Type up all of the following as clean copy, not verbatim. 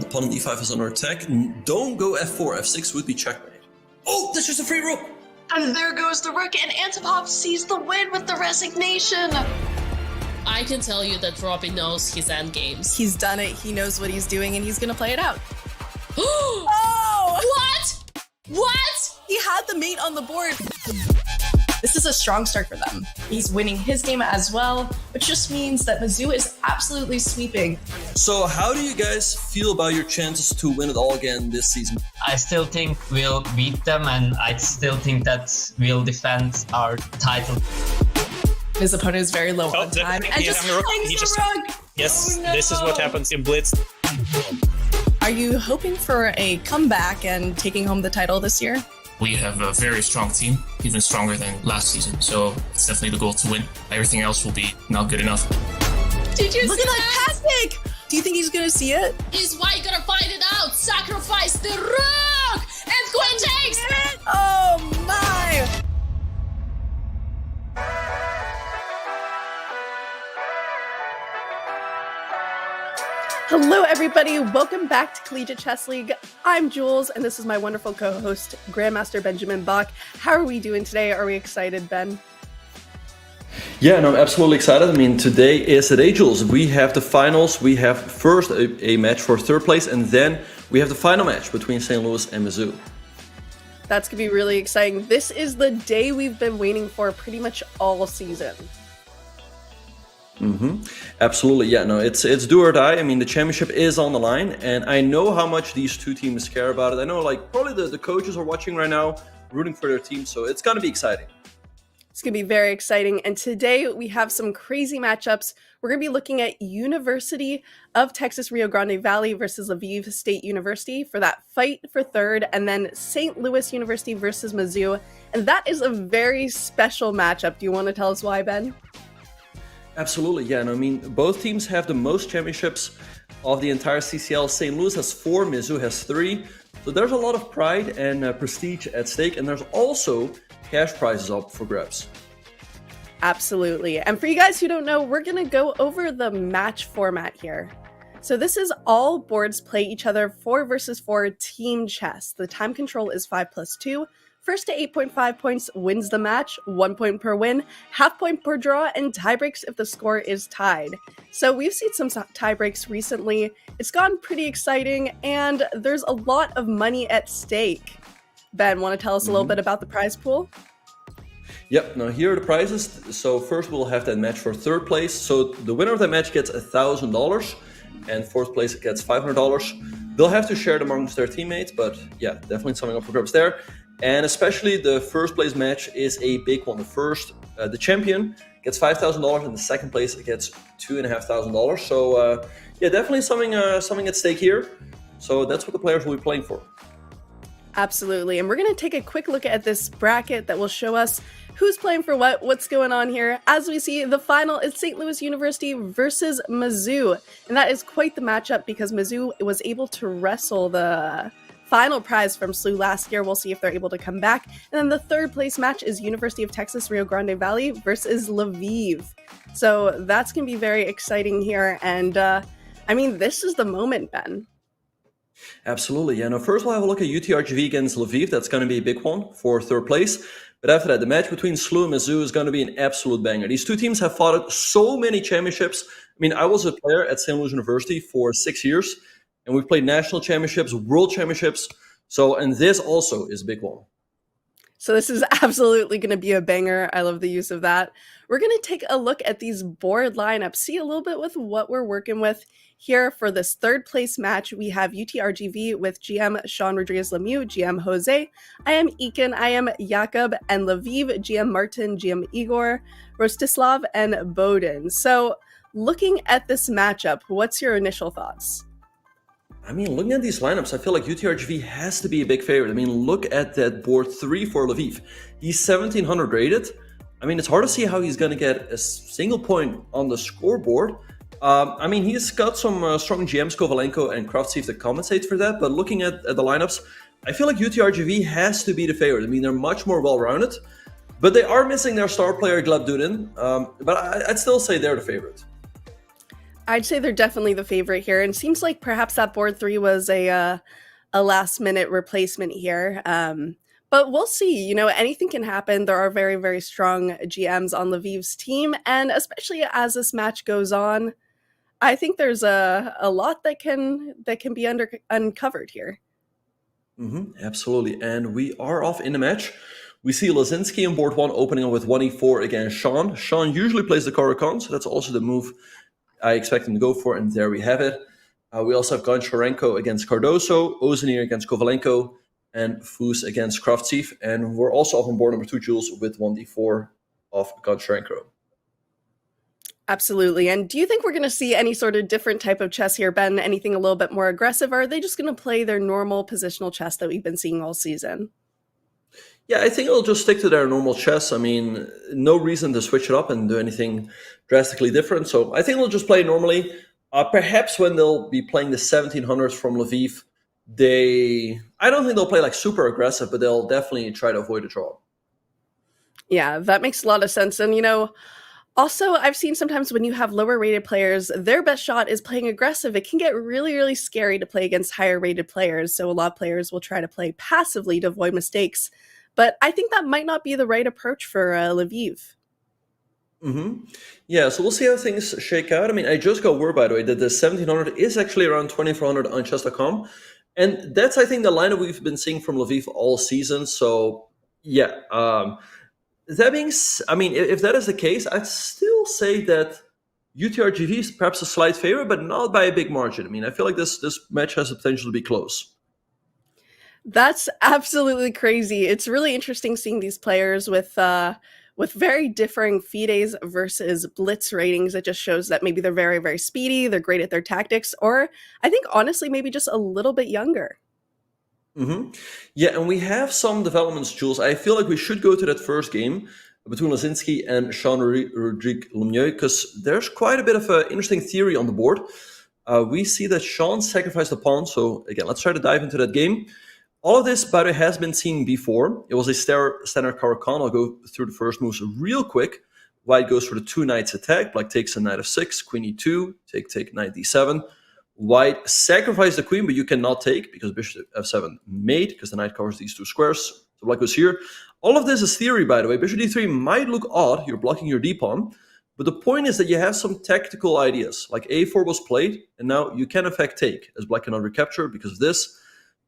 pawn on e5 is under attack. Don't go f4. f6 would be checkmate. Oh, that's just a free rook. And there goes the rook, and Antipov sees the win with the resignation. I can tell you that Robby knows his end games. He's done it, he knows what he's doing, and he's gonna play it out. Oh! What? He had the mate on the board. This is a strong start for them. He's winning his game as well, which just means that Mizzou is absolutely sweeping. So how do you guys feel about your chances to win it all again this season? I still think we'll beat them, and I still think that we'll defend our title. His opponent is very low on time and just hangs the rug. Yes, this is what happens in Blitz. Are you hoping for a comeback and taking home the title this year? We have a very strong team, even stronger than last season. So it's definitely the goal to win. Everything else will be not good enough. Did you look at that tactic? Do you think he's gonna see it? Is White gonna find it out? Sacrifice the rook! And Queen takes it! Oh my! Hello everybody, welcome back to Collegiate Chess League. I'm Jules and this is my wonderful co-host, Grandmaster Benjamin Bach. How are we doing today? Are we excited, Ben? Yeah, no, I'm absolutely excited. I mean, today is the day, Jules. We have the finals. We have first a match for third place, and then we have the final match between St. Louis and Mizzou. That's going to be really exciting. This is the day we've been waiting for pretty much all season. Absolutely, yeah, no, it's do or die. I mean, the championship is on the line, and I know how much these two teams care about it. I know, like, probably the coaches are watching right now, rooting for their team, so it's gonna be exciting. It's gonna be very exciting, and today we have some crazy matchups. We're gonna be looking at University of Texas Rio Grande Valley versus Lviv State University for that fight for third, and then St. Louis University versus Mizzou, and that is a very special matchup. Do you want to tell us why, Ben? Absolutely, yeah. And I mean, both teams have the most championships of the entire CCL. St. Louis has 4, Mizzou has 3. So there's a lot of pride and prestige at stake. And there's also cash prizes up for grabs. Absolutely. And for you guys who don't know, we're going to go over the match format here. So this is all boards play each other 4 versus 4 team chess. The time control is 5+2. First to 8.5 points wins the match, 1 point per win, half point per draw, and tie breaks if the score is tied. So we've seen some tie breaks recently. It's gone pretty exciting, and there's a lot of money at stake. Ben, want to tell us a little bit about the prize pool? Yep, now here are the prizes. So first we'll have that match for third place. So the winner of that match gets $1,000, and fourth place gets $500. They'll have to share it amongst their teammates, but yeah, definitely something up for grabs there. And especially the first place match is a big one. The champion gets $5,000, and the second place gets $2,500. So yeah, definitely something at stake here. So that's what the players will be playing for. Absolutely, and we're going to take a quick look at this bracket that will show us who's playing for what's going on here. As we see, the final is St. Louis University versus Mizzou, and that is quite the matchup because Mizzou was able to wrestle the final prize from SLU last year. We'll see if they're able to come back. And then the third place match is University of Texas Rio Grande Valley versus Lviv. So that's going to be very exciting here. And I mean, this is the moment, Ben. Absolutely, yeah. Now, first we'll have a look at UTRGV against Lviv. That's going to be a big one for third place. But after that, the match between SLU and Mizzou is going to be an absolute banger. These two teams have fought at so many championships. I mean, I was a player at St. Louis University for 6 years. And we've played national championships, world championships. So, and this also is a big one. So this is absolutely going to be a banger. I love the use of that. We're going to take a look at these board lineups, see a little bit with what we're working with here for this third place match. We have UTRGV with GM Sean Rodriguez Lemieux, GM Jose. I am Ekin, I am Jakob, and Lviv, GM Martin, GM Igor, Rostislav, and Bowden. So looking at this matchup, what's your initial thoughts? I mean, looking at these lineups, I feel like UTRGV has to be a big favorite. I mean, look at that board 3 for Lviv. He's 1700 rated. I mean, it's hard to see how he's going to get a single point on the scoreboard. I mean, he's got some strong GMs, Kovalenko and Kraftsief, that compensate for that. But looking at the lineups, I feel like UTRGV has to be the favorite. I mean, they're much more well-rounded. But they are missing their star player, Gleb Dudin. But I'd still say they're the favorite. I'd say they're definitely the favorite here, and seems like perhaps that board 3 was a last-minute replacement here. But we'll see. You know, anything can happen. There are very, very strong GMs on Lviv's team, and especially as this match goes on, I think there's a lot that can be uncovered here. Absolutely. And we are off in the match. We see Lazinski on board 1 opening up with 1e4 against Sean. Sean usually plays the Caro-Kann, so that's also the move I expect him to go for, and there we have it. We also have Goncharenko against Cardoso, Ozanir against Kovalenko, and Foos against Kravtsev. And we're also off on board number 2, Jules, with 1d4 of Goncharenko. Absolutely. And do you think we're going to see any sort of different type of chess here, Ben? Anything a little bit more aggressive? Or are they just going to play their normal positional chess that we've been seeing all season? Yeah, I think they'll just stick to their normal chess. I mean, no reason to switch it up and do anything drastically different. So I think they'll just play normally. Perhaps when they'll be playing the 1700s from Lviv, I don't think they'll play like super aggressive, but they'll definitely try to avoid a draw. Yeah, that makes a lot of sense. And, you know, also, I've seen sometimes when you have lower rated players, their best shot is playing aggressive. It can get really, really scary to play against higher rated players. So a lot of players will try to play passively to avoid mistakes. But I think that might not be the right approach for Lviv. Yeah, so we'll see how things shake out. I mean, I just got word, by the way, that the 1700 is actually around 2400 on Chess.com. And that's, I think, the lineup we've been seeing from Lviv all season. So, yeah. That being, I mean, if that is the case, I'd still say that UTRGV is perhaps a slight favorite, but not by a big margin. I mean, I feel like this match has the potential to be close. That's absolutely crazy. It's really interesting seeing these players with very differing FIDEs versus blitz ratings. It just shows that maybe they're very, very speedy, they're great at their tactics, or I think honestly maybe just a little bit younger. Yeah, and we have some developments, Jules. I feel like we should go to that first game between Lazinski and Jean-Rodrigue Lemieux, because there's quite a bit of an interesting theory on the board. We see that Sean sacrificed a pawn, so again, let's try to dive into that game. All of this, by the way, has been seen before. It was a standard Caro-Kann. I'll go through the first moves real quick. White goes for the 2 knights attack. Black takes a knight f6, queen e2, take knight d7. White sacrifices the queen, but you cannot take because bishop f7 mate, because the knight covers these 2 squares. So black goes here. All of this is theory, by the way. Bishop d3 might look odd. You're blocking your d-pawn. But the point is that you have some tactical ideas. Like a4 was played, and now you can in fact take, as black cannot recapture because of this.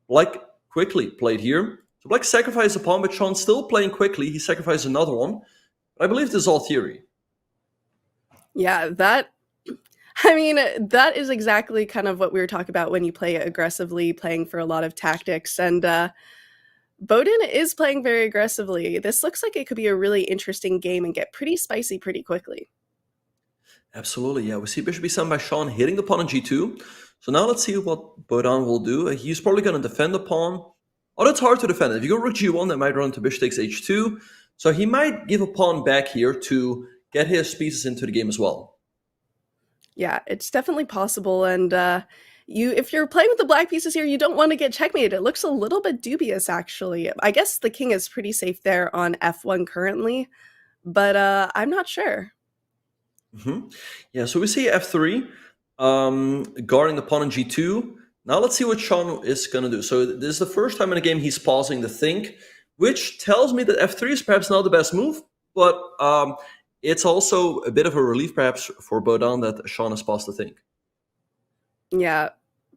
Black quickly played here. So black sacrificed a pawn, but Sean's still playing quickly. He sacrificed another one. But I believe this is all theory. Yeah, that is exactly kind of what we were talking about when you play aggressively, playing for a lot of tactics. And Bowden is playing very aggressively. This looks like it could be a really interesting game and get pretty spicy pretty quickly. Absolutely, yeah. We see bishop b7 by Sean hitting the pawn on g2. So now let's see what Bowden will do. He's probably going to defend the pawn. Oh, that's hard to defend. If you go rook g1, that might run to bishop takes h2. So he might give a pawn back here to get his pieces into the game as well. Yeah, it's definitely possible. And if you're playing with the black pieces here, you don't want to get checkmated. It looks a little bit dubious, actually. I guess the king is pretty safe there on f1 currently, but I'm not sure. Yeah, so we see f3, guarding the pawn on g2. Now let's see what Sean is going to do. So this is the first time in a game he's pausing to think, which tells me that f3 is perhaps not the best move, but it's also a bit of a relief perhaps for Bowden that Sean has paused to think. Yeah,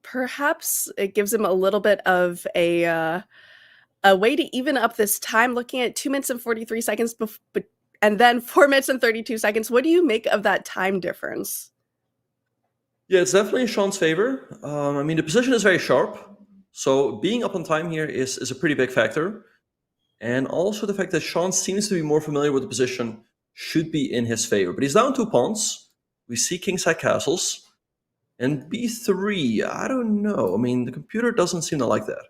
perhaps it gives him a little bit of a way to even up this time, looking at 2 minutes and 43 seconds and then 4 minutes and 32 seconds. What do you make of that time difference? Yeah, it's definitely in Sean's favor. I mean, the position is very sharp. So being up on time here is a pretty big factor. And also the fact that Sean seems to be more familiar with the position should be in his favor. But he's down 2 pawns. We see kingside castles. And b3, I don't know. I mean, the computer doesn't seem to like that.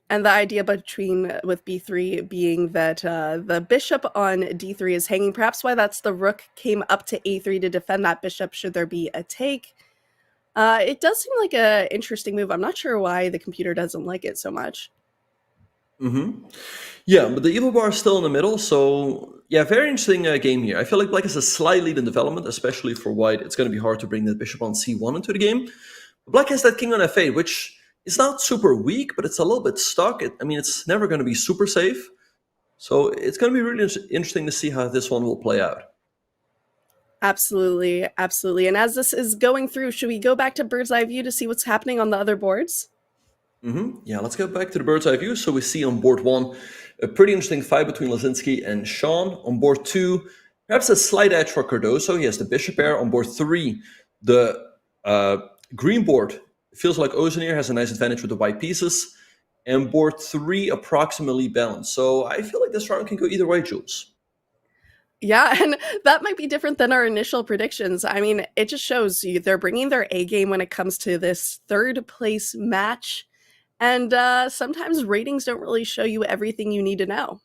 And the idea with b3 being that the bishop on d3 is hanging, perhaps why that's the rook came up to a3 to defend that bishop should there be a take. It does seem like an interesting move. I'm not sure why the computer doesn't like it so much. Yeah, but the evil bar is still in the middle, so Yeah, very interesting game here. I feel like Black has a slight lead in development, especially for White. It's going to be hard to bring the bishop on c1 into the game. But Black has that king on f8, which is not super weak, but it's a little bit stuck. It's never going to be super safe. So it's going to be really interesting to see how this one will play out. Absolutely, absolutely. And as this is going through, should we go back to bird's eye view to see what's happening on the other boards? Yeah, let's go back to the bird's eye view. So we see on board 1 a pretty interesting fight between Lazinski and Sean. On board 2, perhaps a slight edge for Cardoso. He has the bishop pair. On board 3, the green board feels like Ozanier has a nice advantage with the white pieces. And board 3 approximately balanced. So I feel like this round can go either way, Jules. Yeah, and that might be different than our initial predictions. I mean, it just shows you they're bringing their A game when it comes to this third place match. And sometimes ratings don't really show you everything you need to know.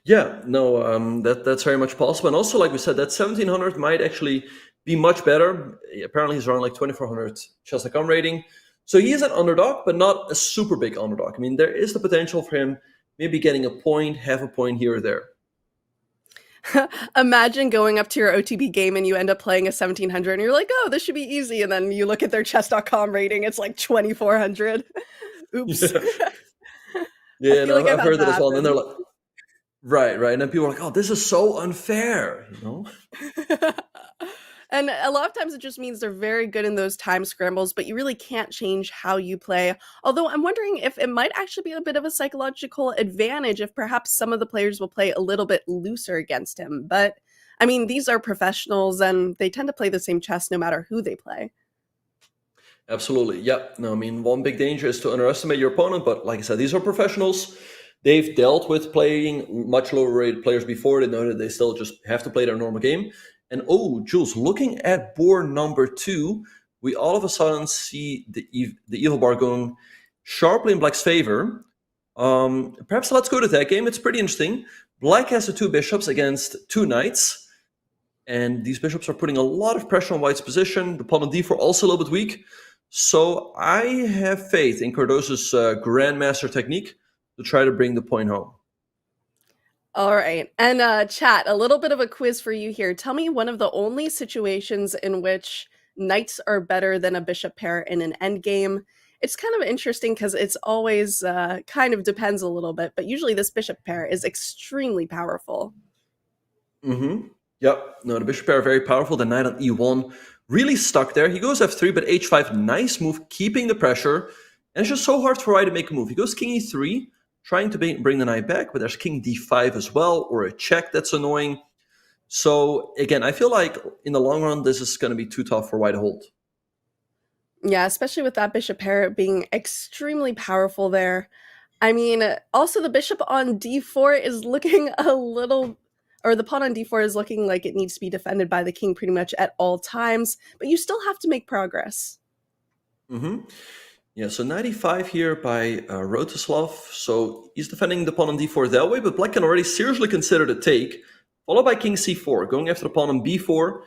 Yeah, no, that's very much possible. And also, like we said, that 1700 might actually be much better. Apparently, he's around like 2400 Chess.com rating. So he is an underdog, but not a super big underdog. I mean, there is the potential for him maybe getting a point, half a point here or there. Imagine going up to your OTB game and you end up playing a 1700 and you're like, oh, this should be easy. And then you look at their chess.com rating, it's like 2400. Oops. Yeah, no, I've heard that as well. And then they're like, right. And then people are like, oh, this is so unfair, you know? And a lot of times it just means they're very good in those time scrambles, but you really can't change how you play. Although I'm wondering if it might actually be a bit of a psychological advantage if perhaps some of the players will play a little bit looser against him. But I mean, these are professionals and they tend to play the same chess no matter who they play. Absolutely. Yeah. No, I mean, one big danger is to underestimate your opponent. But like I said, these are professionals. They've dealt with playing much lower rated players before. They know that they still just have to play their normal game. And oh, Jules, looking at board number 2, we all of a sudden see the evil bar going sharply in Black's favor. Perhaps let's go to that game. It's pretty interesting. Black has the 2 bishops against 2 knights. And these bishops are putting a lot of pressure on White's position. The pawn on d4 also a little bit weak. So I have faith in Cardoso's grandmaster technique to try to bring the point home. All right. And chat, a little bit of a quiz for you here. Tell me one of the only situations in which knights are better than a bishop pair in an endgame. It's kind of interesting because it's always kind of depends a little bit, but usually this bishop pair is extremely powerful. Yep. No, the bishop pair are very powerful. The knight on e1 really stuck there. He goes f3, but h5, nice move, keeping the pressure. And it's just so hard for White to make a move. He goes king e3. Trying to bring the knight back, but there's king d5 as well, or a check that's annoying. So again, I feel like in the long run, this is going to be too tough for White to hold. Yeah, especially with that bishop pair being extremely powerful there. I mean, also the bishop on d4 is looking a little, or the pawn on d4 is looking like it needs to be defended by the king pretty much at all times, but you still have to make progress. Yeah, so 95 here by Rotislav. So he's defending the pawn on d4 that way, but Black can already seriously consider the take, followed by king c4, going after the pawn on b4.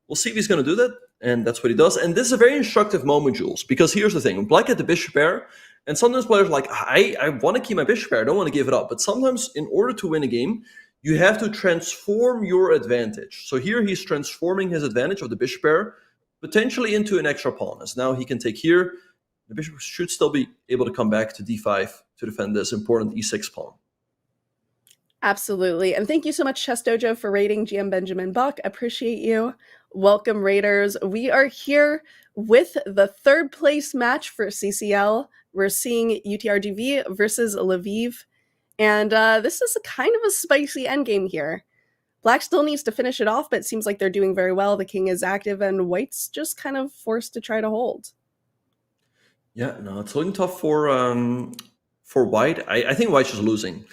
We'll see if he's going to do that, and that's what he does. And this is a very instructive moment, Jules, because here's the thing. Black had the bishop pair, and sometimes players are like, I want to keep my bishop pair, I don't want to give it up. But sometimes in order to win a game, you have to transform your advantage. So here he's transforming his advantage of the bishop pair potentially into an extra pawn, as now he can take here. The bishop should still be able to come back to d5 to defend this important e6 pawn. Absolutely. And thank you so much, Chess Dojo, for rating GM Benjamin Buck. Appreciate you. Welcome, Raiders. We are here with the third place match for CCL. We're seeing UTRGV versus Lviv. And this is a kind of a spicy endgame here. Black still needs to finish it off, but it seems like they're doing very well. The king is active, and White's just kind of forced to try to hold. Yeah, no, it's looking tough for White. I think White's just losing.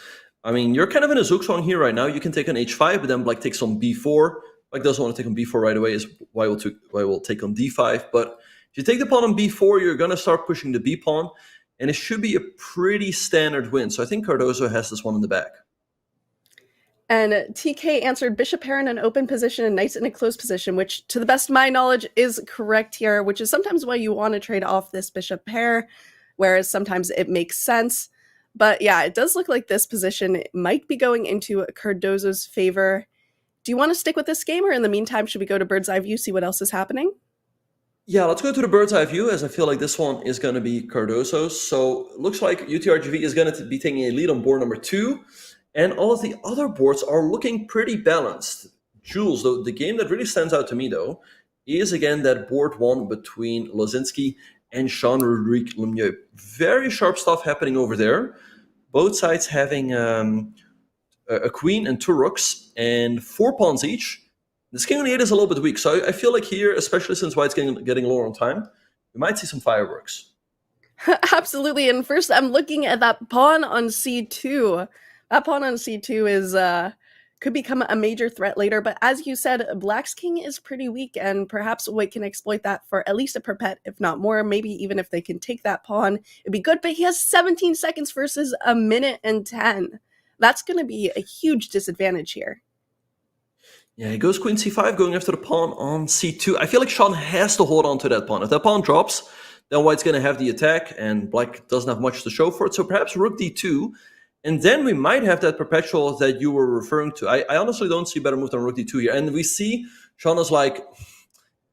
I mean, you're kind of in a zugzwang here right now. You can take on h5, but then Black takes on b4. Black doesn't want to take on b4 right away, is White will take on d5. But if you take the pawn on b4, you're going to start pushing the b pawn, and it should be a pretty standard win. So I think Cardoso has this one in the back. And TK answered bishop pair in an open position and knights in a closed position, which to the best of my knowledge is correct here, which is sometimes why you want to trade off this bishop pair, whereas sometimes it makes sense. But yeah, it does look like this position might be going into Cardozo's favor. Do you want to stick with this game, or in the meantime, should we go to bird's eye view, see what else is happening? Yeah, let's go to the bird's eye view, as I feel like this one is going to be Cardozo's. So it looks like UTRGV is going to be taking a lead on board number 2, and all of the other boards are looking pretty balanced. Jules, the game that really stands out to me, though, is again that board 1 between Lozinski and Jean-Rodrigue Lemieux. Very sharp stuff happening over there. Both sides having a queen and 2 rooks and 4 pawns each. This king on e8 is a little bit weak, so I feel like here, especially since white's getting lower on time, we might see some fireworks. Absolutely, and first I'm looking at that pawn on c2. That pawn on c2 is could become a major threat later, but as you said, black's king is pretty weak, and perhaps white can exploit that for at least a perpet, if not more. Maybe even if they can take that pawn, it'd be good, but he has 17 seconds versus a minute and 10. That's going to be a huge disadvantage here. Yeah, he goes queen c5, going after the pawn on c2. I feel like Sean has to hold on to that pawn. If that pawn drops, then white's going to have the attack, and black doesn't have much to show for it. So perhaps rook d2, and then we might have that perpetual that you were referring to. I honestly don't see a better move than rook d2 here. And we see Sean is like,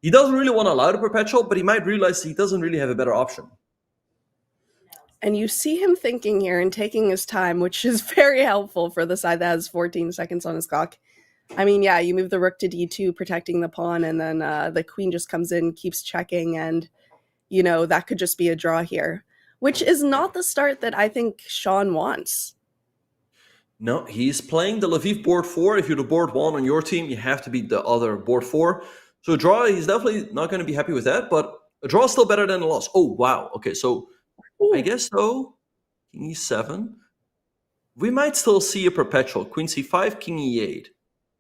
he doesn't really want to allow the perpetual, but he might realize he doesn't really have a better option. And you see him thinking here and taking his time, which is very helpful for the side that has 14 seconds on his clock. I mean, yeah, you move the rook to d2, protecting the pawn, and then the queen just comes in, keeps checking, and, you know, that could just be a draw here, which is not the start that I think Sean wants. No, he's playing the Lviv board 4. If you're the board 1 on your team, you have to beat the other board 4. So a draw, he's definitely not going to be happy with that, but a draw is still better than a loss. Oh, wow. Okay, so I guess, though, king e7. We might still see a perpetual. Queen c5, king e8.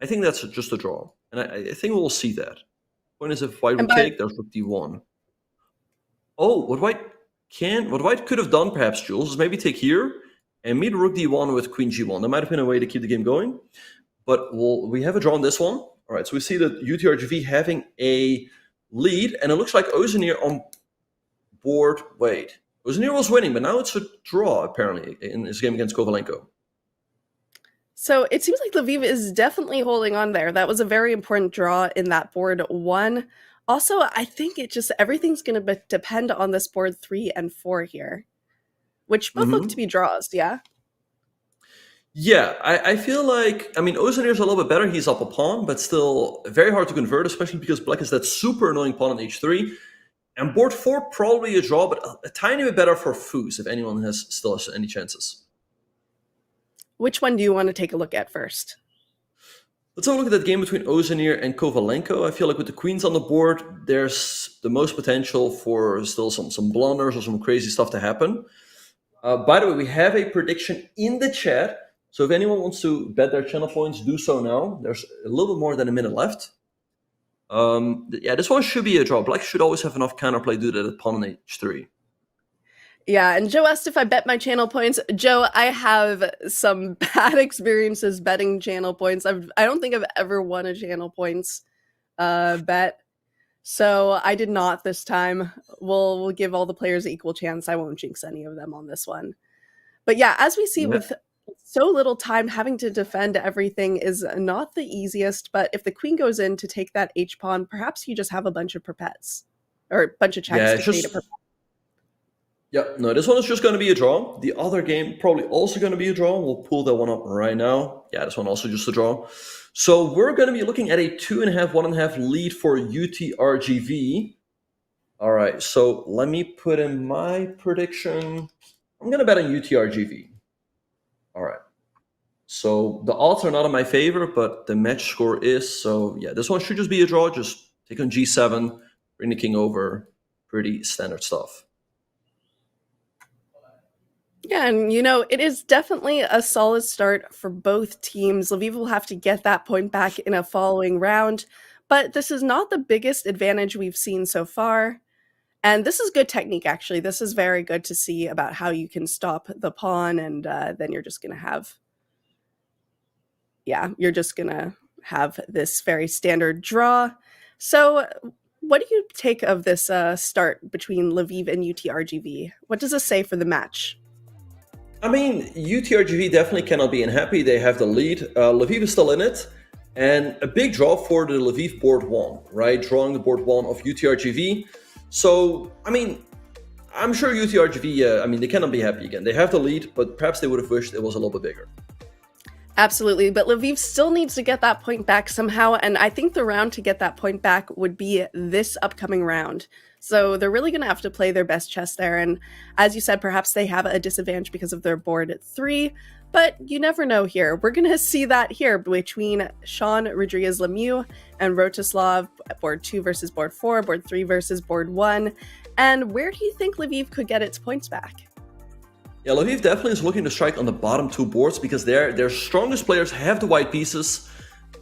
I think that's just a draw, and I think we'll see that. Point is, if white would take, there's rook d1. Oh, what white could have done, perhaps, Jules, is maybe take here and meet rook d1 with queen g1. That might have been a way to keep the game going, but we have a draw on this one. All right, so we see that UTRGV having a lead, and it looks like Ozanir on board. Wait, Ozanir was winning, but now it's a draw, apparently, in his game against Kovalenko. So it seems like Lviv is definitely holding on there. That was a very important draw in that board 1. Also, I think everything's going to depend on this board 3 and 4 here, which both look to be draws, yeah? Yeah, I feel like, I mean, Ozanir's a little bit better. He's up a pawn, but still very hard to convert, especially because black is that super annoying pawn on h3. And board 4, probably a draw, but a tiny bit better for Foos, if anyone still has any chances. Which one do you want to take a look at first? Let's have a look at that game between Ozanir and Kovalenko. I feel like with the queens on the board, there's the most potential for still some blunders or some crazy stuff to happen. By the way, we have a prediction in the chat. So if anyone wants to bet their channel points, do so now. There's a little bit more than a minute left. Yeah, this one should be a draw. Black should always have enough counterplay to do that at pawn on h3. Yeah, and Joe asked if I bet my channel points. Joe, I have some bad experiences betting channel points. I don't think I've ever won a channel points bet. So I did not this time. We'll give all the players an equal chance. I won't jinx any of them on this one. But yeah, as we see with so little time, having to defend everything is not the easiest. But if the queen goes in to take that h-pawn, perhaps you just have a bunch of perpets. Or a bunch of checks to create a perpet. Yep, no, this one is just going to be a draw. The other game probably also going to be a draw. We'll pull that one up right now. Yeah, this one also just a draw. So we're going to be looking at a 2.5, 1.5 lead for UTRGV. All right, so let me put in my prediction. I'm going to bet on UTRGV. All right. So the odds are not in my favor, but the match score is. So yeah, this one should just be a draw. Just take on g7, bring the king over. Pretty standard stuff. Yeah, and you know, it is definitely a solid start for both teams. Lviv will have to get that point back in a following round, but this is not the biggest advantage we've seen so far. And this is good technique, actually. This is very good to see about how you can stop the pawn, and then you're just going to have, you're just going to have this very standard draw. So what do you take of this start between Lviv and UTRGV? What does this say for the match? I mean, UTRGV definitely cannot be unhappy. They have the lead. Lviv is still in it. And a big draw for the Lviv board 1, right? Drawing the board 1 of UTRGV. So, I mean, I'm sure UTRGV, they cannot be happy again. They have the lead, but perhaps they would have wished it was a little bit bigger. Absolutely, but Lviv still needs to get that point back somehow, and I think the round to get that point back would be this upcoming round. So they're really going to have to play their best chess there, and as you said, perhaps they have a disadvantage because of their board at 3, but you never know here. We're going to see that here between Sean Rodriguez-Lemieux and Rostislav, board 2 versus board 4, board 3 versus board 1, and where do you think Lviv could get its points back? Yeah, Lviv definitely is looking to strike on the bottom 2 boards because their strongest players have the white pieces.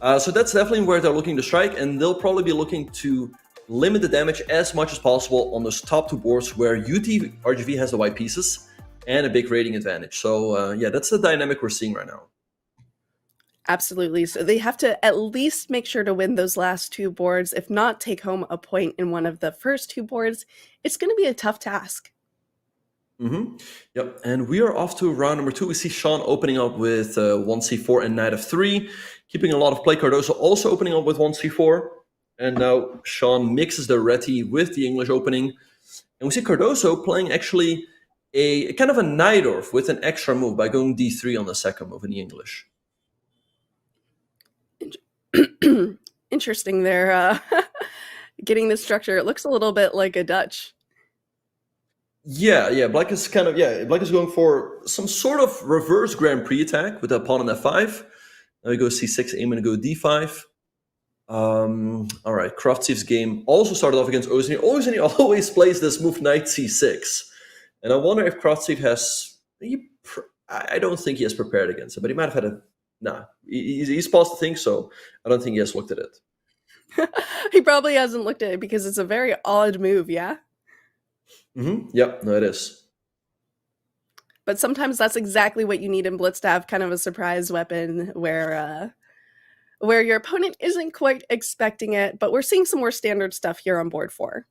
So that's definitely where they're looking to strike, and they'll probably be looking to limit the damage as much as possible on those top 2 boards where UTRGV has the white pieces and a big rating advantage. So yeah, that's the dynamic we're seeing right now. Absolutely. So they have to at least make sure to win those last 2 boards, if not take home a point in one of the first 2 boards. It's going to be a tough task. Yep, and we are off to round number 2. We see Sean opening up with 1c4 and knight f3, keeping a lot of play. Cardoso also opening up with 1c4, and now Sean mixes the Reti with the English opening, and we see Cardoso playing actually a kind of a Najdorf with an extra move by going d3 on the second move in the English. Interesting there, getting the structure. It looks a little bit like a Dutch. Yeah, Black is going for some sort of reverse Grand Prix attack with the pawn on f5. Now we go c6, aiming to go d5. All right, Kraftsev's game also started off against Ozeni. Ozeni always plays this move knight c6. And I wonder if Kraftsev has... I don't think he has prepared against it, but he might have had a... Nah, he's paused the thing, so I don't think he has looked at it. He probably hasn't looked at it because it's a very odd move, yeah? Yep, no, it is. But sometimes that's exactly what you need in Blitz to have kind of a surprise weapon where your opponent isn't quite expecting it, but we're seeing some more standard stuff here on board 4.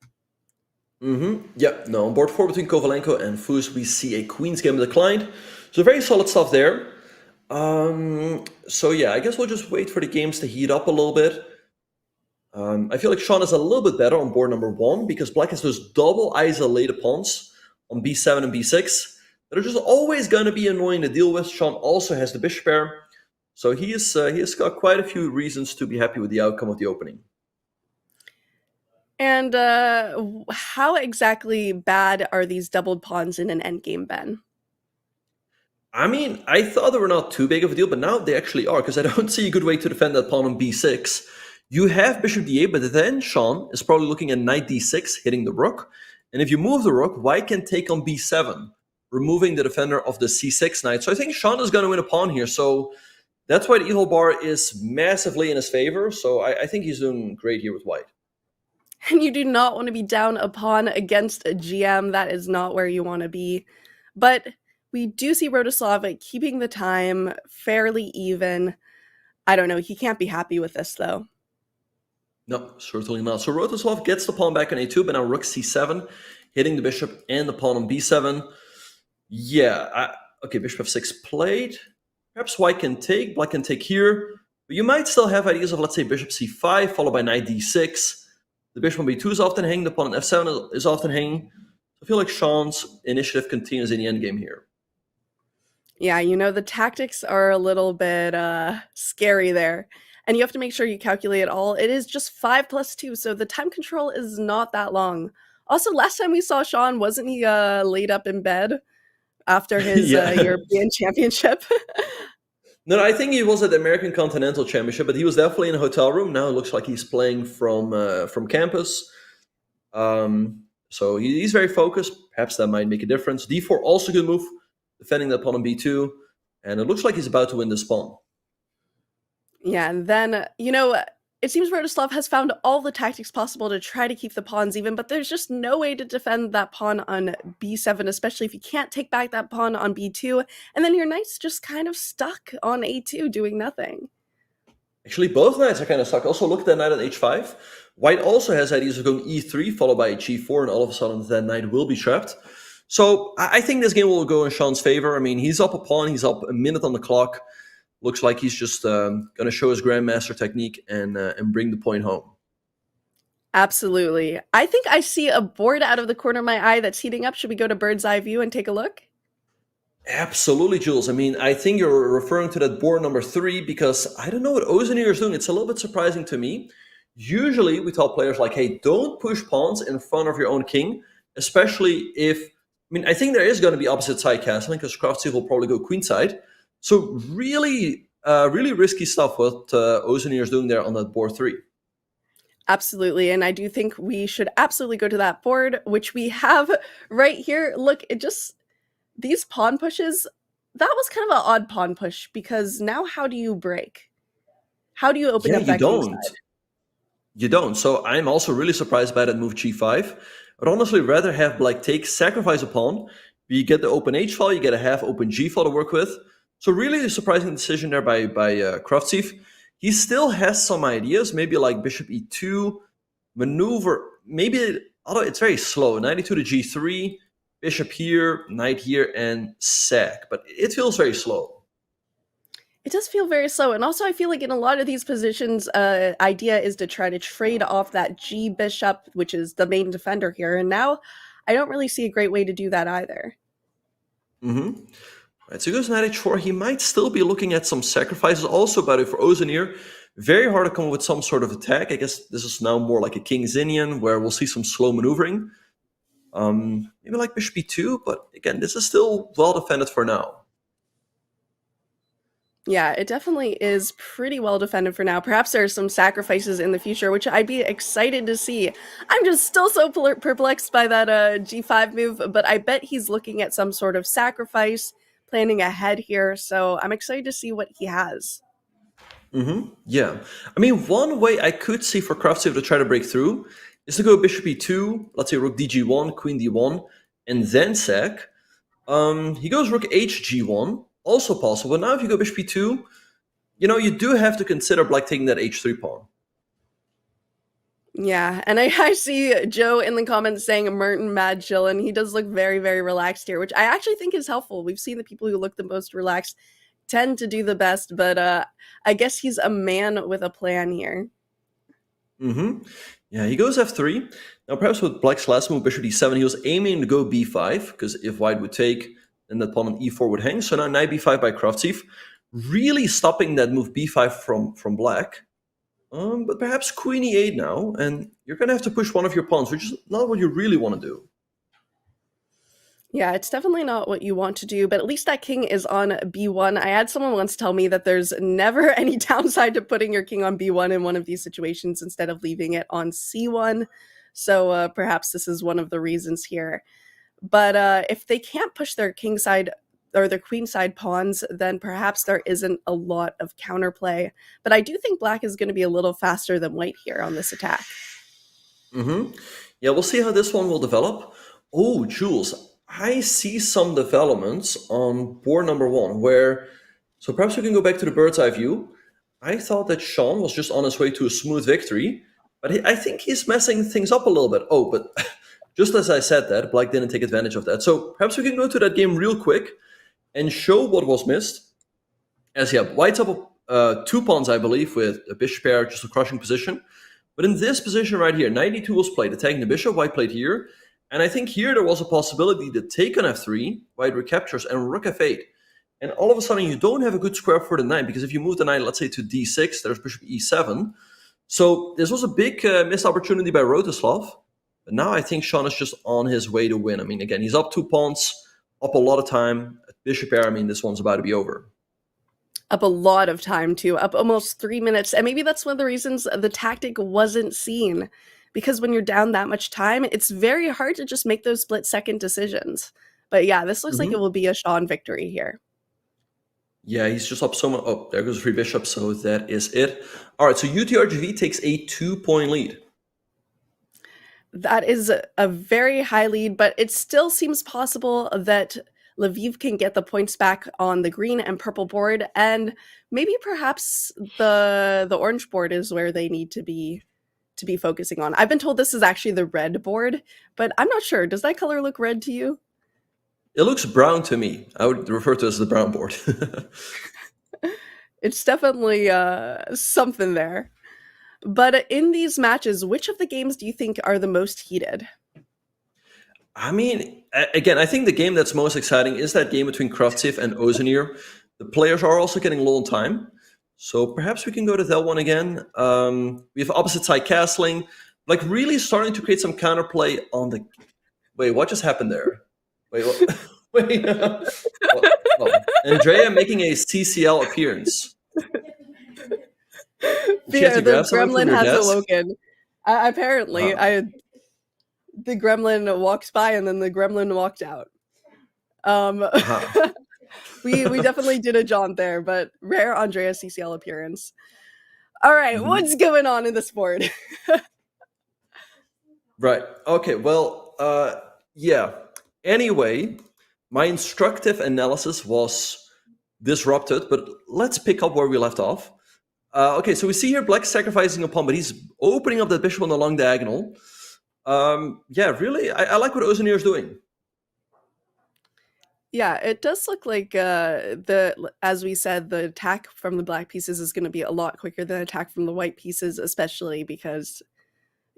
Yep, no, on board 4 between Kovalenko and Fus, we see a Queen's game declined. So very solid stuff there. So yeah, I guess we'll just wait for the games to heat up a little bit. I feel like Sean is a little bit better on board number 1 because Black has those double isolated pawns on b7 and b6 that are just always going to be annoying to deal with. Sean also has the bishop pair, so he has got quite a few reasons to be happy with the outcome of the opening. And how exactly bad are these doubled pawns in an endgame, Ben? I mean, I thought they were not too big of a deal, but now they actually are, because I don't see a good way to defend that pawn on b6. You have bishop d8, but then Sean is probably looking at knight d6, hitting the rook. And if you move the rook, white can take on b7, removing the defender of the c6 knight. So I think Sean is going to win a pawn here. So that's why the equal bar is massively in his favor. So I think he's doing great here with white. And you do not want to be down a pawn against a GM. That is not where you want to be. But we do see Rostislav keeping the time fairly even. I don't know. He can't be happy with this, though. No, certainly not. So Rostislav gets the pawn back on a2, but now rook c7, hitting the bishop and the pawn on b7. Yeah, okay, bishop f6 played. Perhaps white can take, black can take here. But you might still have ideas of, let's say, bishop c5, followed by knight d6. The bishop on b2 is often hanging, the pawn on f7 is often hanging. I feel like Sean's initiative continues in the endgame here. Yeah, you know, the tactics are a little bit scary there. And you have to make sure you calculate it all. It is just 5 plus 2, so the time control is not that long. Also, last time we saw Sean, wasn't he laid up in bed after his European Championship? No, I think he was at the American Continental Championship, but he was definitely in a hotel room. Now it looks like he's playing from campus. So he's very focused. Perhaps that might make a difference. d4, also good move, defending that pawn on b2. And it looks like he's about to win this pawn. Yeah, and then, you know, it seems Rostislav has found all the tactics possible to try to keep the pawns even, but there's just no way to defend that pawn on b7, especially if you can't take back that pawn on b2, and then your knight's just kind of stuck on a2 doing nothing. Actually, both knights are kind of stuck. Also, look at that knight on h5. White also has ideas of going e3, followed by g4, and all of a sudden that knight will be trapped. So I think this game will go in Sean's favor. I mean, he's up a pawn, he's up a minute on the clock. Looks like he's just going to show his grandmaster technique and bring the point home. Absolutely. I think I see a board out of the corner of my eye that's heating up. Should we go to bird's eye view and take a look? Absolutely, Jules. I mean, I think you're referring to that board number 3 because I don't know what Ozanier is doing. It's a little bit surprising to me. Usually we tell players like, hey, don't push pawns in front of your own king, especially if, I mean, I think there is going to be opposite side castling because Kraftschief will probably go queenside. So really, really risky stuff what Ozanier is doing there on that board 3. Absolutely. And I do think we should absolutely go to that board, which we have right here. Look, these pawn pushes, that was kind of an odd pawn push because now how do you break? How do you open up that king side? You don't. So I'm also really surprised by that move g5. I'd honestly rather have black take, sacrifice a pawn. You get the open h file, you get a half open g file to work with. So really a surprising decision there by Kraftschief. He still has some ideas, maybe like bishop e2, maneuver, maybe, although it's very slow, 92 to g3, bishop here, knight here, and sack. But it feels very slow. It does feel very slow. And also I feel like in a lot of these positions, idea is to try to trade off that G bishop, which is the main defender here. And now I don't really see a great way to do that either. Mm-hmm. Right, so he goes knight h4. He might still be looking at some sacrifices also, but for Ozanier, very hard to come up with some sort of attack. I guess this is now more like a King's Indian, where we'll see some slow maneuvering. Maybe like bishop e2, but again, this is still well defended for now. Yeah, it definitely is pretty well defended for now. Perhaps there are some sacrifices in the future, which I'd be excited to see. I'm just still so perplexed by that g5 move, but I bet he's looking at some sort of sacrifice, planning ahead here, so I'm excited to see what he has. Yeah. I mean, one way I could see for Kraftschief to try to break through is to go bishop e2, let's say rook dg1, queen d1, and then sack. He goes rook hg1. Also possible. Now if you go bishop e2, you do have to consider black taking that h3 pawn. Yeah, and I see Joe in the comments saying Merton mad chillin'. He does look very, very relaxed here, which I actually think is helpful. We've seen the people who look the most relaxed tend to do the best, but I guess he's a man with a plan here. Yeah, he goes f3. Now perhaps with black's last move, bishop d7, he was aiming to go b5, because if white would take, then that pawn on e4 would hang. So now knight b5 by Kraftschief, really stopping that move b5 from black. But perhaps queen e8 now, and you're going to have to push one of your pawns, which is not what you really want to do. Yeah, it's definitely not what you want to do, but at least that king is on b1. I had someone once tell me that there's never any downside to putting your king on b1 in one of these situations instead of leaving it on c1. So perhaps this is one of the reasons here. But if they can't push their king side or their queen side pawns, then perhaps there isn't a lot of counterplay. But I do think black is going to be a little faster than white here on this attack. Yeah, we'll see how this one will develop. Oh, Jules, I see some developments on board number 1 where, so perhaps we can go back to the bird's eye view. I thought that Sean was just on his way to a smooth victory, but I think he's messing things up a little bit. Oh, but just as I said that, black didn't take advantage of that. So perhaps we can go to that game real quick and show what was missed. As white's up 2 pawns, I believe, with a bishop pair, just a crushing position. But in this position right here, knight e2 was played, attacking the bishop, white played here. And I think here there was a possibility to take on f3, white recaptures, and rook f8. And all of a sudden you don't have a good square for the knight, because if you move the knight, let's say, to d6, there's bishop e7. So this was a big missed opportunity by Rotislav. But now I think Sean is just on his way to win. I mean, again, he's up 2 pawns, up a lot of time. Bishop pair, I mean, this one's about to be over. Up a lot of time, too. Up almost 3 minutes. And maybe that's one of the reasons the tactic wasn't seen. Because when you're down that much time, it's very hard to just make those split-second decisions. But yeah, this looks like it will be a Sean victory here. Yeah, he's just up so much. Oh, there goes free bishop, so that is it. All right, so UTRGV takes a 2-point lead. That is a very high lead, but it still seems possible that Lviv can get the points back on the green and purple board, and maybe perhaps the orange board is where they need to be focusing on. I've been told this is actually the red board, but I'm not sure. Does that color look red to you? It looks brown to me. I would refer to it as the brown board. It's definitely something there. But in these matches, which of the games do you think are the most heated? I mean, again, I think the game that's most exciting is that game between Kravtsev and Ozenier. The players are also getting low on time, so perhaps we can go to that one again. We have opposite side castling, like really starting to create some counterplay on the. Wait, what just happened there? Wait, what? Wait. Andrea making a CCL appearance. Yeah, the gremlin has awoken. Apparently, Uh-huh. the gremlin walked by and then the gremlin walked out. Uh-huh. we definitely did a jaunt there, but rare Andrea CCL appearance. All right, what's going on in the sport? Right. Okay. Well, yeah. Anyway, my instructive analysis was disrupted, but let's pick up where we left off. Okay, so we see here Black sacrificing a pawn, but he's opening up that bishop on the long diagonal. Yeah, really, I like what Ozenier is doing. Yeah, it does look like as we said, the attack from the black pieces is going to be a lot quicker than attack from the white pieces, especially because,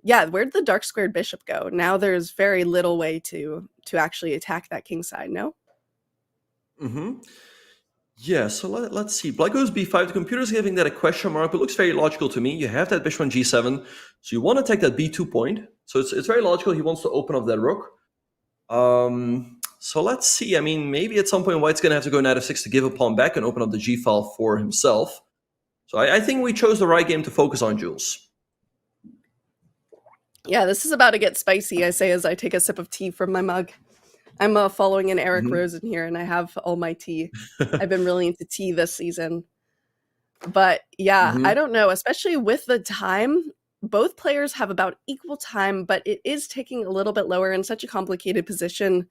yeah, where did the dark squared bishop go? Now there's very little way to actually attack that king side, no? Mm-hmm. Yeah, so let's see. Black goes b5. The computer's giving that a question mark, but it looks very logical to me. You have that bishop on g7, so you want to take that b2 point. So it's very logical. He wants to open up that rook. So let's see. I mean, maybe at some point White's going to have to go knight f6 to give a pawn back and open up the g file for himself. So I think we chose the right game to focus on, Jules. Yeah, this is about to get spicy, I say as I take a sip of tea from my mug. I'm following an Eric Rose in here, and I have all my tea. I've been really into tea this season. But yeah, I don't know, especially with the time. Both players have about equal time, but it is taking a little bit lower in such a complicated position.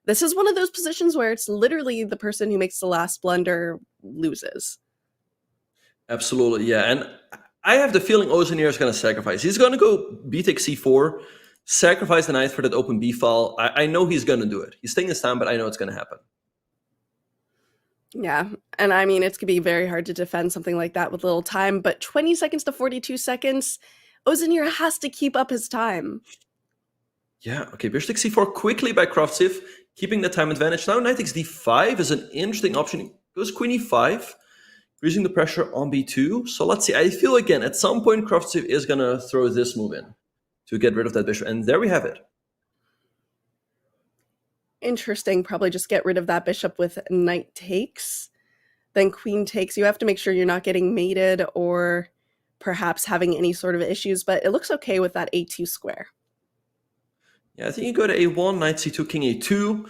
This is one of those positions where it's literally the person who makes the last blunder loses. Absolutely, yeah. And I have the feeling Ozenier is going to sacrifice. He's going to go b takes c4, sacrifice the knight for that open b file. I know he's going to do it. He's taking his time, but I know it's going to happen. Yeah, and I mean, it's going to be very hard to defend something like that with little time, but 20 seconds to 42 seconds, Ozenier has to keep up his time. Yeah, okay, bishop takes c4 quickly by Kravtsev, keeping the time advantage. Now knight takes d5 is an interesting option. Goes queen e5, increasing the pressure on b2. So let's see, I feel again, at some point Kravtsev is going to throw this move in to get rid of that bishop, and there we have it. Interesting, probably just get rid of that bishop with knight takes, then queen takes. You have to make sure you're not getting mated or perhaps having any sort of issues, but it looks okay with that a2 square. Yeah, I think you go to a1, knight c2, king a2.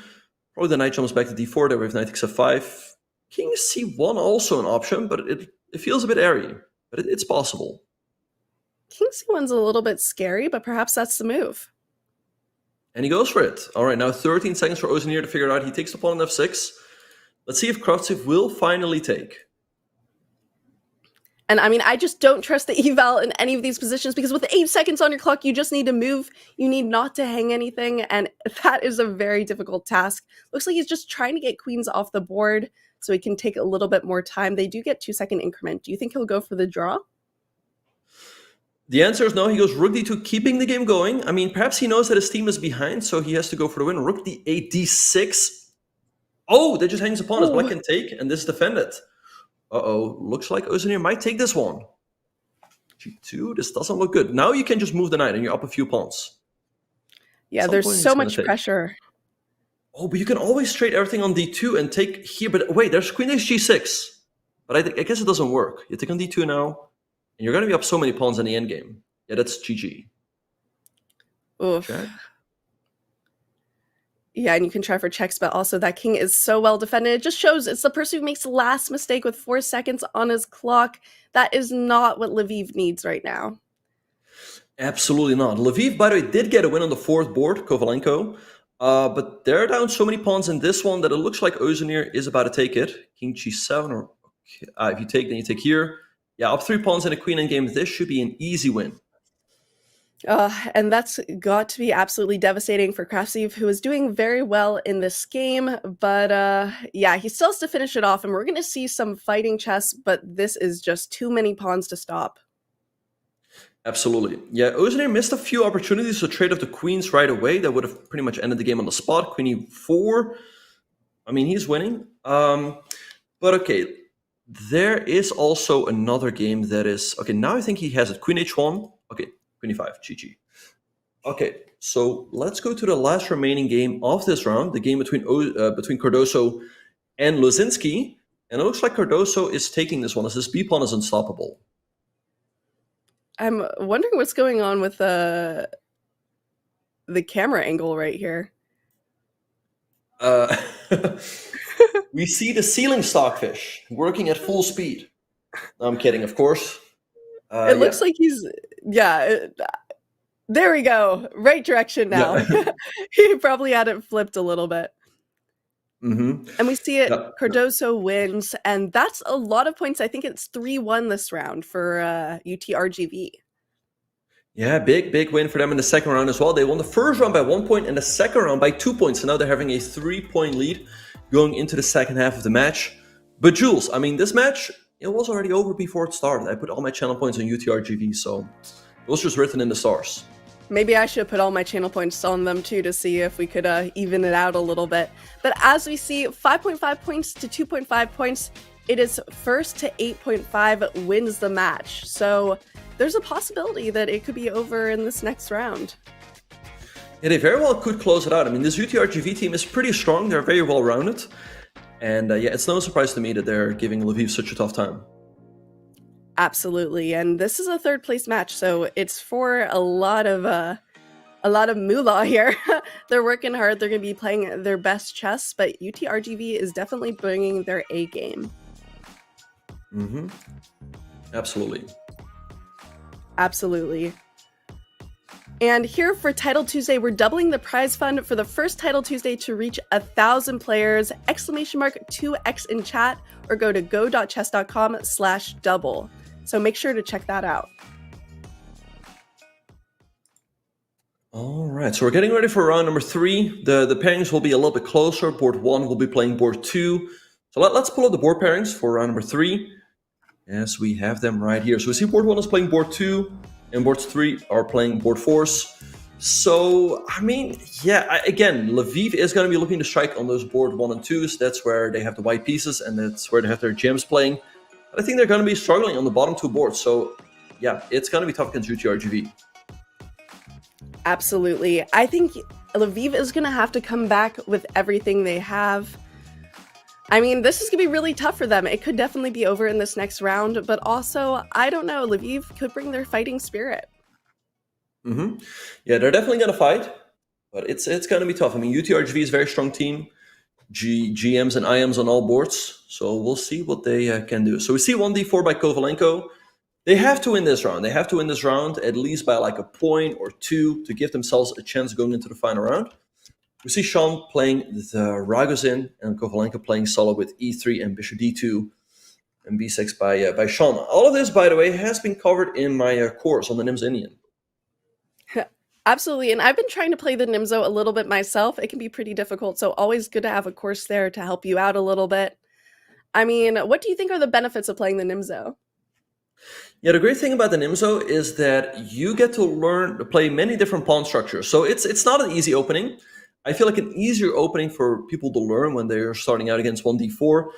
Probably the knight jumps back to d4, there we have knight takes f5. King c1 also an option, but it feels a bit airy, but it's possible. King c1's a little bit scary, but perhaps that's the move. And he goes for it. All right, now 13 seconds for Ozenier to figure it out. He takes the pawn on f6. Let's see if Kravtsev will finally take. And I mean, I just don't trust the eval in any of these positions because with 8 seconds on your clock, you just need to move. You need not to hang anything, and that is a very difficult task. Looks like he's just trying to get queens off the board so he can take a little bit more time. They do get 2-second increment. Do you think he'll go for the draw? The answer is no. He goes rook d2, keeping the game going. I mean, perhaps he knows that his team is behind, so he has to go for the win. Rook d8, d6. Oh, that just hangs upon as Black can take, and this is defended. Uh-oh, looks like Ozenier might take this one. g2, this doesn't look good. Now you can just move the knight, and you're up a few pawns. Yeah, there's so much pressure. Oh, but you can always trade everything on d2 and take here. But wait, there's queen takes g6. But I guess it doesn't work. You take on d2 now. And you're going to be up so many pawns in the endgame. Yeah, that's GG. Oof. Okay. Yeah, and you can try for checks, but also that king is so well defended. It just shows it's the person who makes the last mistake with 4 seconds on his clock. That is not what Lviv needs right now. Absolutely not. Lviv, by the way, did get a win on the 4th board, Kovalenko. But they're down so many pawns in this one that it looks like Ozenier is about to take it. King g7. Or if you take, then you take here. Yeah, up 3 pawns and a queen endgame. This should be an easy win. And that's got to be absolutely devastating for Krasiev, who is doing very well in this game. But yeah, he still has to finish it off, and we're going to see some fighting chess, but this is just too many pawns to stop. Absolutely. Yeah, Ozener missed a few opportunities to trade off the queens right away. That would have pretty much ended the game on the spot. Queen e4. I mean, he's winning. But okay, there is also another game that is... Okay, now I think he has it. Queen h1. Okay, Queen e5. GG. Okay, so let's go to the last remaining game of this round. The game between Cardoso and Lozinski. And it looks like Cardoso is taking this one, as his b-pawn is unstoppable. I'm wondering what's going on with the camera angle right here. We see the ceiling stockfish working at full speed. No, I'm kidding, of course. It looks like he's... Yeah, there we go. Right direction now. Yeah. He probably had it flipped a little bit. Mm-hmm. And we see it, Cardoso wins, and that's a lot of points. I think it's 3-1 this round for UTRGV. Yeah, big win for them in the second round as well. They won the first round by 1 point and the second round by 2 points. So now they're having a 3-point lead going into the second half of the match. But Jules, I mean, this match, it was already over before it started. I put all my channel points on UTRGV, so it was just written in the stars. Maybe I should put all my channel points on them too to see if we could even it out a little bit. But as we see, 5.5 points to 2.5 points, it is first to 8.5 wins the match. So there's a possibility that it could be over in this next round. Yeah, they very well could close it out. I mean, this UTRGV team is pretty strong. They're very well rounded. And yeah, it's no surprise to me that they're giving Lviv such a tough time. Absolutely, and this is a third place match, so it's for a lot of moolah here. They're working hard. They're going to be playing their best chess, but UTRGV is definitely bringing their A game. Mm-hmm. Absolutely. Absolutely. And here for Title Tuesday, we're doubling the prize fund for the first Title Tuesday to reach 1,000 players. ! 2x in chat, or go to go.chess.com/double. So make sure to check that out. All right, so we're getting ready for round number 3. The pairings will be a little bit closer. Board 1 will be playing board 2. So let's pull up the board pairings for round number 3. Yes, we have them right here. So we see board 1 is playing board 2, and boards 3 are playing board 4s. So, I mean, yeah, again, Lviv is going to be looking to strike on those board 1 and 2s. That's where they have the white pieces, and that's where they have their GMs playing. But I think they're going to be struggling on the bottom 2 boards. So, yeah, it's going to be tough against UTRGV. Absolutely. I think Lviv is going to have to come back with everything they have. I mean, this is going to be really tough for them. It could definitely be over in this next round, but also, I don't know, Lviv could bring their fighting spirit. Mm-hmm. Yeah, they're definitely going to fight, but it's going to be tough. I mean, UTRGV is a very strong team. GMs and IMs on all boards, so we'll see what they can do. So we see 1d4 by Kovalenko. They have to win this round. They have to win this round at least by like a point or 2 to give themselves a chance going into the final round. We see Sean playing the Ragozin and Kovalenko playing solo with e3 and bishop d2 and b6 by Sean. All of this, by the way, has been covered in my course on the Nims Indian. Absolutely, and I've been trying to play the Nimzo a little bit myself. It can be pretty difficult, so always good to have a course there to help you out a little bit. I mean, what do you think are the benefits of playing the Nimzo? Yeah, the great thing about the Nimzo is that you get to learn to play many different pawn structures. So it's not an easy opening. I feel like an easier opening for people to learn when they're starting out against 1d4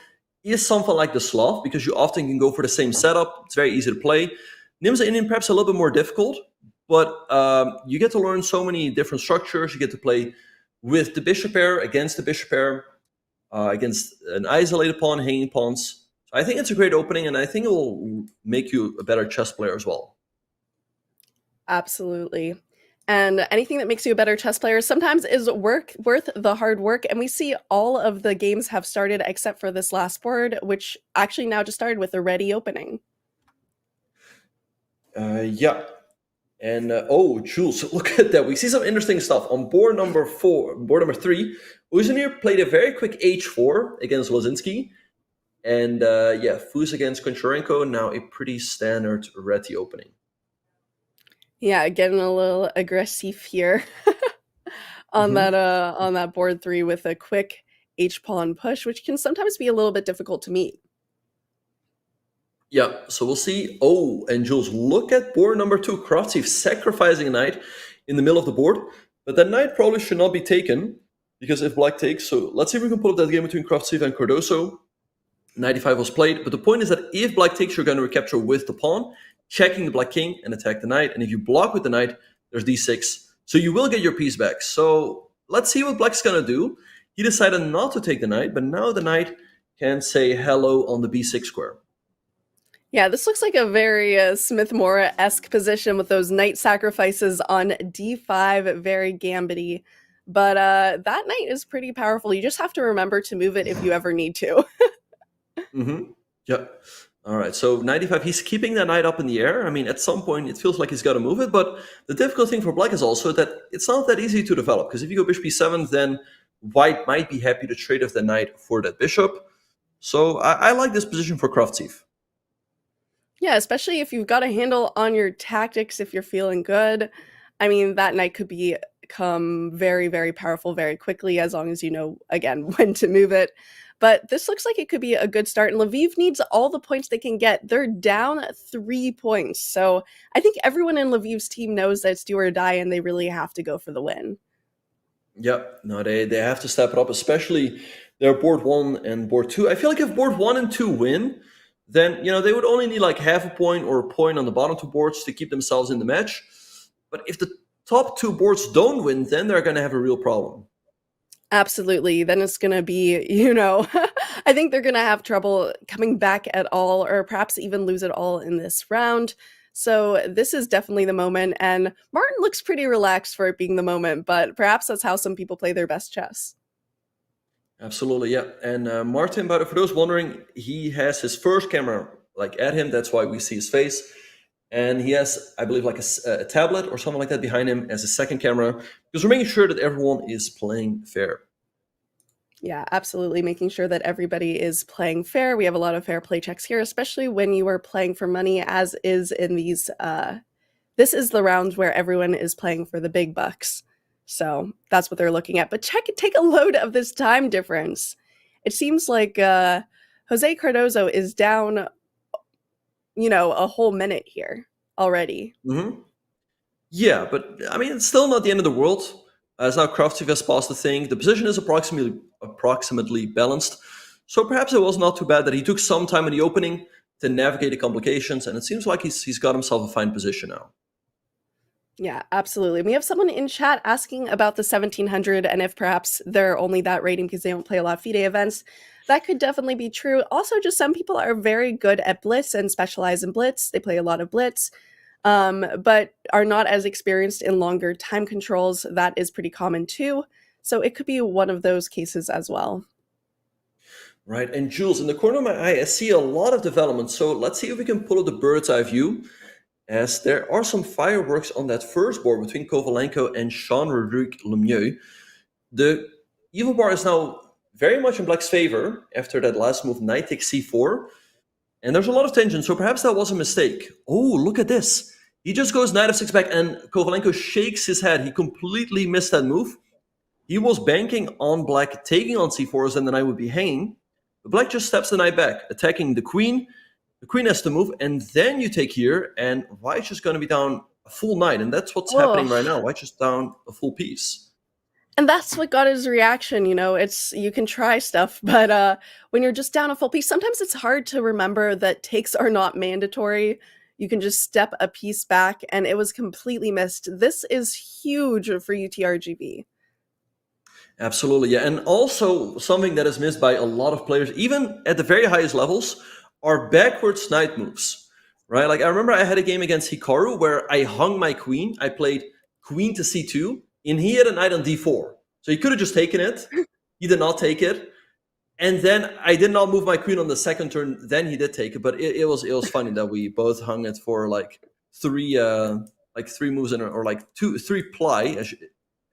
is something like the Slav, because you often can go for the same setup. It's very easy to play. Nimzo Indian perhaps a little bit more difficult, but you get to learn so many different structures. You get to play with the bishop pair, against the bishop pair, against an isolated pawn, hanging pawns. So I think it's a great opening, and I think it will make you a better chess player as well. Absolutely. And anything that makes you a better chess player sometimes is worth the hard work. And we see all of the games have started except for this last board, which actually now just started with a ready opening. Yeah. And, oh, Jules, look at that. We see some interesting stuff. On board number 3, Uzunir played a very quick h4 against Lozinski. And, yeah, Fuz against Koncharenko, now a pretty standard ready opening. Yeah, getting a little aggressive here on that board 3 with a quick h-pawn push, which can sometimes be a little bit difficult to meet. Yeah, so we'll see. Oh, and Jules, look at board number 2. Kravtsev sacrificing a knight in the middle of the board. But that knight probably should not be taken, because if black takes... So let's see if we can pull up that game between Kravtsev and Cardoso. 95 was played, but the point is that if black takes, you're going to recapture with the pawn, checking the black king and attack the knight. And if you block with the knight, there's d6. So you will get your piece back. So let's see what black's going to do. He decided not to take the knight, but now the knight can say hello on the b6 square. Yeah, this looks like a very Smith-Morra-esque position with those knight sacrifices on d5, very gambity. But that knight is pretty powerful. You just have to remember to move it if you ever need to. Yep. All right, so 95, he's keeping that knight up in the air. I mean, at some point, it feels like he's got to move it, but the difficult thing for black is also that it's not that easy to develop, because if you go bishop b7, then white might be happy to trade off the knight for that bishop. So I like this position for Kravtsev. Yeah, especially if you've got a handle on your tactics, if you're feeling good. I mean, that knight could become very, very powerful very quickly, as long as you know, again, when to move it. But this looks like it could be a good start, and Lviv needs all the points they can get. They're down 3 points, so I think everyone in Lviv's team knows that it's do or die, and they really have to go for the win. Yep, no, they have to step it up, especially their board 1 and board 2. I feel like if board 1 and 2 win, then they would only need like half a point or a point on the bottom 2 boards to keep themselves in the match. But if the top 2 boards don't win, then they're going to have a real problem. Absolutely. Then it's going to be, I think they're going to have trouble coming back at all, or perhaps even lose it all in this round. So this is definitely the moment, and Martin looks pretty relaxed for it being the moment, but perhaps that's how some people play their best chess. Absolutely, yeah. And Martin, for those wondering, he has his first camera at him. That's why we see his face. And he has, I believe, a tablet or something like that behind him as a second camera, because we're making sure that everyone is playing fair. Yeah, absolutely. Making sure that everybody is playing fair. We have a lot of fair play checks here, especially when you are playing for money, as is in these. This is the round where everyone is playing for the big bucks. So that's what they're looking at. But take a load of this time difference. It seems like Jose Cardoso is down, a whole minute here already. Yeah, but I mean, it's still not the end of the world. As now Kravtsev has passed the thing, the position is approximately balanced. So perhaps it was not too bad that he took some time in the opening to navigate the complications, and it seems like he's got himself a fine position now. Yeah, absolutely. We have someone in chat asking about the 1700 and if perhaps they're only that rating because they don't play a lot of FIDE events. That could definitely be true. Also, just some people are very good at Blitz and specialize in Blitz. They play a lot of Blitz, but are not as experienced in longer time controls. That is pretty common too. So it could be one of those cases as well. Right, and Jules, in the corner of my eye, I see a lot of development. So let's see if we can pull up the bird's eye view, as there are some fireworks on that first board between Kovalenko and Jean-Rodrigue Lemieux. The evil bar is now very much in black's favor after that last move, knight takes c4. And there's a lot of tension, so perhaps that was a mistake. Oh, look at this. He just goes knight f6 back, and Kovalenko shakes his head. He completely missed that move. He was banking on black taking on c4, and the knight would be hanging. But black just steps the knight back, attacking the queen. The queen has to move, and then you take here, and white's just going to be down a full knight, and that's what's happening right now. White's just down a full piece. And that's what got his reaction, it's, you can try stuff, but when you're just down a full piece, sometimes it's hard to remember that takes are not mandatory. You can just step a piece back, and it was completely missed. This is huge for UTRGV. Absolutely, yeah. And also something that is missed by a lot of players, even at the very highest levels, are backwards knight moves, right? I remember I had a game against Hikaru where I hung my queen. I played queen to c2, and he had a knight on d4. So he could have just taken it. He did not take it. And then I did not move my queen on the second turn. Then he did take it. But it was funny that we both hung it for three moves three ply,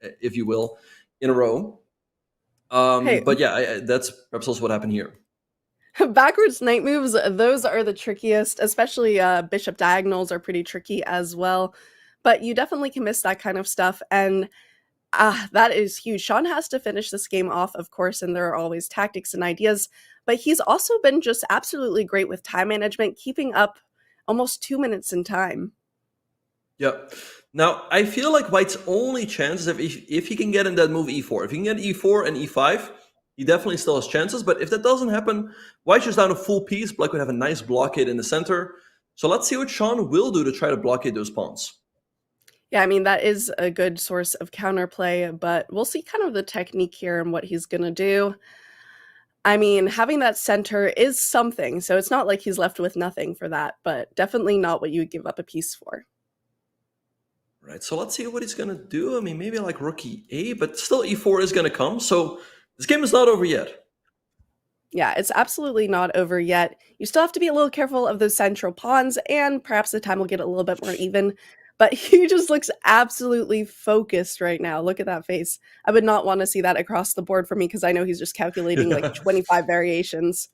if you will, in a row. But yeah, that's perhaps also what happened here. Backwards knight moves, those are the trickiest, especially bishop diagonals are pretty tricky as well. but you definitely can miss that kind of stuff. And that is huge. Sean has to finish this game off, of course, and there are always tactics and ideas, but he's also been just absolutely great with time management, keeping up almost 2 minutes in time. Yeah. Now, I feel like White's only chance is if he can get in that move e4. If he can get e4 and e5, he definitely still has chances. But if that doesn't happen, White's just down a full piece. Black would have a nice blockade in the center. So let's see what Sean will do to try to blockade those pawns. Yeah, I mean, that is a good source of counterplay, but we'll see kind of the technique here and what he's going to do. I mean, having that center is something, so it's not like he's left with nothing for that, but definitely not what you would give up a piece for. Right, so let's see what he's going to do. I mean, maybe like rook e8, but still e4 is going to come. So this game is not over yet. Yeah, it's absolutely not over yet. You still have to be a little careful of those central pawns, and perhaps the time will get a little bit more even. But he just looks absolutely focused right now. Look at that face. I would not want to see that across the board for me because I know he's just calculating like 25 variations.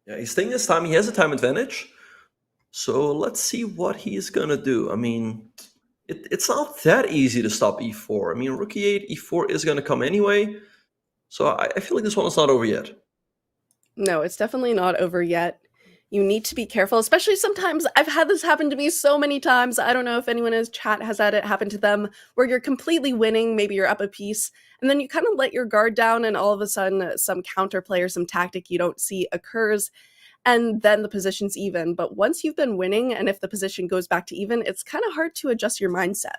Yeah, he's taking his time. He has a time advantage. So let's see what he's going to do. I mean, it's not that easy to stop e4. I mean, rook e8, e4 is going to come anyway. So I feel like this one is not over yet. No, it's definitely not over yet. You need to be careful, especially sometimes. I've had this happen to me so many times. I don't know if anyone in his chat has had it happen to them, where you're completely winning, maybe you're up a piece, and then you kind of let your guard down, and all of a sudden some counterplay or some tactic you don't see occurs, and then the position's even. But once you've been winning, and if the position goes back to even, it's kind of hard to adjust your mindset.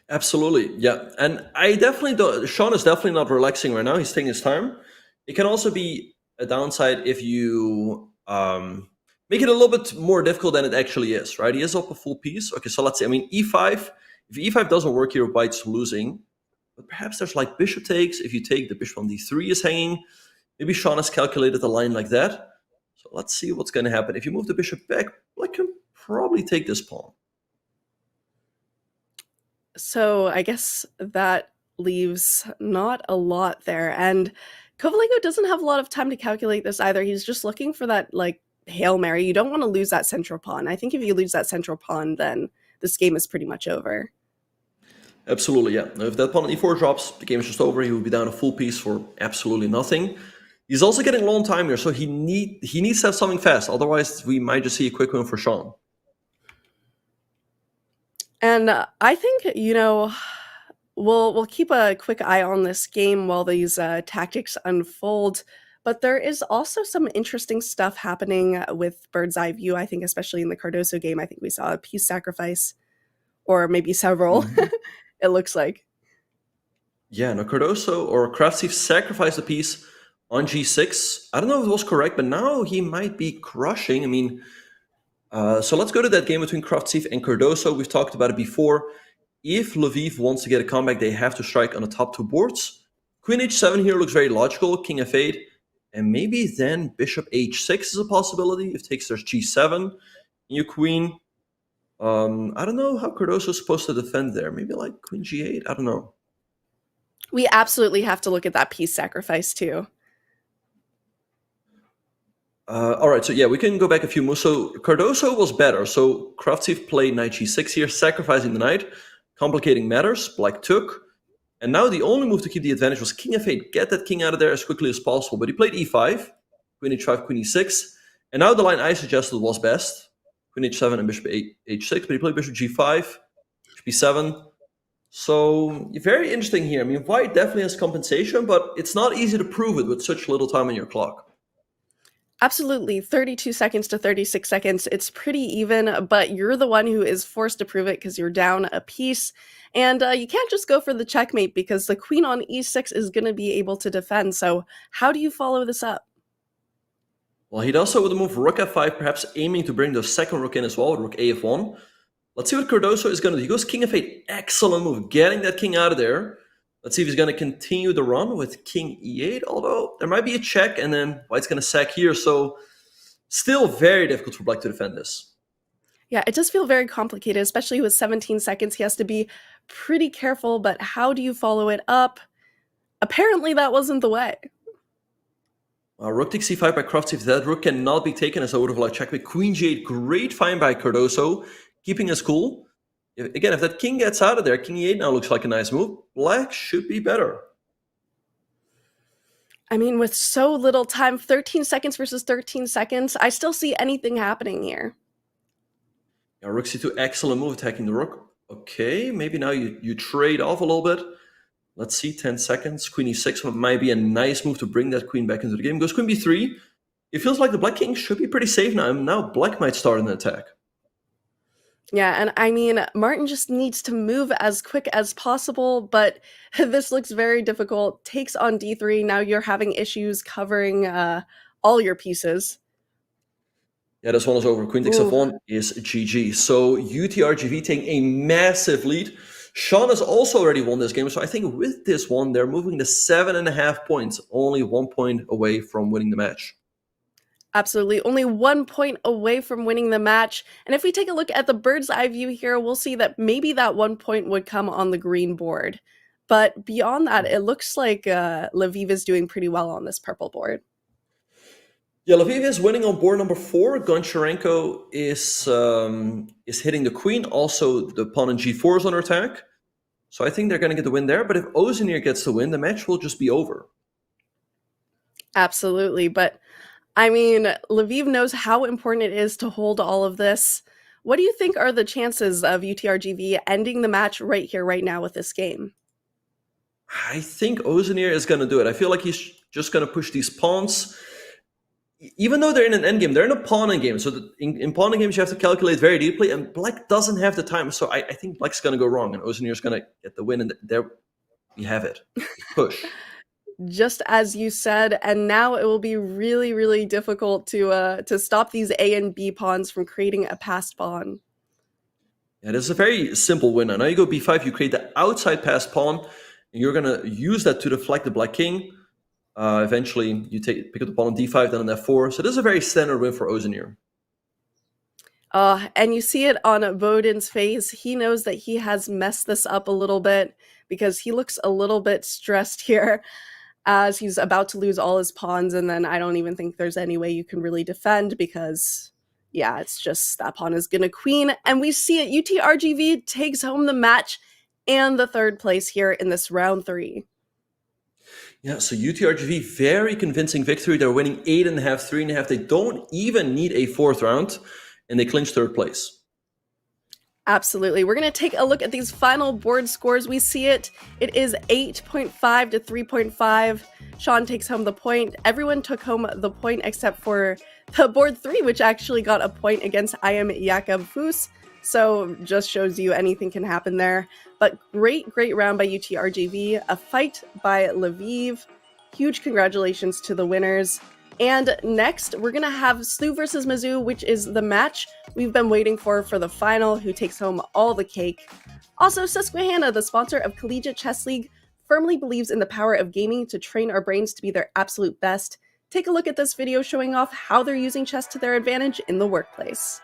Absolutely, yeah. And I definitely don't. Sean is definitely not relaxing right now. He's taking his time. It can also be a downside if you make it a little bit more difficult than it actually is, right? He is up a full piece. Okay, so let's see. I mean, e5. If e5 doesn't work here, White's losing. But perhaps there's like bishop takes. If you take, the bishop on d3 is hanging. Maybe Sean has calculated the line like that. So let's see what's going to happen. If you move the bishop back, Black can probably take this pawn. So I guess that leaves not a lot there. And Kevlishvili doesn't have a lot of time to calculate this either. He's just looking for that, like, Hail Mary. You don't want to lose that central pawn. I think if you lose that central pawn, then this game is pretty much over. Absolutely, yeah. Now, if that pawn on e4 drops, the game is just over. He will be down a full piece for absolutely nothing. He's also getting low on time here, so he needs to have something fast. Otherwise, we might just see a quick win for Sean. And I think, you know, we'll keep a quick eye on this game while these tactics unfold. But there is also some interesting stuff happening with Bird's Eye View, I think, especially in the Cardoso game. I think we saw a piece sacrifice, or maybe several, it looks like. Yeah, no, Cardoso or Kraftsief sacrificed a piece on g6. I don't know if it was correct, but now he might be crushing. I mean, so let's go to that game between Kraftsief and Cardoso. We've talked about it before. If Lviv wants to get a comeback, they have to strike on the top two boards. Queen h7 here looks very logical. King f8. And maybe then bishop h6 is a possibility. If takes, there's g7. New queen. I don't know how Cardoso is supposed to defend there. Maybe like queen g8. I don't know. We absolutely have to look at that piece sacrifice too. All right, so yeah, we can go back a few moves. So Cardoso was better. So Kraftsief played knight g6 here, sacrificing the knight, complicating matters. Black took. And now the only move to keep the advantage was king f8. Get that king out of there as quickly as possible. But he played e5, queen h5, queen e6. And now the line I suggested was best. Queen h7 and bishop h6. But he played bishop g5, bishop b7. So very interesting here. I mean, White definitely has compensation, but it's not easy to prove it with such little time on your clock. Absolutely. 32 seconds to 36 seconds. It's pretty even, but you're the one who is forced to prove it because you're down a piece. And you can't just go for the checkmate because the queen on e6 is going to be able to defend. So how do you follow this up? Well, he'd also with the move rook f5, perhaps aiming to bring the second rook in as well, with rook a f1. Let's see what Cardoso is going to do. He goes king f8. Excellent move. Getting that king out of there. Let's see if he's going to continue the run with king e8, although there might be a check, and then White's going to sack here. So still very difficult for Black to defend this. Yeah, it does feel very complicated, especially with 17 seconds. He has to be pretty careful, but how do you follow it up? Apparently that wasn't the way. Rook takes c5 by Kraftsief. That rook cannot be taken, as I would have liked checkmate. Queen g8, great find by Cardoso. keeping his cool. Again, if that king gets out of there, king e8 now looks like a nice move. Black should be better. I mean, with so little time, 13 seconds versus 13 seconds, I still see anything happening here. Yeah, rook c2, excellent move, attacking the rook. Okay, maybe now you trade off a little bit. Let's see, 10 seconds. Queen e6 might be a nice move to bring that queen back into the game. Goes queen b3. It feels like the black king should be pretty safe now. And now black might start an attack. Yeah, and I mean, Martin just needs to move as quick as possible, but this looks very difficult. Takes on d3. Now you're having issues covering all your pieces. Yeah, this one is over. Queen takes f1 is GG. So UTRGV taking a massive lead. Sean has also already won this game, so I think with this one, they're moving to 7.5 points, only 1 point away from winning the match. Absolutely, only 1 point away from winning the match. And if we take a look at the bird's eye view here, we'll see that maybe that 1 point would come on the green board. But beyond that, it looks like Lviv is doing pretty well on this purple board. Yeah, Lviv is winning on board number 4. Goncharenko is hitting the queen. Also, the pawn in g4 is under attack. So I think they're going to get the win there. But if Ozenier gets the win, the match will just be over. Absolutely. But, I mean, Lviv knows how important it is to hold all of this. What do you think are the chances of UTRGV ending the match right here, right now with this game? I think Ozenier is going to do it. I feel like he's just going to push these pawns. Even though they're in an endgame, they're in a pawn endgame. So in pawn endgames, you have to calculate very deeply, and black doesn't have the time. So I think black's going to go wrong, and Ozenier is going to get the win, and there we have it. Push. Just as you said, and now it will be really, really difficult to stop these A and B pawns from creating a passed pawn. Yeah, this is a very simple win. Now you go b5, you create the outside passed pawn, and you're going to use that to deflect the black king. Eventually, you pick up the pawn on d5, then on f4. So this is a very standard win for Ozenier. And you see it on Vodin's face. He knows that he has messed this up a little bit because he looks a little bit stressed here as he's about to lose all his pawns. And then I don't even think there's any way you can really defend because, yeah, it's just that pawn is going to queen. And we see it. UTRGV takes home the match and the third place here in this round 3. Yeah, so UTRGV, very convincing victory. They're winning 8.5, 3.5. They don't even need a 4th round, and they clinch 3rd place. Absolutely. We're going to take a look at these final board scores. We see it. It is 8.5 to 3.5. Sean takes home the point. Everyone took home the point except for the board 3, which actually got a point against I am Jakob Fuss. So just shows you anything can happen there. But great round by UTRGV. A fight by Lviv. Huge congratulations to the winners. And next, we're going to have SLU versus Mizzou, which is the match we've been waiting for the final, who takes home all the cake. Also, Susquehanna, the sponsor of Collegiate Chess League, firmly believes in the power of gaming to train our brains to be their absolute best. Take a look at this video showing off how they're using chess to their advantage in the workplace.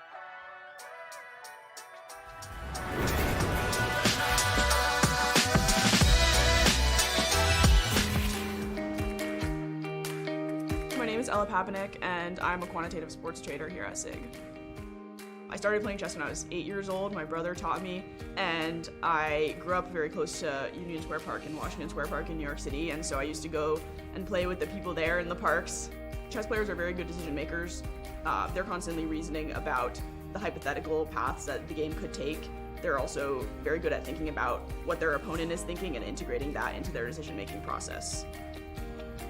My name is Ella Papanek, and I'm a quantitative sports trader here at SIG. I started playing chess when I was 8 years old. My brother taught me, and I grew up very close to Union Square Park and Washington Square Park in New York City, and so I used to go and play with the people there in the parks. Chess players are very good decision makers. They're constantly reasoning about the hypothetical paths that the game could take. They're also very good at thinking about what their opponent is thinking and integrating that into their decision-making process.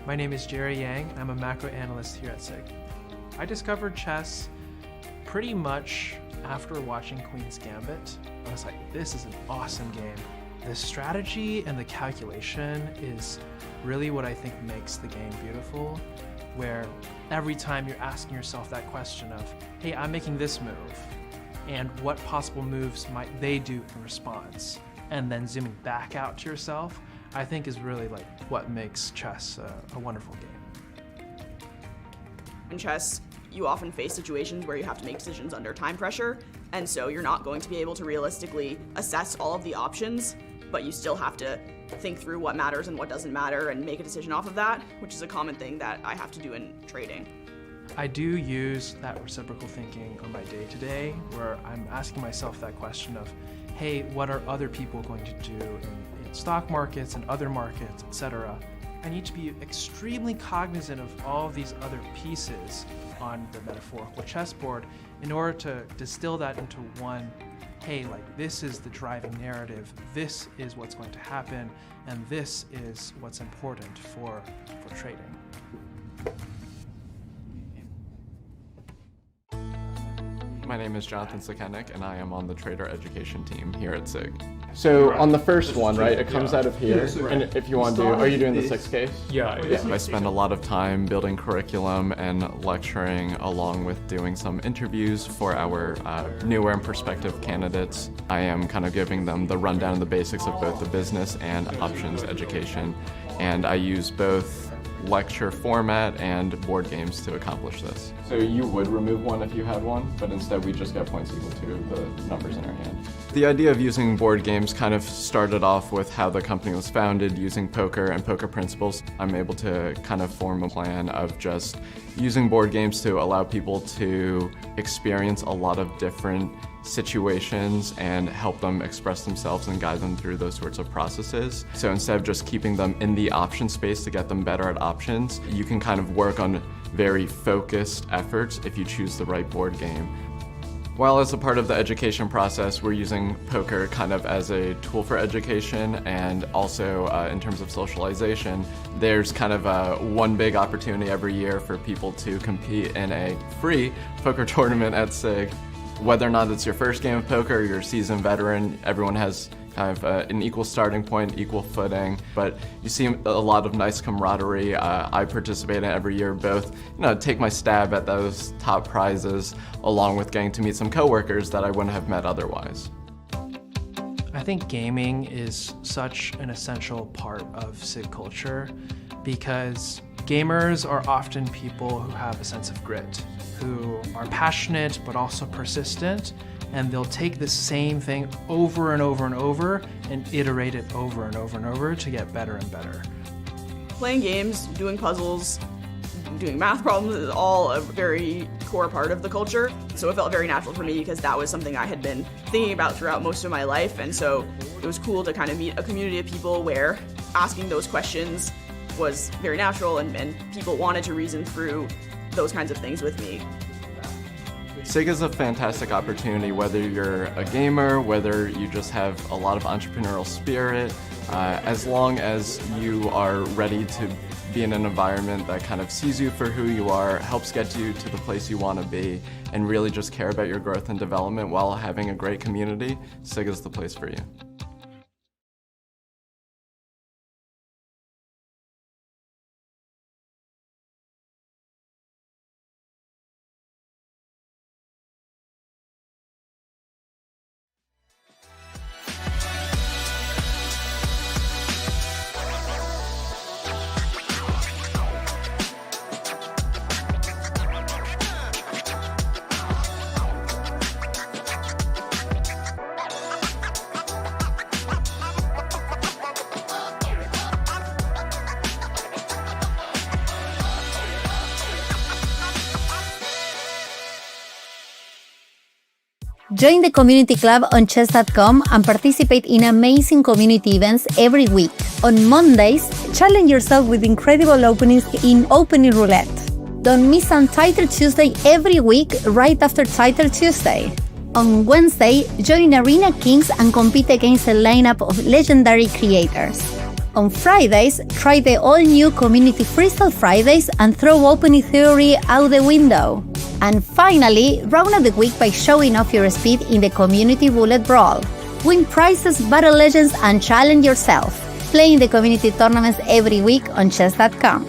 My name is Jerry Yang. I'm a macro analyst here at SIG. I discovered chess pretty much after watching Queen's Gambit. I was like, this is an awesome game. The strategy and the calculation is really what I think makes the game beautiful, where every time you're asking yourself that question of, hey, I'm making this move, and what possible moves might they do in response? And then zooming back out to yourself, I think is really like what makes chess a wonderful game. In chess, you often face situations where you have to make decisions under time pressure, and so you're not going to be able to realistically assess all of the options, but you still have to think through what matters and what doesn't matter and make a decision off of that, which is a common thing that I have to do in trading. I do use that reciprocal thinking on my day-to-day, where I'm asking myself that question of, hey, what are other people going to do in stock markets and other markets, etc. I need to be extremely cognizant of all of these other pieces on the metaphorical chessboard in order to distill that into one, hey, like this is the driving narrative, this is what's going to happen, and this is what's important for trading. My name is Jonathan Susquehanna, and I am on the trader education team here at SIG. So on the first one, right, it comes out of here, and if you want to do, are you doing the 6 case? Yeah. I spend a lot of time building curriculum and lecturing, along with doing some interviews for our newer and prospective candidates. I am kind of giving them the rundown of the basics of both the business and options education, and I use both lecture format and board games to accomplish this. So you would remove one if you had one, but instead we just get points equal to the numbers in our hand. The idea of using board games kind of started off with how the company was founded, using poker and poker principles. I'm able to kind of form a plan of just using board games to allow people to experience a lot of different situations and help them express themselves and guide them through those sorts of processes. So instead of just keeping them in the option space to get them better at options, you can kind of work on very focused efforts if you choose the right board game. While as a part of the education process, we're using poker kind of as a tool for education, and also in terms of socialization, there's kind of one big opportunity every year for people to compete in a free poker tournament at SIG. Whether or not it's your first game of poker or you're a seasoned veteran, everyone has kind of an equal starting point, equal footing, but you see a lot of nice camaraderie. I participate in every year, both take my stab at those top prizes, along with getting to meet some coworkers that I wouldn't have met otherwise. I think gaming is such an essential part of SIG culture because gamers are often people who have a sense of grit, who are passionate but also persistent, and they'll take the same thing over and over and over and iterate it over and over and over to get better and better. Playing games, doing puzzles, doing math problems is all a very core part of the culture. So it felt very natural for me because that was something I had been thinking about throughout most of my life. And so it was cool to kind of meet a community of people where asking those questions was very natural and people wanted to reason through those kinds of things with me. SIG is a fantastic opportunity, whether you're a gamer, whether you just have a lot of entrepreneurial spirit, as long as you are ready to be in an environment that kind of sees you for who you are, helps get you to the place you want to be, and really just care about your growth and development while having a great community, SIG is the place for you. Join the community club on Chess.com and participate in amazing community events every week. On Mondays, challenge yourself with incredible openings in Opening Roulette. Don't miss on Title Tuesday every week right after Title Tuesday. On Wednesday, join Arena Kings and compete against a lineup of legendary creators. On Fridays, try the all-new Community Freestyle Fridays and throw opening theory out the window. And finally, round out the week by showing off your speed in the Community Roulette Brawl. Win prizes, battle legends, and challenge yourself. Play in the community tournaments every week on Chess.com.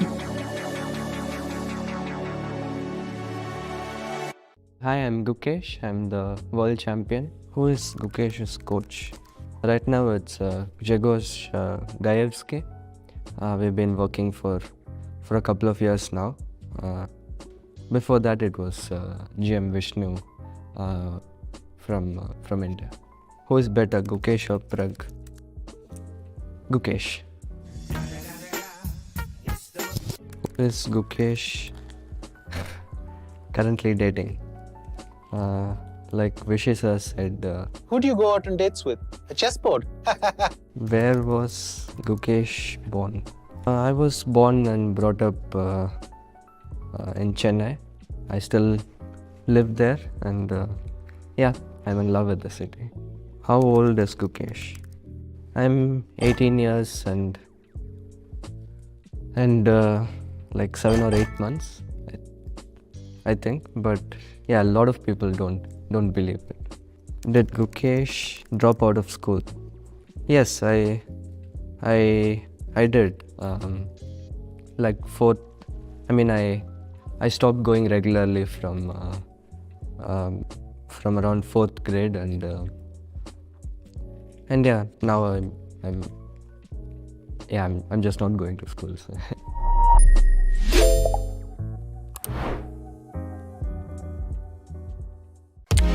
Hi, I'm Gukesh. I'm the world champion. Who is Gukesh's coach? Right now it's Grzegorz Gajewski. We've been working for a couple of years now. Before that it was GM Vishnu from India. Who is better, Gukesh or Prag? Gukesh. Who is Gukesh? currently dating. Like Vishy sir said, Who do you go out on dates with? A chessboard? where was Gukesh born? I was born and brought up in Chennai. I still live there, and yeah, I'm in love with the city. How old is Gukesh? I'm 18 years and like 7 or 8 months, I think. But yeah, a lot of people don't believe it. Did Gukesh drop out of school? Yes, I did. Like fourth. I mean, I stopped going regularly from around 4th grade, and yeah, now I'm just not going to school. So.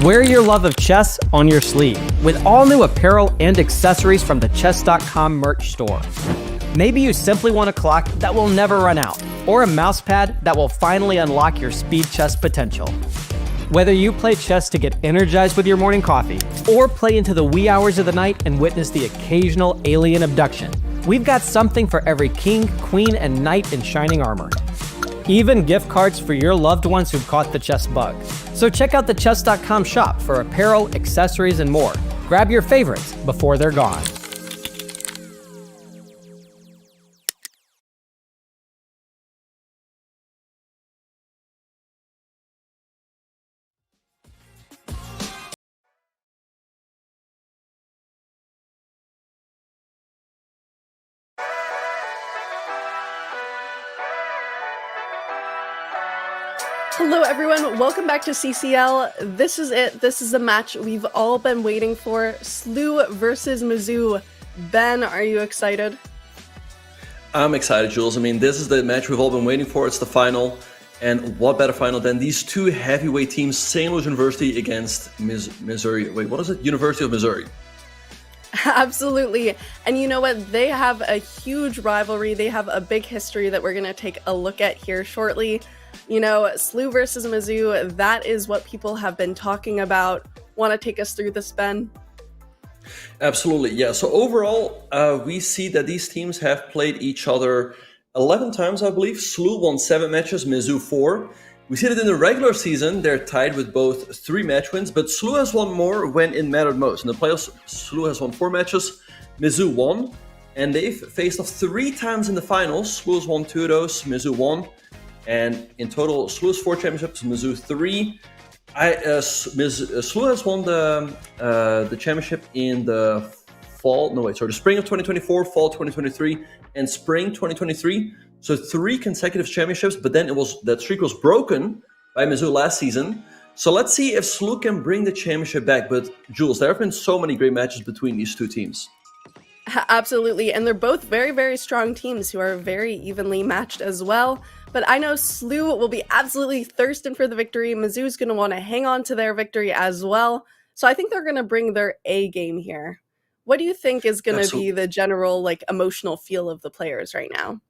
Wear your love of chess on your sleeve with all new apparel and accessories from the Chess.com merch store. Maybe you simply want a clock that will never run out, or a mouse pad that will finally unlock your speed chess potential. Whether you play chess to get energized with your morning coffee, or play into the wee hours of the night and witness the occasional alien abduction, we've got something for every king, queen, and knight in shining armor. Even gift cards for your loved ones who've caught the chess bug. So check out the Chess.com shop for apparel, accessories, and more. Grab your favorites before they're gone. Hello everyone, welcome back to CCL. This is it. This is the match we've all been waiting for. SLU versus Mizzou. Ben, are you excited? I'm excited, Jules. I mean, this is the match we've all been waiting for. It's the final. And what better final than these two heavyweight teams, St. Louis University against Missouri. Wait, what is it? University of Missouri. Absolutely. And you know what? They have a huge rivalry. They have a big history that we're going to take a look at here shortly. You know, SLU versus Mizzou, that is what people have been talking about. Want to take us through this, Ben? Absolutely, yeah. So overall, we see that these teams have played each other 11 times, I believe. SLU won 7 matches, Mizzou 4. We see that in the regular season, they're tied with both 3 match wins, but SLU has won more when it mattered most. In the playoffs, SLU has won 4 matches, Mizzou 1, and they've faced off 3 times in the finals. SLU has won 2 of those, Mizzou 1. And in total, SLU has 4 championships, Mizzou 3. SLU has won the championship in the the spring of 2024, fall 2023, and spring 2023. So 3 consecutive championships, but then that streak was broken by Mizzou last season. So let's see if SLU can bring the championship back. But Jules, there have been so many great matches between these 2 teams. Absolutely, and they're both very, very strong teams who are very evenly matched as well. But I know SLU will be absolutely thirsting for the victory. Mizzou's going to want to hang on to their victory as well. So I think they're going to bring their A game here. What do you think is going to be the general emotional feel of the players right now?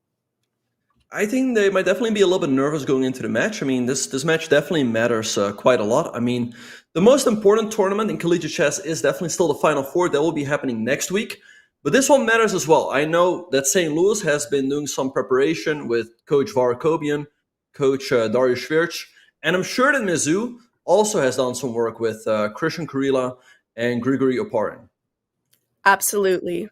I think they might definitely be a little bit nervous going into the match. I mean, this match definitely matters quite a lot. I mean, the most important tournament in collegiate chess is definitely still the Final Four. That will be happening next week. But this one matters as well. I know that St. Louis has been doing some preparation with Coach Varakobian, Coach Darius Schwirch, and I'm sure that Mizzou also has done some work with Christian Kurila and Grigory Oparin. Absolutely.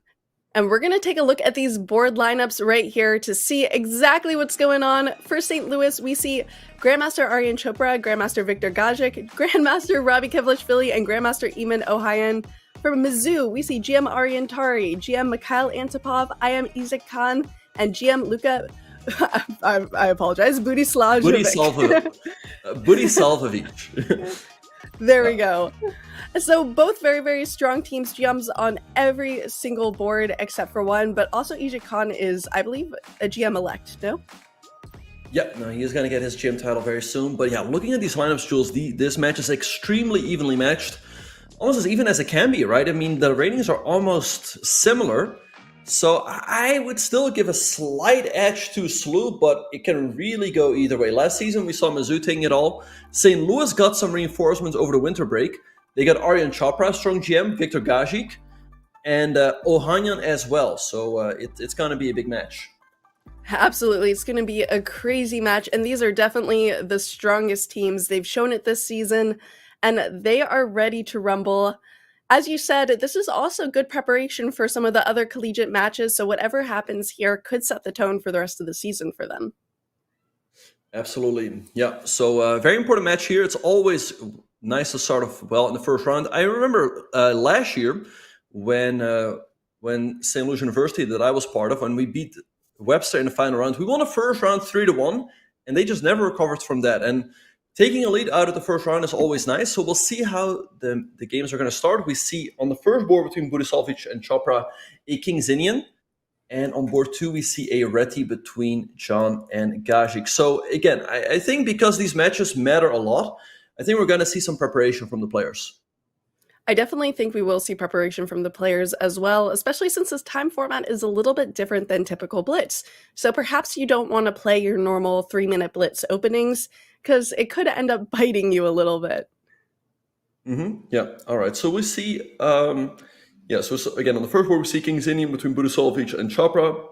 And we're going to take a look at these board lineups right here to see exactly what's going on. For St. Louis, we see Grandmaster Aryan Chopra, Grandmaster Victor Gajic, Grandmaster Robby Kevlishvili, and Grandmaster Eamon Ohayon. For Mizzou, we see GM Aryan Tari, GM Mikhail Antipov, IM Isaac Khan, and GM Luka, I apologize, Budislavovich. Budislavovich. There we go. So both very, very strong teams, GMs on every single board except for one, but also Isaac Khan is, I believe, a GM elect, no? Yep, no, he is going to get his GM title very soon. But yeah, looking at these lineups, Jules, this match is extremely evenly matched. Almost as even as it can be, right? I mean, the ratings are almost similar. So I would still give a slight edge to SLU, but it can really go either way. Last season, we saw Mizzou taking it all. St. Louis got some reinforcements over the winter break. They got Aryan Tari, strong GM, Viktor Gajic, and Ohanyan as well. So it's going to be a big match. Absolutely. It's going to be a crazy match. And these are definitely the strongest teams. They've shown it this season, and they are ready to rumble. As you said, this is also good preparation for some of the other collegiate matches, so whatever happens here could set the tone for the rest of the season for them. Absolutely. Yeah. So very important match here. It's always nice to start off well in the first round. I remember last year when St. Louis University that I was part of, when we beat Webster in the final round, we won the first round 3-1, and they just never recovered from that. And taking a lead out of the first round is always nice. So we'll see how the games are going to start. We see on the first board between Budisalvic and Chopra a King Zinian. And on board 2, we see a Reti between John and Gajic. So again, I think because these matches matter a lot, I think we're going to see some preparation from the players. I definitely think we will see preparation from the players as well, especially since this time format is a little bit different than typical Blitz. So perhaps you don't want to play your normal 3-minute Blitz openings, because it could end up biting you a little bit. Yeah. All right. So we see, so again, on the first board, we see King Zinian between Budisalvic and Chopra.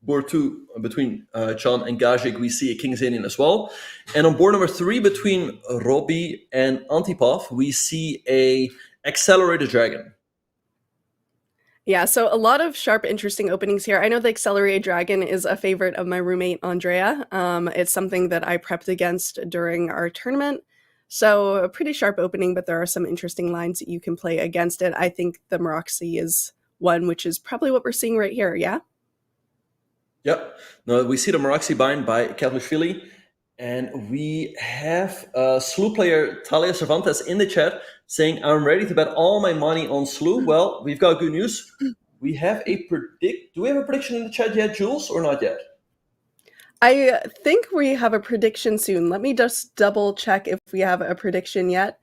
Board 2, between John and Gajic, we see a King Zinian as well. And on board number 3, between Robby and Antipov, we see a Accelerated Dragon. Yeah, so a lot of sharp, interesting openings here. I know the Accelerated Dragon is a favorite of my roommate, Andrea. It's something that I prepped against during our tournament. So a pretty sharp opening, but there are some interesting lines that you can play against it. I think the Maroxy is one, which is probably what we're seeing right here, yeah? Yep. Now we see the Maroxy bind by Kevlishvili. And we have SLU player Talia Cervantes in the chat saying, I'm ready to bet all my money on SLU. Well, we've got good news. We have do we have a prediction in the chat yet, Jules, or not yet? I think we have a prediction soon. Let me just double check if we have a prediction yet.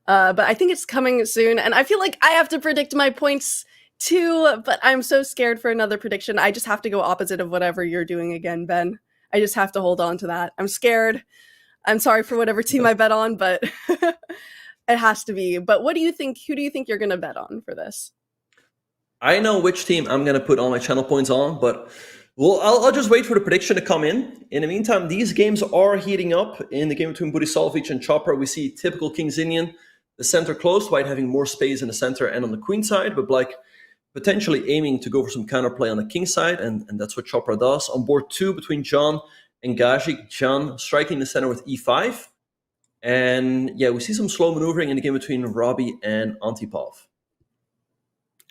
But I think it's coming soon. And I feel like I have to predict my points too, but I'm so scared for another prediction. I just have to go opposite of whatever you're doing again, Ben. I just have to hold on to that. I'm scared. I'm sorry for whatever team I bet on, but it has to be. But what do you think? Who do you think you're going to bet on for this? I know which team I'm going to put all my channel points on, but I'll just wait for the prediction to come in. In the meantime, these games are heating up. In the game between Budisalvic and Chopra, we see typical King Zinian, the center closed, White having more space in the center and on the queen side, but Black potentially aiming to go for some counterplay on the king side, and that's what Chopra does. On board 2, between John and Gajic, John striking the center with e5. And yeah, we see some slow maneuvering in the game between Robby and Antipov.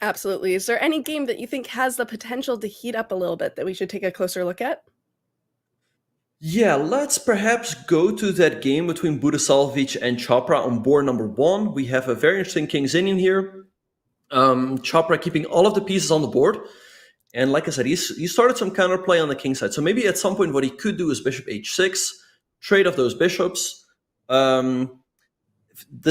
Absolutely. Is there any game that you think has the potential to heat up a little bit that we should take a closer look at? Yeah, let's perhaps go to that game between Budisalvic and Chopra on board number 1. We have a very interesting King Zinian here. Chopra keeping all of the pieces on the board. And like I said, he started some counterplay on the king side. So maybe at some point what he could do is bishop h6, trade off those bishops. The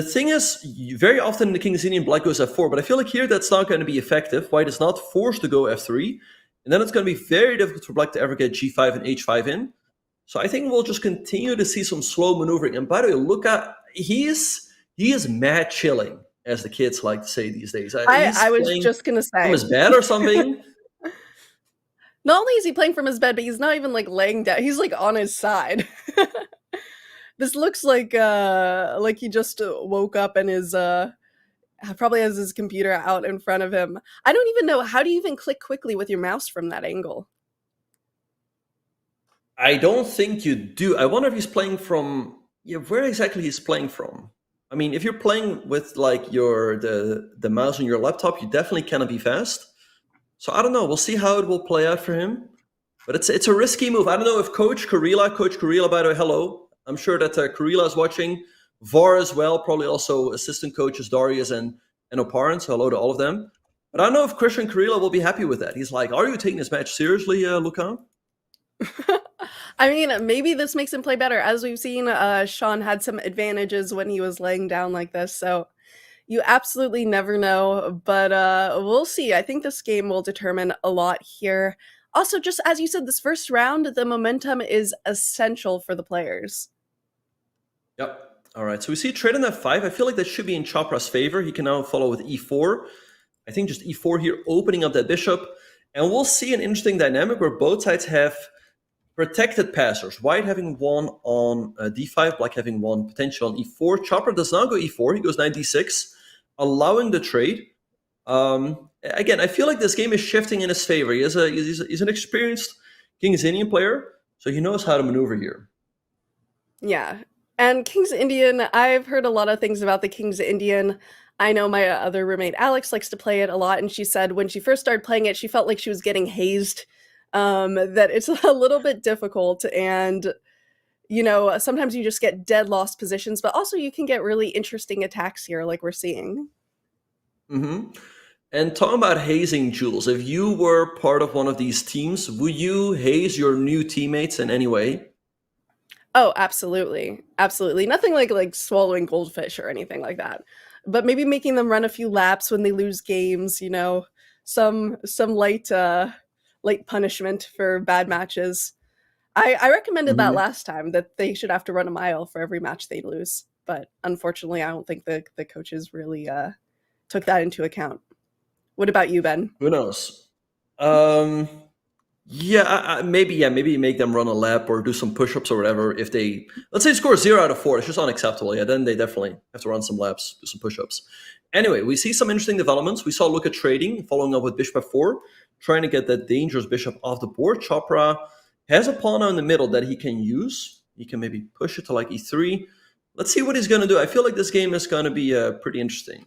thing is, very often in the King Zinian, Black goes f4, but I feel like here that's not going to be effective. White is not forced to go f3. And then it's going to be very difficult for Black to ever get g5 and h5 in. So I think we'll just continue to see some slow maneuvering. And by the way, look at, he is mad chilling, as the kids like to say these days. I was just going to say. From his bed or something? Not only is he playing from his bed, but he's not even like laying down. He's like on his side. This looks like he just woke up and is probably has his computer out in front of him. I don't even know. How do you even click quickly with your mouse from that angle? I don't think you do. I wonder if he's playing from, where exactly he's playing from. I mean, if you're playing with like the mouse on your laptop, you definitely cannot be fast. So I don't know. We'll see how it will play out for him. But it's a risky move. I don't know if Coach Kurila, by the way, hello. I'm sure that Kurila is watching. VAR as well, probably also assistant coaches Darius and Oparin. So hello to all of them. But I don't know if Christian Kurila will be happy with that. He's like, are you taking this match seriously, Lucan? I mean, maybe this makes him play better. As we've seen, Sean had some advantages when he was laying down like this. So You absolutely never know, but we'll see. I think this game will determine a lot here. Also, just as you said, this first round, the momentum is essential for the players. Yep. All right, so we see trade on f5. I feel like that should be in Chopra's favor. He can now follow with e4. I think just e4 here, opening up that bishop. And we'll see an interesting dynamic where both sides have protected passers. White having one on d5, black having one potential on e4. Chopra does not go e4. He goes knight d6, allowing the trade. Again, I feel like this game is shifting in his favor. He's an experienced King's Indian player, so he knows how to maneuver here. Yeah. And King's Indian, I've heard a lot of things about the King's Indian. I know my other roommate Alex likes to play it a lot, and she said when she first started playing it, she felt like she was getting hazed, that it's a little bit difficult, and sometimes you just get dead lost positions, but also you can get really interesting attacks here like we're seeing. Mm-hmm. And talking about hazing, Jules, if you were part of one of these teams, would you haze your new teammates in any way? Oh, absolutely. Absolutely. Nothing like swallowing goldfish or anything like that. But maybe making them run a few laps when they lose games, some light punishment for bad matches. I recommended that last time, that they should have to run a mile for every match they lose. But unfortunately, I don't think the coaches really took that into account. What about you, Ben? Who knows? Maybe make them run a lap or do some push-ups or whatever. If they, let's say, score 0 out of 4, it's just unacceptable. Yeah, then they definitely have to run some laps, do some push-ups. Anyway, we see some interesting developments. We saw Luka trading, following up with bishop f4, trying to get that dangerous bishop off the board. Chopra has a pawn in the middle that he can use. He can maybe push it to like e3. Let's see what he's going to do. I feel like this game is going to be pretty interesting.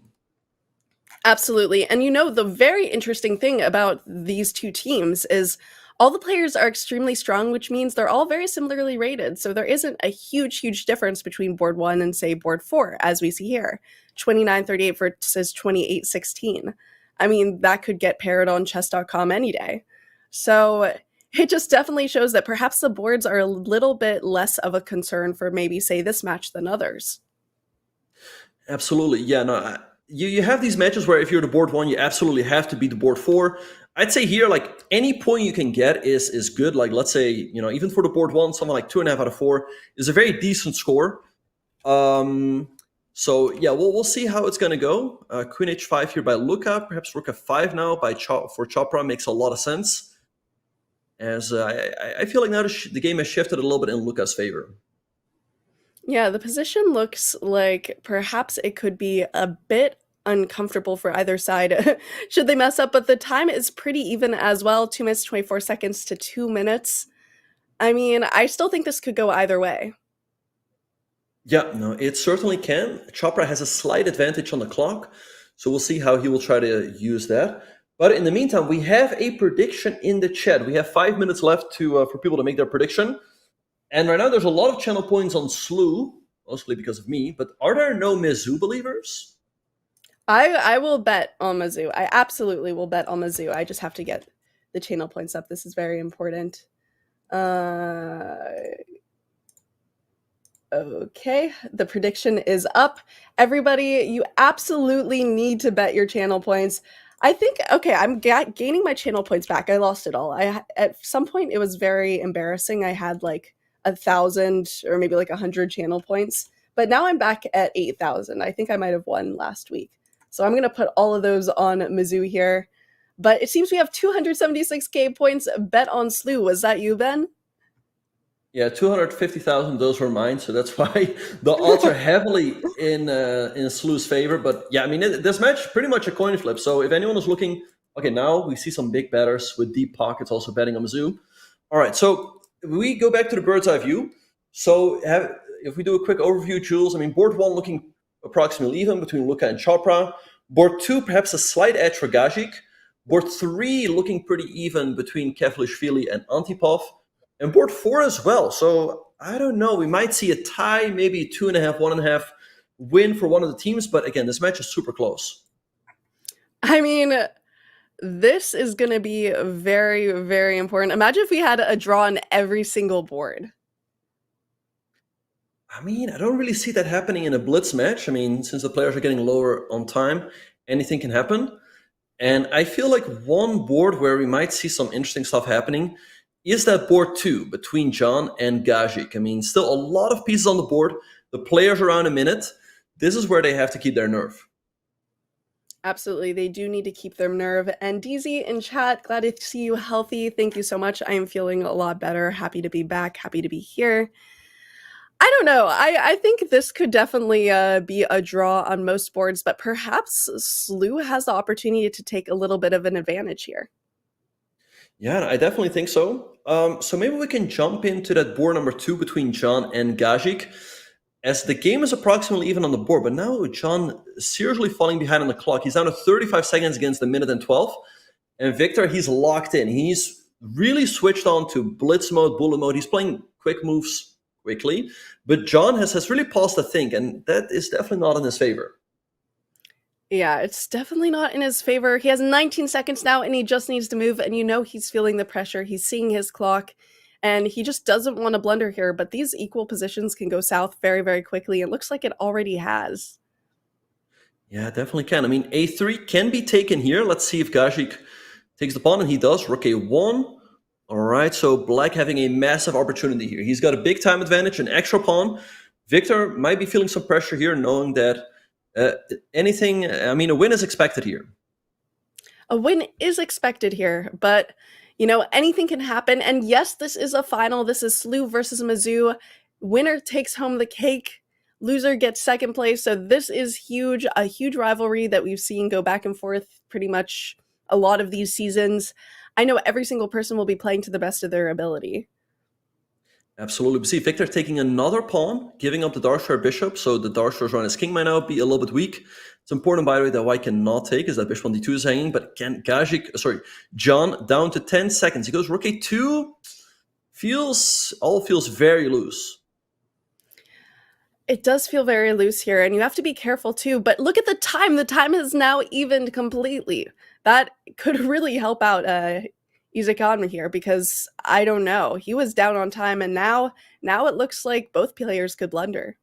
Absolutely. And the very interesting thing about these two teams is all the players are extremely strong, which means they're all very similarly rated. So there isn't a huge difference between board 1 and, say, board 4, as we see here. 29-38 versus 28-16. I mean, that could get paired on Chess.com any day. So it just definitely shows that perhaps the boards are a little bit less of a concern for maybe, say, this match than others. Absolutely. Yeah, no, you have these matches where if you're the board 1, you absolutely have to beat the board 4. I'd say here, like, any point you can get is good. Like, let's say, even for the board 1, something like 2.5 out of 4 is a very decent score. So yeah, we'll see how it's going to go. Queen h5 here by Luka, perhaps rook f5 now for Chopra makes a lot of sense. As I feel like now the game has shifted a little bit in Luka's favor. Yeah, the position looks like perhaps it could be a bit uncomfortable for either side should they mess up, but the time is pretty even as well. 2 minutes 24 seconds to 2 minutes. I mean, I still think this could go either way. Yeah, no, it certainly can. Chopra has a slight advantage on the clock, so we'll see how he will try to use that. But in the meantime, we have a prediction in the chat. We have 5 minutes left for people to make their prediction. And right now there's a lot of channel points on SLU, mostly because of me, but are there no Mizzou believers? I will bet on Mizzou. I absolutely will bet on Mizzou. I just have to get the channel points up. This is very important. Okay, the prediction is up. Everybody, you absolutely need to bet your channel points. I think, okay, I'm gaining my channel points back. I lost it all. At some point, it was very embarrassing. I had like 1,000 or maybe like 100 channel points, but now I'm back at 8,000. I think I might have won last week. So I'm going to put all of those on Mizzou here. But it seems we have 276k points bet on SLU. Was that you, Ben? Yeah, 250,000, those were mine. So that's why the odds are heavily in SLU's favor. But yeah, I mean, this match pretty much a coin flip. So if anyone is looking, okay, now we see some big bettors with deep pockets also betting on Mizzou. All right, so we go back to the bird's eye view. So if we do a quick overview, Jules, I mean, board 1 looking approximately even between Luka and Chopra. Board 2, perhaps a slight edge for Gajic. Board 3 looking pretty even between Kevlishvili and Antipov. And board 4 as well. So I don't know. We might see a tie, maybe 2.5, 1.5 win for one of the teams. But again, this match is super close. I mean, this is going to be very, very important. Imagine if we had a draw on every single board. I mean, I don't really see that happening in a blitz match. I mean, since the players are getting lower on time, anything can happen. And I feel like one board where we might see some interesting stuff happening is that board 2 between John and Gajic. I mean, still a lot of pieces on the board. The players around a minute. This is where they have to keep their nerve. Absolutely, they do need to keep their nerve. And DZ in chat, glad to see you healthy. Thank you so much. I am feeling a lot better. Happy to be back. Happy to be here. I don't know. I think this could definitely be a draw on most boards, but perhaps SLU has the opportunity to take a little bit of an advantage here. Yeah, I definitely think so. So maybe we can jump into that board number 2 between John and Gajic, as the game is approximately even on the board. But now John seriously falling behind on the clock. He's down to 35 seconds against the minute and 12. And Victor, he's locked in. He's really switched on to blitz mode, bullet mode. He's playing quick moves quickly. But John has really paused to think, and that is definitely not in his favor. Yeah, it's definitely not in his favor. He has 19 seconds now, and he just needs to move, and you know he's feeling the pressure. He's seeing his clock, and he just doesn't want to blunder here, but these equal positions can go south very, very quickly. It looks like it already has. Yeah, definitely can. I mean, a3 can be taken here. Let's see if Gajic takes the pawn, and he does. Rook a1. All right, so Black having a massive opportunity here. He's got a big time advantage, an extra pawn. Victor might be feeling some pressure here, knowing that a win is expected here. A win is expected here, but, you know, anything can happen. And yes, this is a final. This is SLU versus Mizzou. Winner takes home the cake. Loser gets second place. So this is huge, a huge rivalry that we've seen go back and forth pretty much a lot of these seasons. I know every single person will be playing to the best of their ability. Absolutely. We see Victor taking another pawn, giving up the dark square bishop. So the dark squares around his king might now be a little bit weak. It's important, by the way, that white cannot take, is that bishop on d2 is hanging. But again, John down to 10 seconds. He goes rook a2. All feels very loose. It does feel very loose here, and you have to be careful too. But look at the time. The time has now evened completely. That could really help out Susquehanna here, because I don't know. He was down on time, and now it looks like both players could blunder.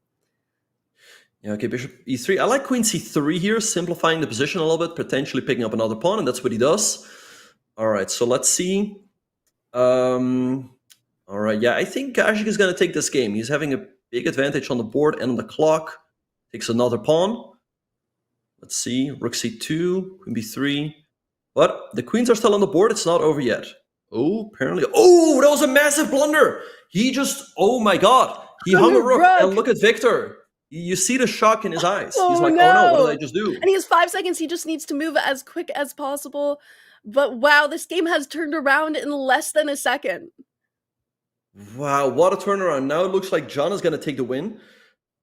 Yeah, okay, bishop e3. I like queen c3 here, simplifying the position a little bit, potentially picking up another pawn, and that's what he does. All right, so let's see. All right, yeah, I think Gajic is going to take this game. He's having a big advantage on the board and on the clock. Takes another pawn. Let's see, rook c2, queen b3. But the queens are still on the board. It's not over yet. Oh, apparently. Oh, that was a massive blunder. He just, oh my God. He hung a rook. And look at Victor. You see the shock in his eyes. He's like, oh no, what did I just do? And he has 5 seconds. He just needs to move as quick as possible. But wow, this game has turned around in less than a second. Wow, what a turnaround. Now it looks like John is going to take the win.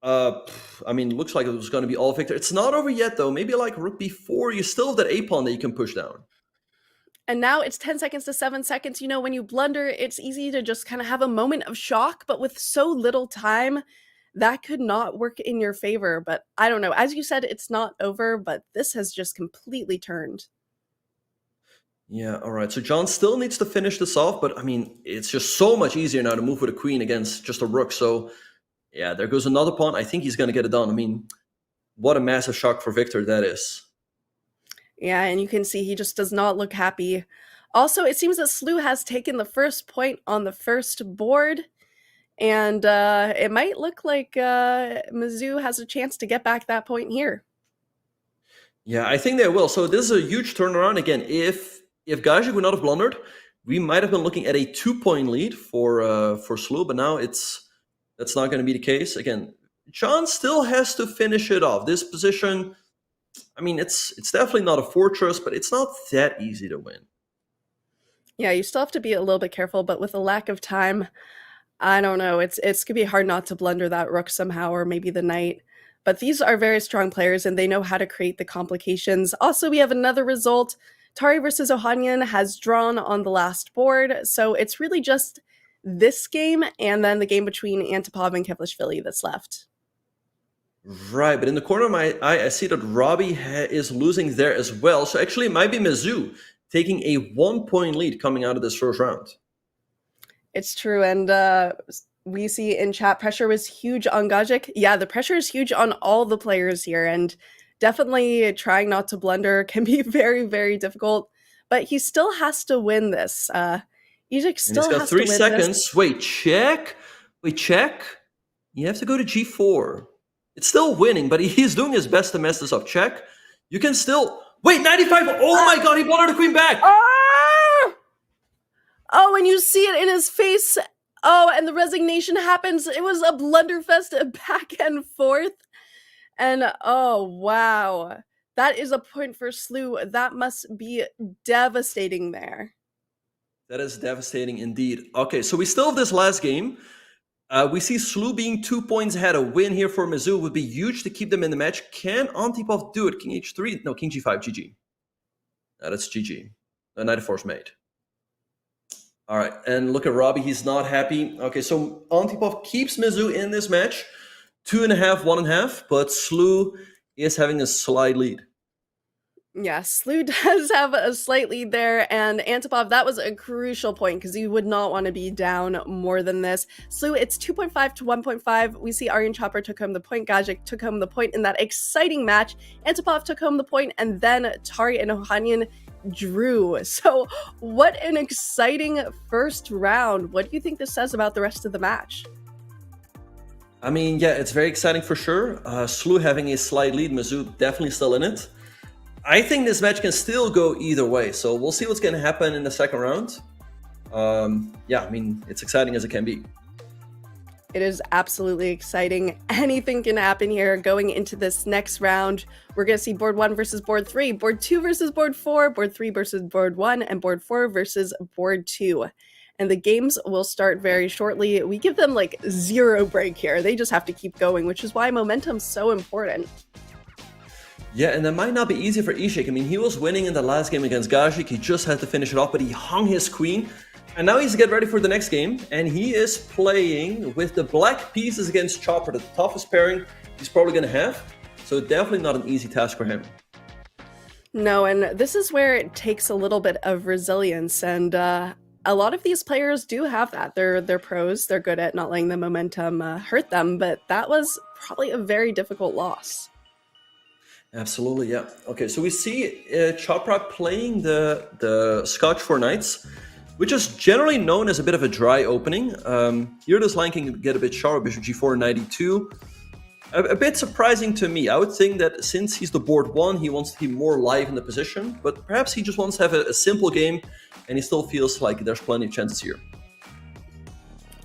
Looks like it was going to be all Victor. It's not over yet, though. Maybe like rook b4, you still have that a-pawn that you can push down. And now it's 10 seconds to 7 seconds. You know, when you blunder, it's easy to just kind of have a moment of shock. But with so little time, that could not work in your favor. But I don't know. As you said, it's not over, but this has just completely turned. Yeah, all right. So John still needs to finish this off. But, I mean, it's just so much easier now to move with a queen against just a rook. So... yeah, there goes another pawn. I think he's going to get it done. I mean, what a massive shock for Victor that is. Yeah, and you can see he just does not look happy. Also, it seems that SLU has taken the first point on the first board, and it might look like Mizzou has a chance to get back that point here. Yeah, I think they will. So this is a huge turnaround. Again, if Gajic would not have blundered, we might have been looking at a 2-point lead for SLU, but now that's not going to be the case. Again, John still has to finish it off. This position, I mean, it's definitely not a fortress, but it's not that easy to win. Yeah, you still have to be a little bit careful, but with a lack of time, I don't know. It's going to be hard not to blunder that rook somehow, or maybe the knight. But these are very strong players, and they know how to create the complications. Also, we have another result. Tari versus Ohanian has drawn on the last board, so it's really just this game and then the game between Antipov and Kevlishvili that's left. Right, but in the corner of my eye, I see that Robby is losing there as well. So actually it might be Mizzou taking a 1-point lead coming out of this first round. It's true, and We see in chat pressure was huge on Gajic. Yeah, the pressure is huge on all the players here, and definitely trying not to blunder can be very, very difficult. But he still has to win this. Gajic still and he's got has 3 to win seconds. this. Wait, check. You have to go to G4. It's still winning, but he's doing his best to mess this up. Check. You can still... Wait, 95! Oh my god, he blundered the queen back! Oh, and you see it in his face. Oh, and the resignation happens. It was a blunderfest back and forth. And oh, wow. That is a point for SLU. That must be devastating there. That is devastating indeed. Okay, so we still have this last game. We see SLU being 2 points ahead. A win here for Mizzou would be huge to keep them in the match. Can Antipov do it? King H3? No, King G5, GG. That's GG. Knight of Force mate. All right, and look at Robby. He's not happy. Okay, so Antipov keeps Mizzou in this match. 2.5, 1.5, but SLU is having a slight lead. Yeah, SLU does have a slight lead there, and Antipov, that was a crucial point because you would not want to be down more than this. SLU, it's 2.5 to 1.5. We see Aryan Chopper took home the point, Gajic took home the point in that exciting match. Antipov took home the point, and then Tari and Ohanian drew. So what an exciting first round. What do you think this says about the rest of the match? I mean, yeah, it's very exciting for sure. SLU having a slight lead, Mizzou definitely still in it. I think this match can still go either way, so we'll see what's going to happen in the second round. Yeah, I mean, it's exciting as it can be. It is absolutely exciting. Anything can happen here going into this next round. We're going to see board 1 versus board 3, board 2 versus board 4, board 3 versus board 1, and board 4 versus board 2. And the games will start very shortly. We give them like 0 break here. They just have to keep going, which is why momentum's so important. Yeah, and that might not be easy for Ishik. I mean, he was winning in the last game against Gajic. He just had to finish it off, but he hung his queen. And now he's getting ready for the next game. And he is playing with the black pieces against Chopper, the toughest pairing he's probably going to have. So definitely not an easy task for him. No, and this is where it takes a little bit of resilience. And a lot of these players do have that. They're pros. They're good at not letting the momentum hurt them. But that was probably a very difficult loss. Absolutely, yeah. Okay, so we see Chopra playing the Scotch 4 Knights, which is generally known as a bit of a dry opening. Here this line can get a bit sharp, Bishop G4, Knight E2. A bit surprising to me. I would think that since he's the board 1, he wants to be more live in the position, but perhaps he just wants to have a simple game, and he still feels like there's plenty of chances here.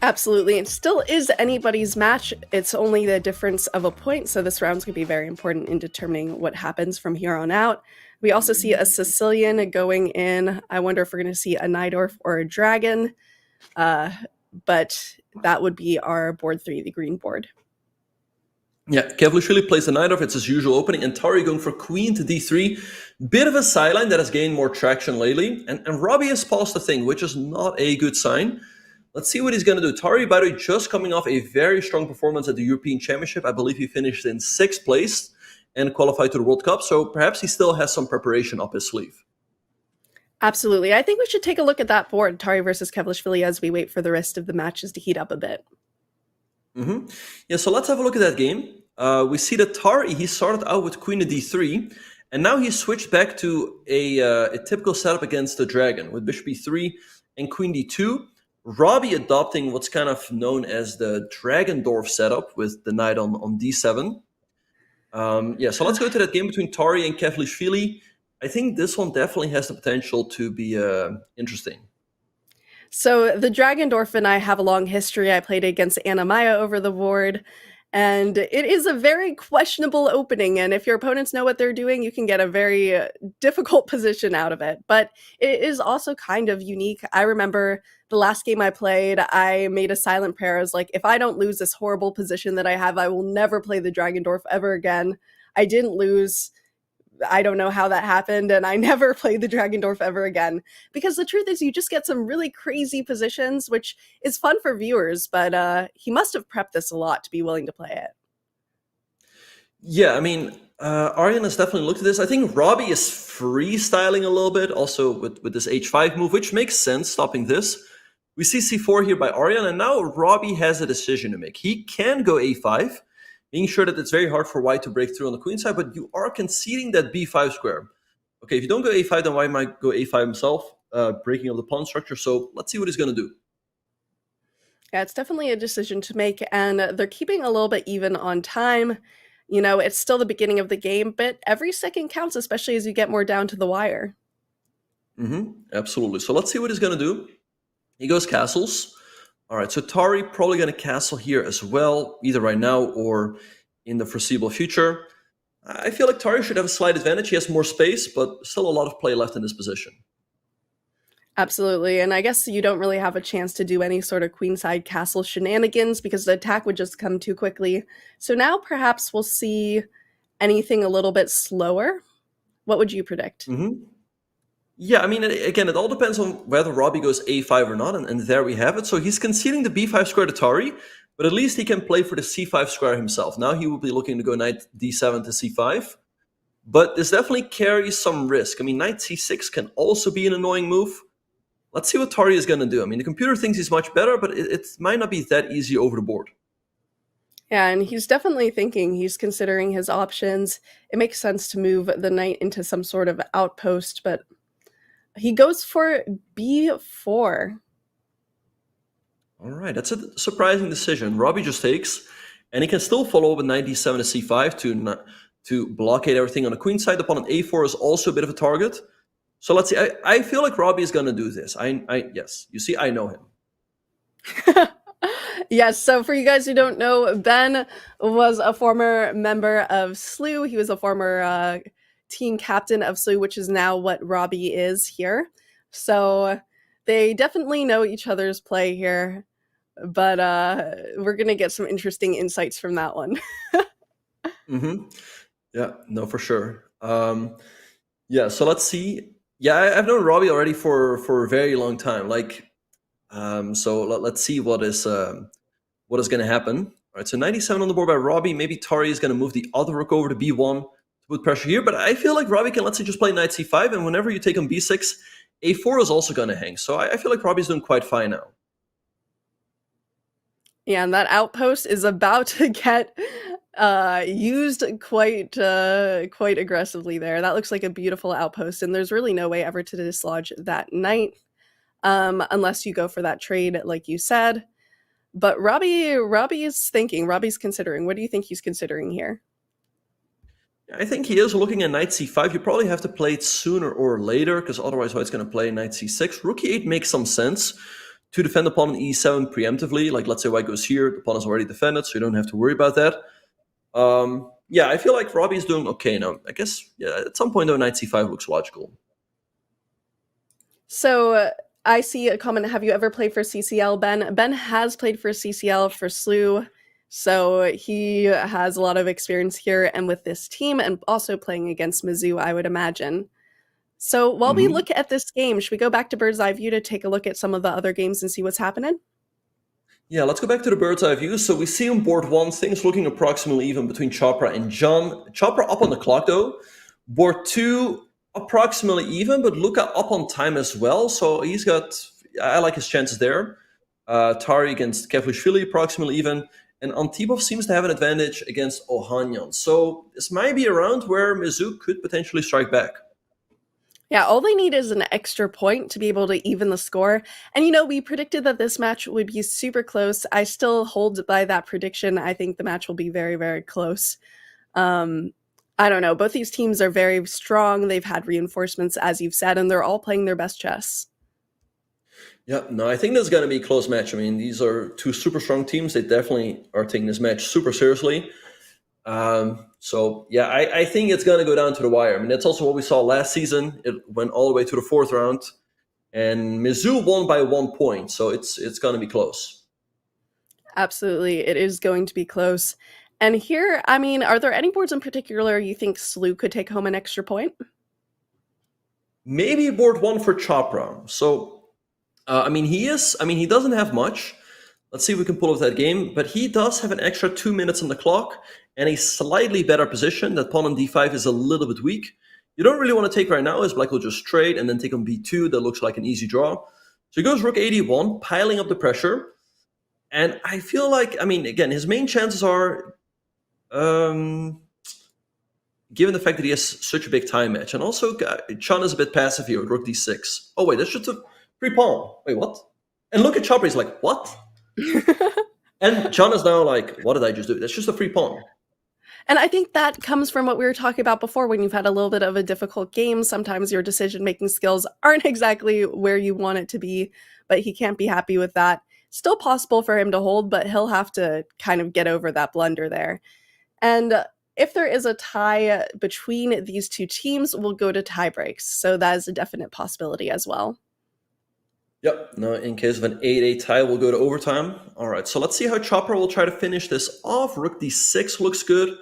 Absolutely. It still is anybody's match. It's only the difference of a point, so this round's going to be very important in determining what happens from here on out. We also see a Sicilian going in. I wonder if we're going to see a Najdorf or a Dragon, but that would be our board 3, the green board. Yeah, Kevlishvili plays the Najdorf. It's his usual opening, and Tari going for queen to d3. Bit of a sideline that has gained more traction lately, and Robby has paused the thing, which is not a good sign. Let's see what he's going to do. Tari, by the way, just coming off a very strong performance at the European Championship. I believe he finished in 6th place and qualified to the World Cup. So perhaps he still has some preparation up his sleeve. Absolutely. I think we should take a look at that board, Tari versus Kevlishvili, as we wait for the rest of the matches to heat up a bit. Yeah, so let's have a look at that game. We see that Tari, he started out with queen to d3, and now he switched back to a typical setup against the Dragon with bishop e3 and queen d2. Robby adopting what's kind of known as the Dragendorf setup with the knight on d7. Yeah, so let's go to that game between Tari and Kevlishvili. I think this one definitely has the potential to be interesting. So the Dragendorf and I have a long history. I played against Anna Maya over the board, and it is a very questionable opening. And if your opponents know what they're doing, you can get a very difficult position out of it. But it is also kind of unique. I remember the last game I played, I made a silent prayer. I was like, if I don't lose this horrible position that I have, I will never play the Dragendorf ever again. I didn't lose. I don't know how that happened, and I never played the Dragendorf ever again. Because the truth is, you just get some really crazy positions, which is fun for viewers, but he must have prepped this a lot to be willing to play it. Yeah, I mean, Aryan has definitely looked at this. I think Robby is freestyling a little bit, also with this h5 move, which makes sense, stopping this. We see c4 here by Aryan, and now Robby has a decision to make. He can go a5, being sure that it's very hard for white to break through on the queen side, but you are conceding that b5 square. Okay, if you don't go a5, then white might go a5 himself, breaking up the pawn structure. So let's see what he's going to do. Yeah, it's definitely a decision to make, and they're keeping a little bit even on time. You know, it's still the beginning of the game, but every second counts, especially as you get more down to the wire. Absolutely. So let's see what he's going to do. He goes castles. All right, so Tari probably going to castle here as well, either right now or in the foreseeable future. I feel like Tari should have a slight advantage. He has more space, but still a lot of play left in this position. Absolutely, and I guess you don't really have a chance to do any sort of queenside castle shenanigans because the attack would just come too quickly. So now perhaps we'll see anything a little bit slower. What would you predict? Yeah, I mean, again, it all depends on whether Robby goes a5 or not, and there we have it. So he's conceding the b5 square to Tari, but at least he can play for the c5 square himself. Now he will be looking to go knight d7 to c5, but this definitely carries some risk. I mean, knight c6 can also be an annoying move. Let's see what Tari is going to do. I mean, the computer thinks he's much better, but it might not be that easy over the board. Yeah, and he's definitely thinking, he's considering his options. It makes sense to move the knight into some sort of outpost, but he goes for b4. All right, that's a surprising decision. Robby just takes, and he can still follow up with knight d7 to c5 to blockade everything on the queen side. The pawn on a4 is also a bit of a target. So let's see. I feel like Robby is going to do this. Yes, you see, I know him. Yes, so for you guys who don't know, Ben was a former member of SLU. He was a former team captain of SLU, which is now what Robby is here. So they definitely know each other's play here, but we're going to get some interesting insights from that one. Yeah, no, for sure. Yeah, so let's see. Yeah, I've known Robby already for a very long time. Like, so let's see what is going to happen. All right, so 97 on the board by Robby. Maybe Tari is going to move the other rook over to b1 to put pressure here. But I feel like Robby can, let's say, just play knight c5, and whenever you take on b6, a4 is also going to hang. So I feel like Robby's doing quite fine now. Yeah, and that outpost is about to get used quite aggressively there. That looks like a beautiful outpost, and there's really no way ever to dislodge that knight unless you go for that trade, like you said. But Robby is thinking, Robby's considering. What do you think he's considering here? I think he is looking at knight c5. You probably have to play it sooner or later, because otherwise White's going to play knight c6. Rook e8 makes some sense to defend the pawn on e7 preemptively. Like, let's say White goes here, the pawn is already defended, so you don't have to worry about that. Yeah, I feel like Robby's doing okay now. I guess, yeah, at some point though, knight c5 looks logical. So I see a comment, have you ever played for CCL, Ben? Ben has played for CCL for SLU, so he has a lot of experience here and with this team, and also playing against Mizzou, I would imagine. So while we look at this game, should we go back to Bird's Eye View to take a look at some of the other games and see what's happening? Yeah, let's go back to the bird's eye view. So we see on board one, things looking approximately even between Chopra and John. Chopra up on the clock though. Board two, approximately even, but Luca up on time as well. So he's got, I like his chances there. Tari against Kevlishvili, approximately even. And Antipov seems to have an advantage against Ohanyan. So this might be a round where Mizzou could potentially strike back. Yeah, all they need is an extra point to be able to even the score. And, you know, we predicted that this match would be super close. I still hold by that prediction. I think the match will be very, very close. I don't know. Both these teams are very strong. They've had reinforcements, as you've said, and they're all playing their best chess. Yeah, no, I think this is going to be a close match. I mean, these are two super strong teams. They definitely are taking this match super seriously. So, yeah, I think it's going to go down to the wire. I mean, that's also what we saw last season. It went all the way to the fourth round, and Mizzou won by 1 point. So it's going to be close. Absolutely. It is going to be close. And here, I mean, are there any boards in particular you think SLU could take home an extra point? Maybe board one for Chopra. So, he doesn't have much. Let's see if we can pull off that game. But he does have an extra 2 minutes on the clock and a slightly better position. That pawn on d5 is a little bit weak. You don't really want to take right now, as Black will just trade and then take on b2. That looks like an easy draw. So he goes rook 81, piling up the pressure. And I feel like, I mean, again, his main chances are, given the fact that he has such a big time match. And also, Chan is a bit passive here with rook d6. Oh, wait, that's just a free pawn. Wait, what? And look at Chopper, he's like, what? And Chan is now like, what did I just do? That's just a free pawn. And I think that comes from what we were talking about before. When you've had a little bit of a difficult game, sometimes your decision-making skills aren't exactly where you want it to be, but he can't be happy with that. Still possible for him to hold, but he'll have to kind of get over that blunder there. And if there is a tie between these two teams, we'll go to tie breaks. So that is a definite possibility as well. Yep. Now, in case of an 8-8 tie, we'll go to overtime. All right. So let's see how Chopper will try to finish this off. Rook d6 looks good.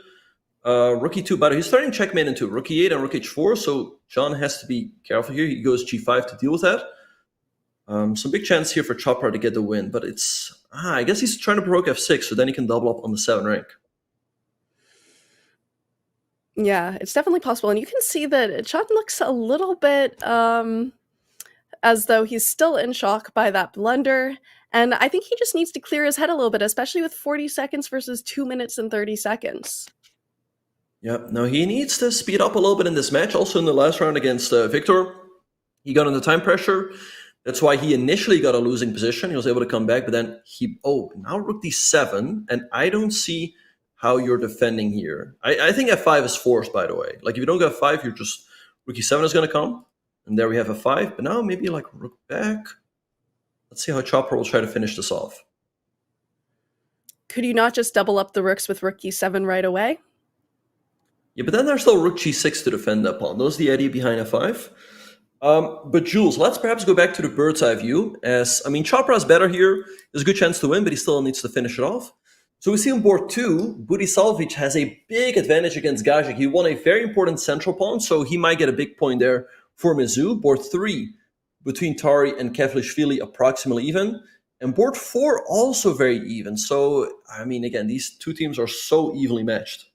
Rook e2, by the way, he's starting checkmate into rook e8 and rook h4. So John has to be careful here. He goes g5 to deal with that. Some big chance here for Chopper to get the win, but it's I guess he's trying to provoke f6, so then he can double up on the 7 rank. Yeah, it's definitely possible. And you can see that Chan looks a little bit as though he's still in shock by that blunder. And I think he just needs to clear his head a little bit, especially with 40 seconds versus 2 minutes and 30 seconds. Yeah, no, he needs to speed up a little bit in this match. Also in the last round against Victor, he got under time pressure. That's why he initially got a losing position. He was able to come back, but then now rook d7, and I don't see how you're defending here. I think f5 is forced, by the way. Like, if you don't go f5, you're just, rook e7 is going to come, and there we have f5, but now maybe like rook back. Let's see how Chopper will try to finish this off. Could you not just double up the rooks with rook e7 right away? Yeah, but then there's still rook g6 to defend that pawn. Those are the idea behind f5. But Jules, let's perhaps go back to the bird's eye view. As I mean, Chopra is better here. There's a good chance to win, but he still needs to finish it off. So we see on board 2, Budisalvic has a big advantage against Gajic. He won a very important central pawn, so he might get a big point there for Mizzou. Board 3, between Tari and Kevlishvili, approximately even. And board 4, also very even. So, I mean, again, these two teams are so evenly matched.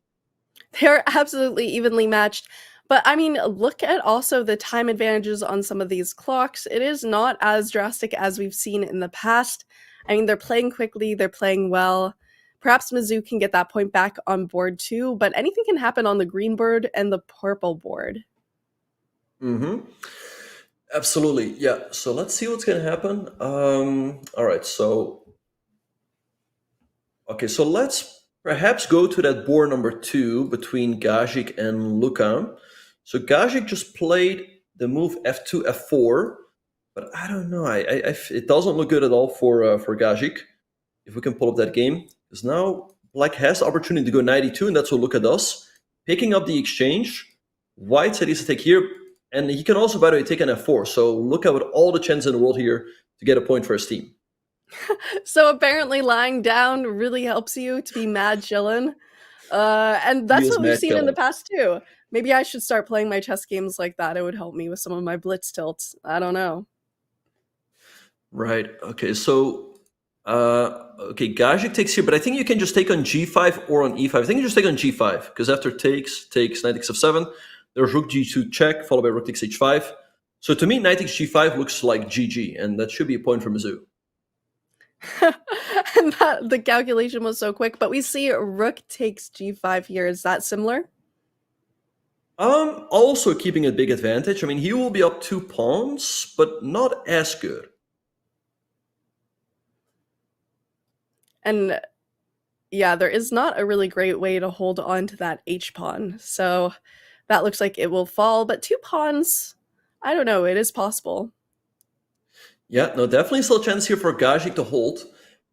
They're absolutely evenly matched. But I mean, look at also the time advantages on some of these clocks. It is not as drastic as we've seen in the past. I mean, they're playing quickly, they're playing well. Perhaps Mizzou can get that point back on board 2, but anything can happen on the green board and the purple board. Absolutely, yeah. So let's see what's going to happen. All right, so... Okay, so let's perhaps go to that board number 2 between Gajic and Luka. So Gajic just played the move f2, f4, but I don't know. It doesn't look good at all for Gajic. If we can pull up that game, because now Black has the opportunity to go knight e2, and that's what Luka does. Picking up the exchange, White said he's to take here, and he can also, by the way, take an f4. So Luka with all the chance in the world here to get a point for his team. So apparently lying down really helps you to be mad chillin'. And that's what we've seen in the past too. Maybe I should start playing my chess games like that. It would help me with some of my blitz tilts. I don't know. Right. Okay. So, okay, Gajic takes here, but I think you can just take on g5 or on e5. I think you just take on g5, because after takes, knight takes f7. There's rook g2 check, followed by rook takes h5. So to me, knight takes g5 looks like GG, and that should be a point for Mizzou. And the calculation was so quick, but we see rook takes g5 here. Is that similar? Also keeping a big advantage. I mean, he will be up 2 pawns, but not as good. And yeah, there is not a really great way to hold on to that h-pawn. So that looks like it will fall, but 2 pawns, I don't know, it is possible. Yeah, no, definitely still a chance here for Gajic to hold.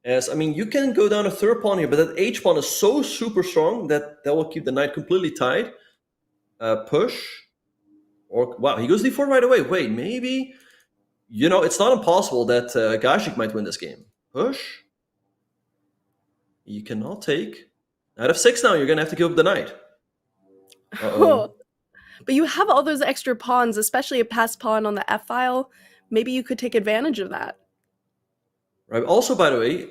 As, I mean, you can go down a 3rd pawn here, but that h-pawn is so super strong that will keep the knight completely tied. Push. Or, wow, he goes d4 right away. Wait, maybe, you know, it's not impossible that Gajic might win this game. Push. You cannot take. Knight f6 now, you're going to have to give up the knight. But you have all those extra pawns, especially a passed pawn on the f-file. Maybe you could take advantage of that. Right. Also, by the way,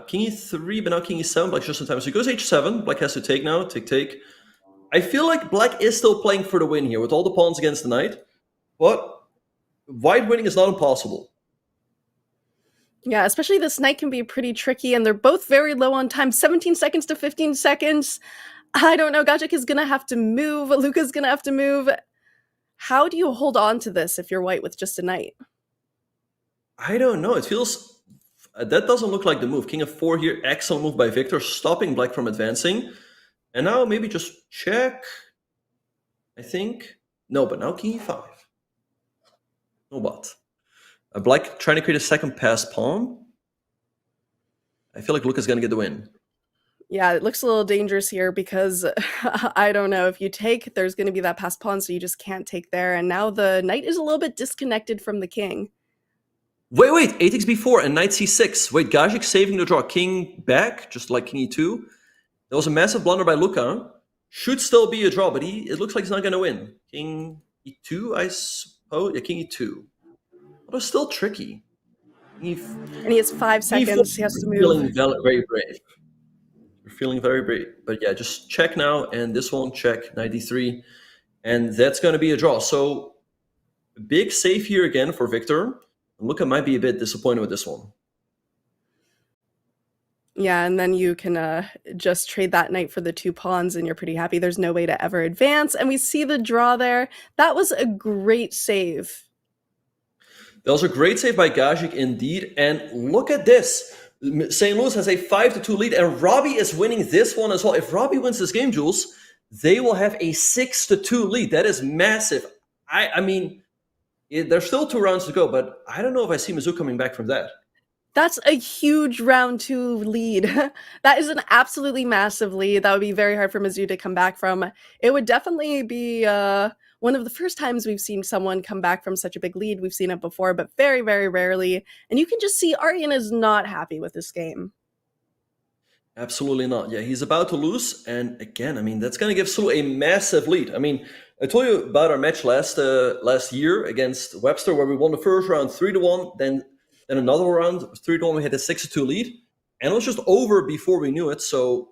king e3, but now king e7, Black just in time. So he goes h7. Black has to take now. Take. I feel like Black is still playing for the win here with all the pawns against the knight. But White winning is not impossible. Yeah, especially this knight can be pretty tricky, and they're both very low on time. 17 seconds to 15 seconds. I don't know. Gajik is going to have to move. Luca's going to have to move. How do you hold on to this if you're white with just a knight? I don't know. It feels... that doesn't look like the move. King f4 here. Excellent move by Victor, stopping black from advancing. And now maybe just check, I think. No, but now king e5. No but. Black trying to create a second pass pawn. I feel like Luca's going to get the win. Yeah, it looks a little dangerous here because I don't know. If you take, there's going to be that pass pawn, so you just can't take there. And now the knight is a little bit disconnected from the king. Wait, 8xb4 and knight c6. Wait, Gajik saving the draw. King back, just like king e2. That was a massive blunder by Luca. Should still be a draw, but it looks like he's not going to win. King e2, I suppose. Yeah, king e2. But it's still tricky. And he has 5 seconds. He has to move. Feeling very brave. You're feeling very brave. But yeah, just check now, and this one check, knight d3. And that's going to be a draw. So, big save here again for Victor. Luca might be a bit disappointed with this one. Yeah, and then you can just trade that knight for the 2 pawns, and you're pretty happy. There's no way to ever advance. And we see the draw there. That was a great save. That was a great save by Gajik indeed. And look at this. St. Louis has a 5-2 lead, and Robby is winning this one as well. If Robby wins this game, Jules, they will have a 6-2 lead. That is massive. I mean, there's still 2 rounds to go, but I don't know if I see Mizzou coming back from that. That's a huge round 2 lead. That is an absolutely massive lead. That would be very hard for Mizzou to come back from. It would definitely be one of the first times we've seen someone come back from such a big lead. We've seen it before, but very, very rarely. And you can just see Aryan is not happy with this game. Absolutely not. Yeah, he's about to lose. And again, I mean, that's going to give SLU a massive lead. I mean, I told you about our match last year against Webster, where we won the first round 3-1, then another round 3-1, we had a 6-2 lead, and it was just over before we knew it. So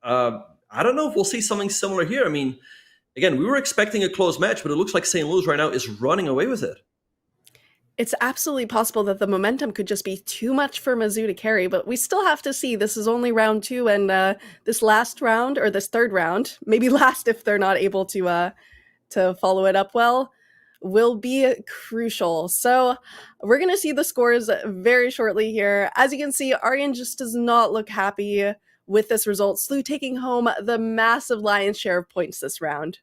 I don't know if we'll see something similar here. I mean, again, we were expecting a close match, but it looks like St. Louis right now is running away with it. It's absolutely possible that the momentum could just be too much for Mizzou to carry, but we still have to see. This is only round 2, and this last round, or this third round, maybe last if they're not able to follow it up well, will be crucial. So we're going to see the scores very shortly here. As you can see, Aryan just does not look happy with this result. SLU taking home the massive lion's share of points this round.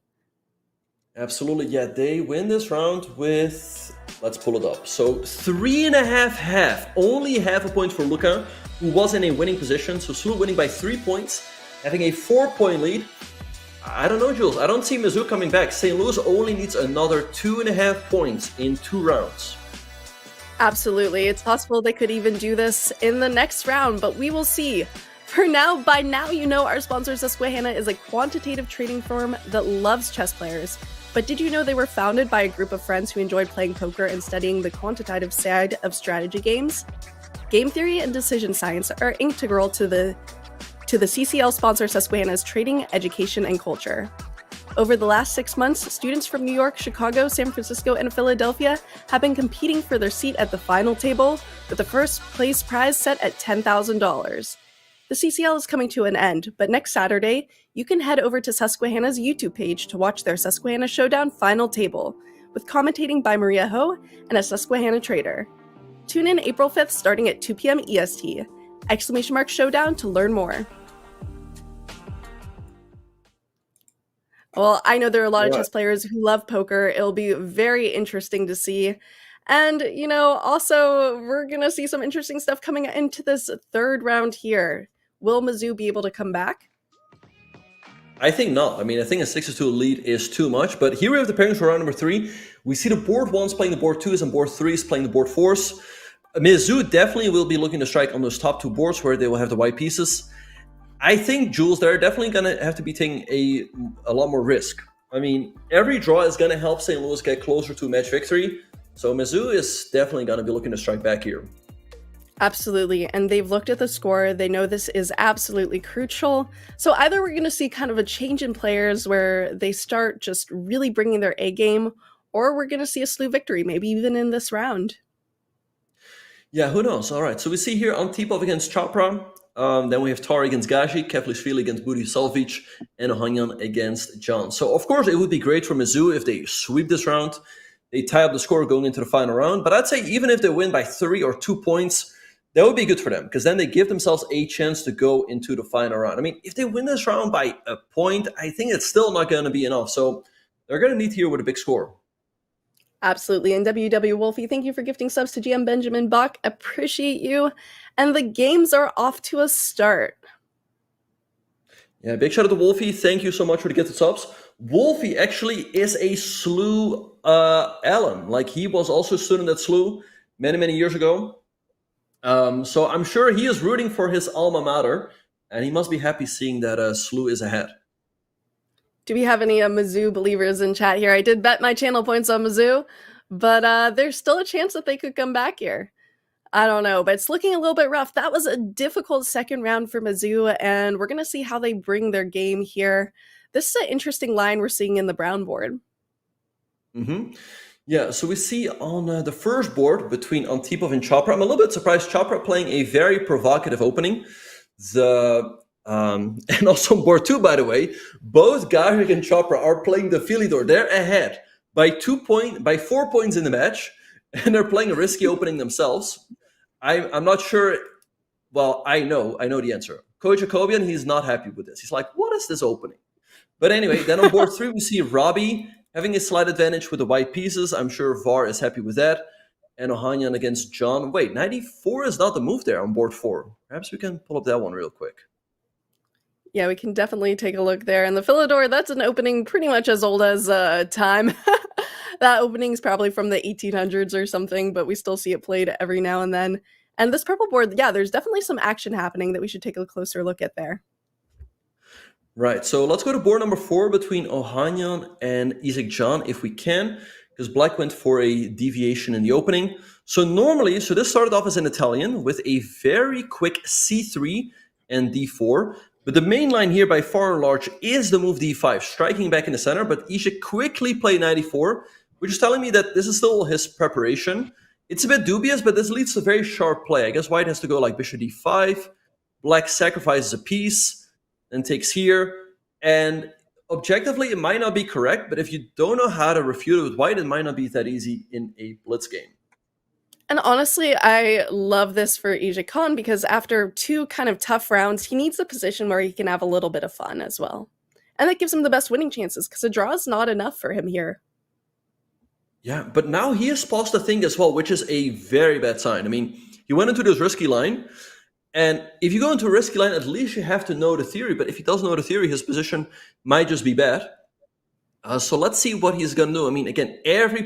Absolutely. Yeah, they win this round with, let's pull it up. So 3.5, only half a point for Luca, who was in a winning position. So SLU winning by 3 points, having a 4-point lead. I don't know, Jules. I don't see Mizzou coming back. St. Louis only needs another 2.5 points in 2 rounds. Absolutely. It's possible they could even do this in the next round, but we will see. For now, by now, you know our sponsor, Susquehanna, is a quantitative trading firm that loves chess players. But did you know they were founded by a group of friends who enjoyed playing poker and studying the quantitative side of strategy games? Game theory and decision science are integral to the CCL sponsor Susquehanna's trading, education, and culture. Over the last 6 months, students from New York, Chicago, San Francisco, and Philadelphia have been competing for their seat at the final table, with the first place prize set at $10,000. The CCL is coming to an end, but next Saturday, you can head over to Susquehanna's YouTube page to watch their Susquehanna Showdown final table, with commentating by Maria Ho and a Susquehanna trader. Tune in April 5th starting at 2 p.m. EST. !Showdown to learn more. Well, I know there are a lot of chess players who love poker. It'll be very interesting to see. And, you know, also, we're going to see some interesting stuff coming into this third round here. Will Mizzou be able to come back? I think not. I mean, I think a 6-2 lead is too much. But here we have the pairings for round number 3. We see the board 1s playing the board 2s and board 3s playing the board 4s. Mizzou definitely will be looking to strike on those top 2 boards where they will have the white pieces. I think, Jules, they're definitely going to have to be taking a lot more risk. I mean, every draw is going to help St. Louis get closer to match victory. So Mizzou is definitely going to be looking to strike back here. Absolutely. And they've looked at the score. They know this is absolutely crucial. So either we're going to see kind of a change in players where they start just really bringing their A game, or we're going to see a SLU victory, maybe even in this round. Yeah, who knows? All right, so we see here Antipov against Chopra. Then we have Tari against Gaji, Kevlishvili against Budisalvic, and Ohanyan against John. So, of course, it would be great for Mizzou if they sweep this round. They tie up the score going into the final round. But I'd say even if they win by 3 or 2 points, that would be good for them, because then they give themselves a chance to go into the final round. I mean, if they win this round by a point, I think it's still not going to be enough. So they're going to need here with a big score. Absolutely. And WW Wolfie, thank you for gifting subs to GM Benjamin Bach. Appreciate you. And the games are off to a start. Yeah, big shout out to Wolfie. Thank you so much for the gifted subs. Wolfie actually is a SLU alum. Like, he was also a student at SLU many, many years ago. So I'm sure he is rooting for his alma mater, and he must be happy seeing that SLU is ahead. Do we have any Mizzou believers in chat here? I did bet my channel points on Mizzou, but there's still a chance that they could come back here. I don't know, but it's looking a little bit rough. That was a difficult second round for Mizzou, and we're going to see how they bring their game here. This is an interesting line we're seeing in the brown board. Mm-hmm. Yeah, so we see on the first board between Antipov and Chopra. I'm a little bit surprised. Chopra playing a very provocative opening. And also on board 2, by the way, both Gajic and Chopra are playing the Philidor. They're ahead by 4 points in the match, and they're playing a risky opening themselves. I'm not sure. Well, I know the answer. Coach Jacobian, he's not happy with this. He's like, what is this opening? But anyway, then on board 3, we see Robby having a slight advantage with the white pieces. I'm sure VAR is happy with that. And Ohanyan against John. Wait, 94 is not the move there on board 4. Perhaps we can pull up that one real quick. Yeah, we can definitely take a look there. And the Philidor, that's an opening pretty much as old as time. That opening's probably from the 1800s or something, but we still see it played every now and then. And this purple board, yeah, there's definitely some action happening that we should take a closer look at there. Right, so let's go to board number 4 between Ohanyan and Isaac John, if we can, because Black went for a deviation in the opening. So this started off as an Italian with a very quick c3 and d4. But the main line here, by far and large, is the move d5, striking back in the center. But Isaac quickly played 94, which is telling me that this is still his preparation. It's a bit dubious, but this leads to a very sharp play. I guess White has to go like bishop d5. Black sacrifices a piece, then takes here. And objectively, it might not be correct, but if you don't know how to refute it with White, it might not be that easy in a blitz game. And honestly, I love this for Isaac Khan because after 2 kind of tough rounds, he needs a position where he can have a little bit of fun as well. And that gives him the best winning chances because a draw is not enough for him here. Yeah, but now he has paused the thing as well, which is a very bad sign. I mean, he went into this risky line, and if you go into a risky line, at least you have to know the theory. But if he doesn't know the theory, his position might just be bad. So let's see what he's going to do. I mean, again, every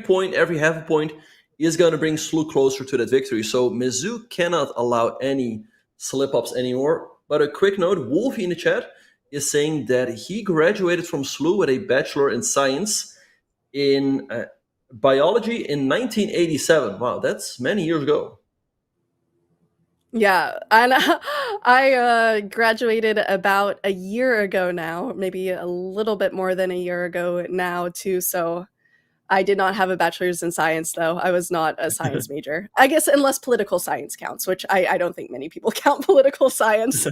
half a point is going to bring SLU closer to that victory. So Mizzou cannot allow any slip-ups anymore. But a quick note, Wolfie in the chat is saying that he graduated from SLU with a Bachelor in Science in Biology in 1987. Wow, that's many years ago. Yeah, and I graduated about a year ago now, maybe a little bit more than a year ago now too, so I did not have a bachelor's in science, though. I was not a science major. I guess unless political science counts, which I don't think many people count political science.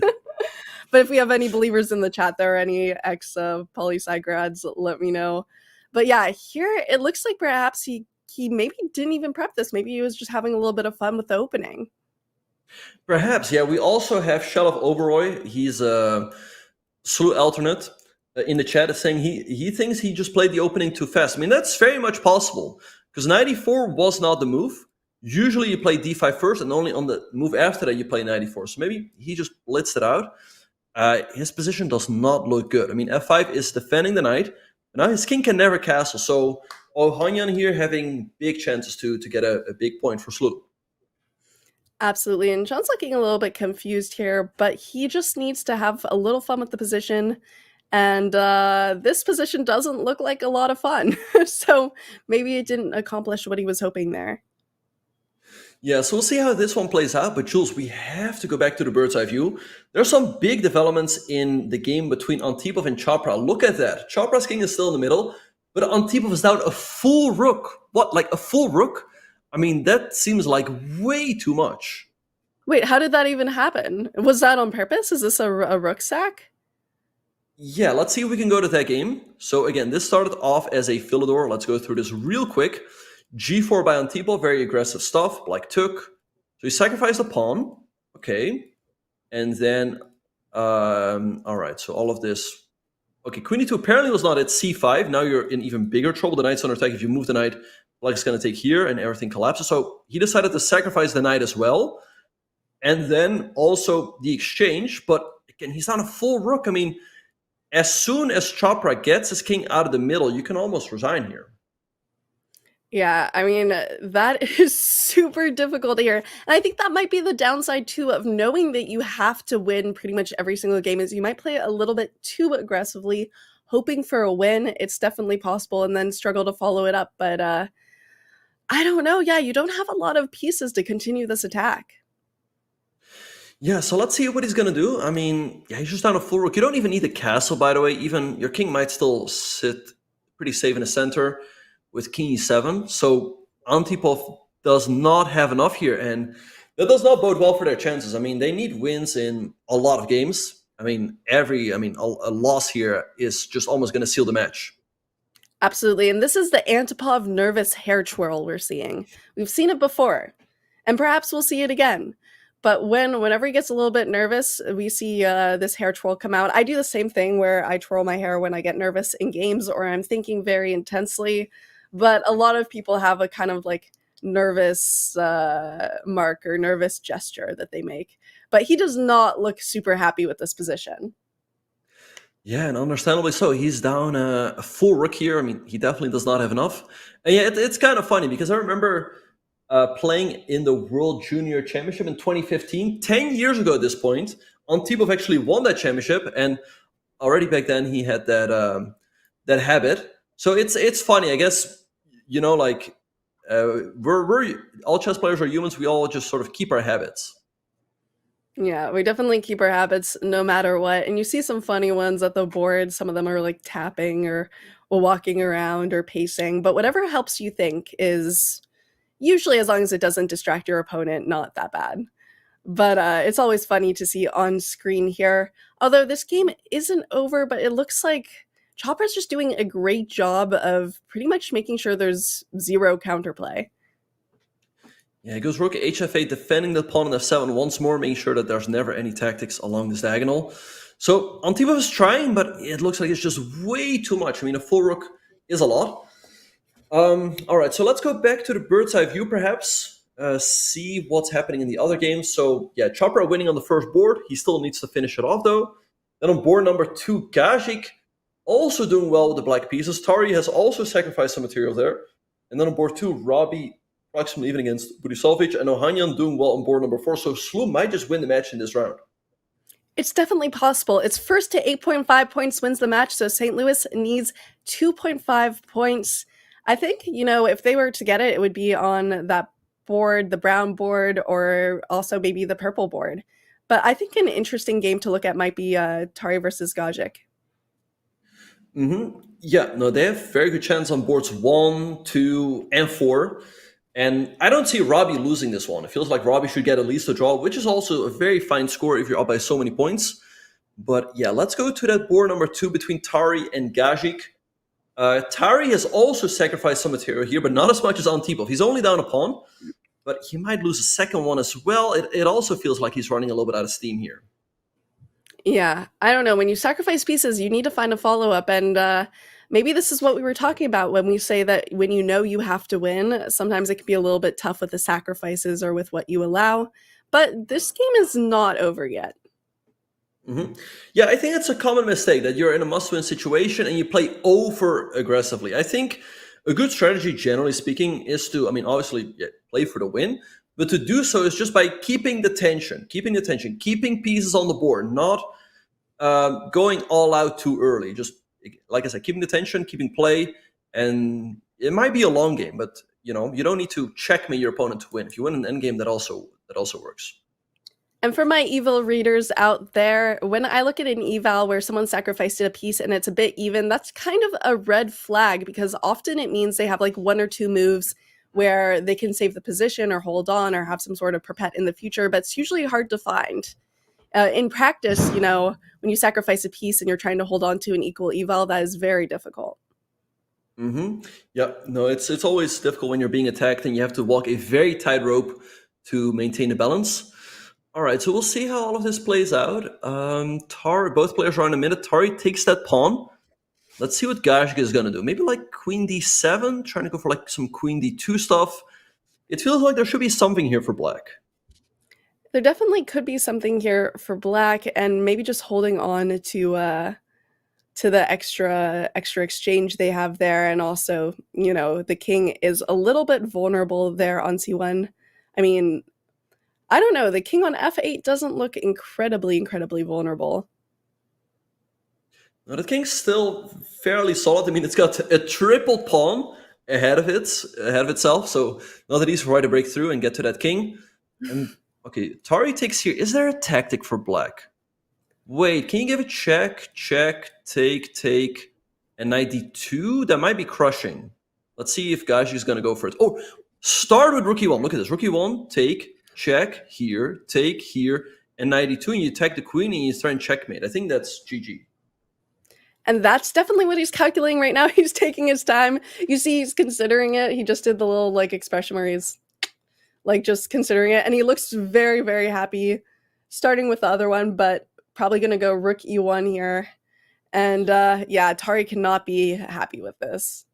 But if we have any believers in the chat, there are any ex-poli-sci grads, let me know. But yeah, here it looks like perhaps he maybe didn't even prep this. Maybe he was just having a little bit of fun with the opening. Perhaps, yeah. We also have Shelov Oberoi. He's a SLU alternate. In the chat is saying he thinks he just played the opening too fast. I mean, that's very much possible because 94 was not the move. Usually you play d5 first and only on the move after that you play 94. So maybe he just blitzed it out. His position does not look good. I mean, f5 is defending the knight. And now his king can never castle. So Ohanyan here having big chances to get a big point for SLU. Absolutely. And John's looking a little bit confused here, but he just needs to have a little fun with the position. And this position doesn't look like a lot of fun. So maybe it didn't accomplish what he was hoping there. Yeah, so we'll see how this one plays out. But Jules, we have to go back to the bird's eye view. There's some big developments in the game between Antipov and Chopra. Look at that. Chopra's king is still in the middle, but Antipov is down a full rook. What, like a full rook? I mean, that seems like way too much. Wait, how did that even happen? Was that on purpose? Is this a rook sack? Yeah, let's see if we can go to that game. So again, this started off as a Philidor. Let's go through this real quick. G4 by Antipov, very aggressive stuff. Black took. So he sacrificed a pawn. Okay. And then, all right, so all of this. Okay, Queen E2 apparently was not at C5. Now you're in even bigger trouble. The knight's under attack. If you move the knight, Black is going to take here and everything collapses. So he decided to sacrifice the knight as well. And then also the exchange. But again, he's not a full rook. I mean, as soon as Chopra gets his king out of the middle, you can almost resign here. Yeah, I mean, that is super difficult here. And I think that might be the downside, too, of knowing that you have to win pretty much every single game, is you might play a little bit too aggressively, hoping for a win. It's definitely possible, and then struggle to follow it up. But I don't know. Yeah, you don't have a lot of pieces to continue this attack. Yeah, so let's see what he's going to do. I mean, yeah, he's just down a full rook. You don't even need a castle, by the way. Even your king might still sit pretty safe in the center with king e7. So Antipov does not have enough here, and that does not bode well for their chances. I mean, they need wins in a lot of games. I mean, a loss here is just almost going to seal the match. Absolutely, and this is the Antipov nervous hair twirl we're seeing. We've seen it before, and perhaps we'll see it again. But whenever he gets a little bit nervous, we see this hair twirl come out. I do the same thing where I twirl my hair when I get nervous in games or I'm thinking very intensely. But a lot of people have a kind of like nervous mark or nervous gesture that they make. But he does not look super happy with this position. Yeah, and understandably so. He's down a full rook here. I mean, he definitely does not have enough. And yeah, it's kind of funny because I remember playing in the World Junior Championship in 2015, 10 years ago at this point. Antipov actually won that championship, and already back then he had that habit. So it's funny, I guess. You know, like we're all chess players are humans. We all just sort of keep our habits. Yeah, we definitely keep our habits no matter what. And you see some funny ones at the board. Some of them are like tapping or walking around or pacing. But whatever helps you think is usually, as long as it doesn't distract your opponent, not that bad. But it's always funny to see on screen here. Although this game isn't over, but it looks like Chopra's just doing a great job of pretty much making sure there's zero counterplay. Yeah, it goes rook hf8, defending the pawn on f7 once more, making sure that there's never any tactics along this diagonal. So Antipov is trying, but it looks like it's just way too much. I mean, a full rook is a lot. All right, so let's go back to the bird's eye view, perhaps, see what's happening in the other games. So yeah, Chopra winning on the first board. He still needs to finish it off, though. Then on board number 2, Gajic also doing well with the black pieces. Tari has also sacrificed some material there. And then on board 2, Robby approximately even against Budisovic, and Ohanyan doing well on board number 4. So SLU might just win the match in this round. It's definitely possible. It's first to 8.5 points wins the match, so St. Louis needs 2.5 points. I think, you know, if they were to get it, it would be on that board, the brown board, or also maybe the purple board. But I think an interesting game to look at might be Tari versus Gajic. Yeah, no, they have very good chance on boards 1, 2, and 4. And I don't see Robby losing this one. It feels like Robby should get at least a draw, which is also a very fine score if you're up by so many points. But yeah, let's go to that board number 2 between Tari and Gajic. Tari has also sacrificed some material here, but not as much as Antipov. He's only down a pawn, but he might lose a second one as well. It also feels like he's running a little bit out of steam here. Yeah, I don't know. When you sacrifice pieces, you need to find a follow-up, and maybe this is what we were talking about when we say that when you know you have to win, sometimes it can be a little bit tough with the sacrifices or with what you allow. But this game is not over yet. Yeah, I think it's a common mistake that you're in a must-win situation and you play over aggressively. I think a good strategy, generally speaking, is to, obviously play for the win, but to do so is just by keeping the tension, keeping pieces on the board, not going all out too early. Just, like I said, keeping the tension, keeping play, and it might be a long game, but you don't need to checkmate your opponent to win. If you win an endgame, that also works. And for my evil readers out there, when I look at an eval where someone sacrificed a piece and it's a bit even, that's kind of a red flag because often it means they have like 1 or 2 moves where they can save the position or hold on or have some sort of perpet in the future, but it's usually hard to find. In practice, you know, when you sacrifice a piece and you're trying to hold on to an equal eval, that is very difficult. Yeah, no, it's always difficult when you're being attacked and you have to walk a very tight rope to maintain the balance. All right, so we'll see how all of this plays out. Both players are on a minute. Tari takes that pawn. Let's see what Gajik is going to do. Maybe like queen d7, trying to go for like some queen d2 stuff. It feels like there should be something here for black. There definitely could be something here for black, and maybe just holding on to the extra exchange they have there. And also, you know, the king is a little bit vulnerable there on c1. I mean, I don't know. The king on f8 doesn't look incredibly vulnerable. Now, the king's still fairly solid. I mean, it's got a triple pawn ahead of itself, so not that easy for white to break through and get to that king. And okay, Tari takes here. Is there a tactic for black? Wait, can you give it check, take, and knight d2? That might be crushing. Let's see if Gajik is going to go for it. Oh, start with rook e1. Look at this. Rook e1, take, check, here, take, here, and knight d2, and you attack the queen and you try and checkmate. I think that's GG. And that's definitely what he's calculating right now. He's taking his time. You see, he's considering it. He just did the little like expression where he's like just considering it. And he looks very happy starting with the other one, but probably going to go rook e1 here. And yeah, Tari cannot be happy with this.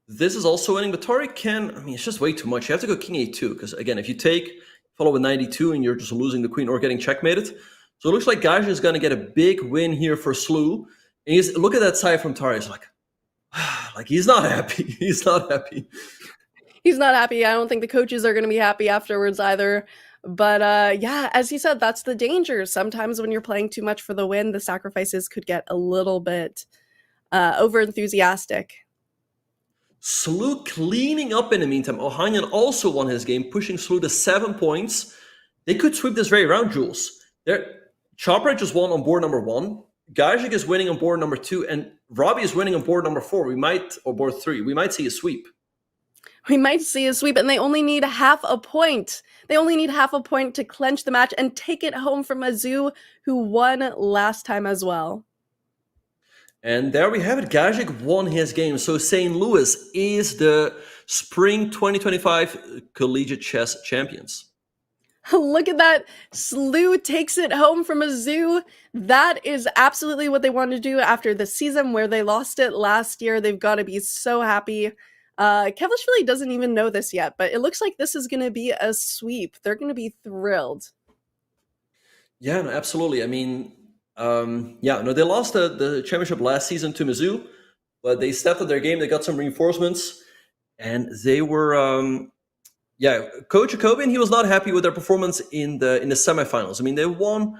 This is also winning, but Tari can, I mean, it's just way too much. You have to go king a2, because again, if you take, follow with knight e2, and you're just losing the queen or getting checkmated. So it looks like Gajik is going to get a big win here for SLU. And look at that side from Tari. It's like he's not happy. He's not happy. He's not happy. I don't think the coaches are going to be happy afterwards either. But yeah, as you said, that's the danger. Sometimes when you're playing too much for the win, the sacrifices could get a little bit over-enthusiastic. SLU cleaning up in the meantime. Ohanyan also won his game, pushing SLU to 7 points. They could sweep this very round, Jules. Chopra just won on board number 1. Gajik is winning on board number 2, and Robby is winning on board number 4. Or board 3. We might see a sweep. We might see a sweep, and they only need half a point. They only need half a point to clinch the match and take it home from Mizzou, who won last time as well. And there we have it. Gajik won his game. So St. Louis is the Spring 2025 Collegiate Chess Champions. Look at that. SLU takes it home from Mizzou. That is absolutely what they want to do after the season where they lost it last year. They've got to be so happy. Kevlishvili doesn't even know this yet, but it looks like this is going to be a sweep. They're going to be thrilled. Yeah, no, absolutely. I mean, they lost the championship last season to Mizzou, but they stepped up their game. They got some reinforcements, and they were... Coach Jacobian, he was not happy with their performance in the semifinals. I mean, they won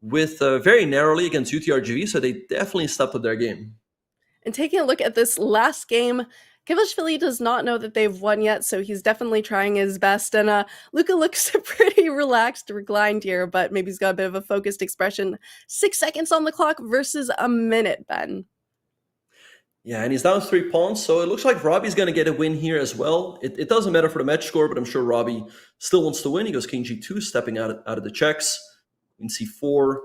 with very narrowly against UTRGV, so they definitely stepped up their game. And taking a look at this last game, Kevlishvili does not know that they've won yet, so he's definitely trying his best. And Luca looks pretty relaxed, reclined here, but maybe he's got a bit of a focused expression. 6 seconds on the clock versus a minute, Ben. Yeah, and he's down 3 pawns, so it looks like Robby's going to get a win here as well. It doesn't matter for the match score, but I'm sure Robby still wants to win. He goes king g2, stepping out of the checks. Queen c4.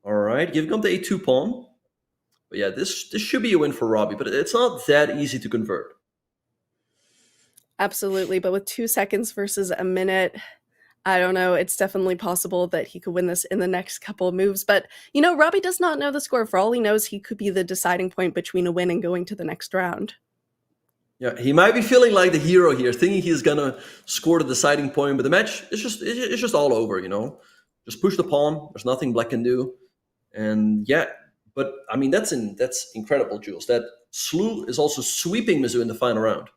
All right, giving up the a2 pawn. But yeah, this should be a win for Robby, but it's not that easy to convert. Absolutely, but with 2 seconds versus a minute, I don't know. It's definitely possible that he could win this in the next couple of moves. But, you know, Robby does not know the score. For all he knows, he could be the deciding point between a win and going to the next round. Yeah, he might be feeling like the hero here, thinking he's going to score the deciding point. But the match, it's just all over, you know. Just push the pawn. There's nothing black can do. And yeah, but, I mean, that's incredible, Jules. That SLU is also sweeping Mizzou in the final round.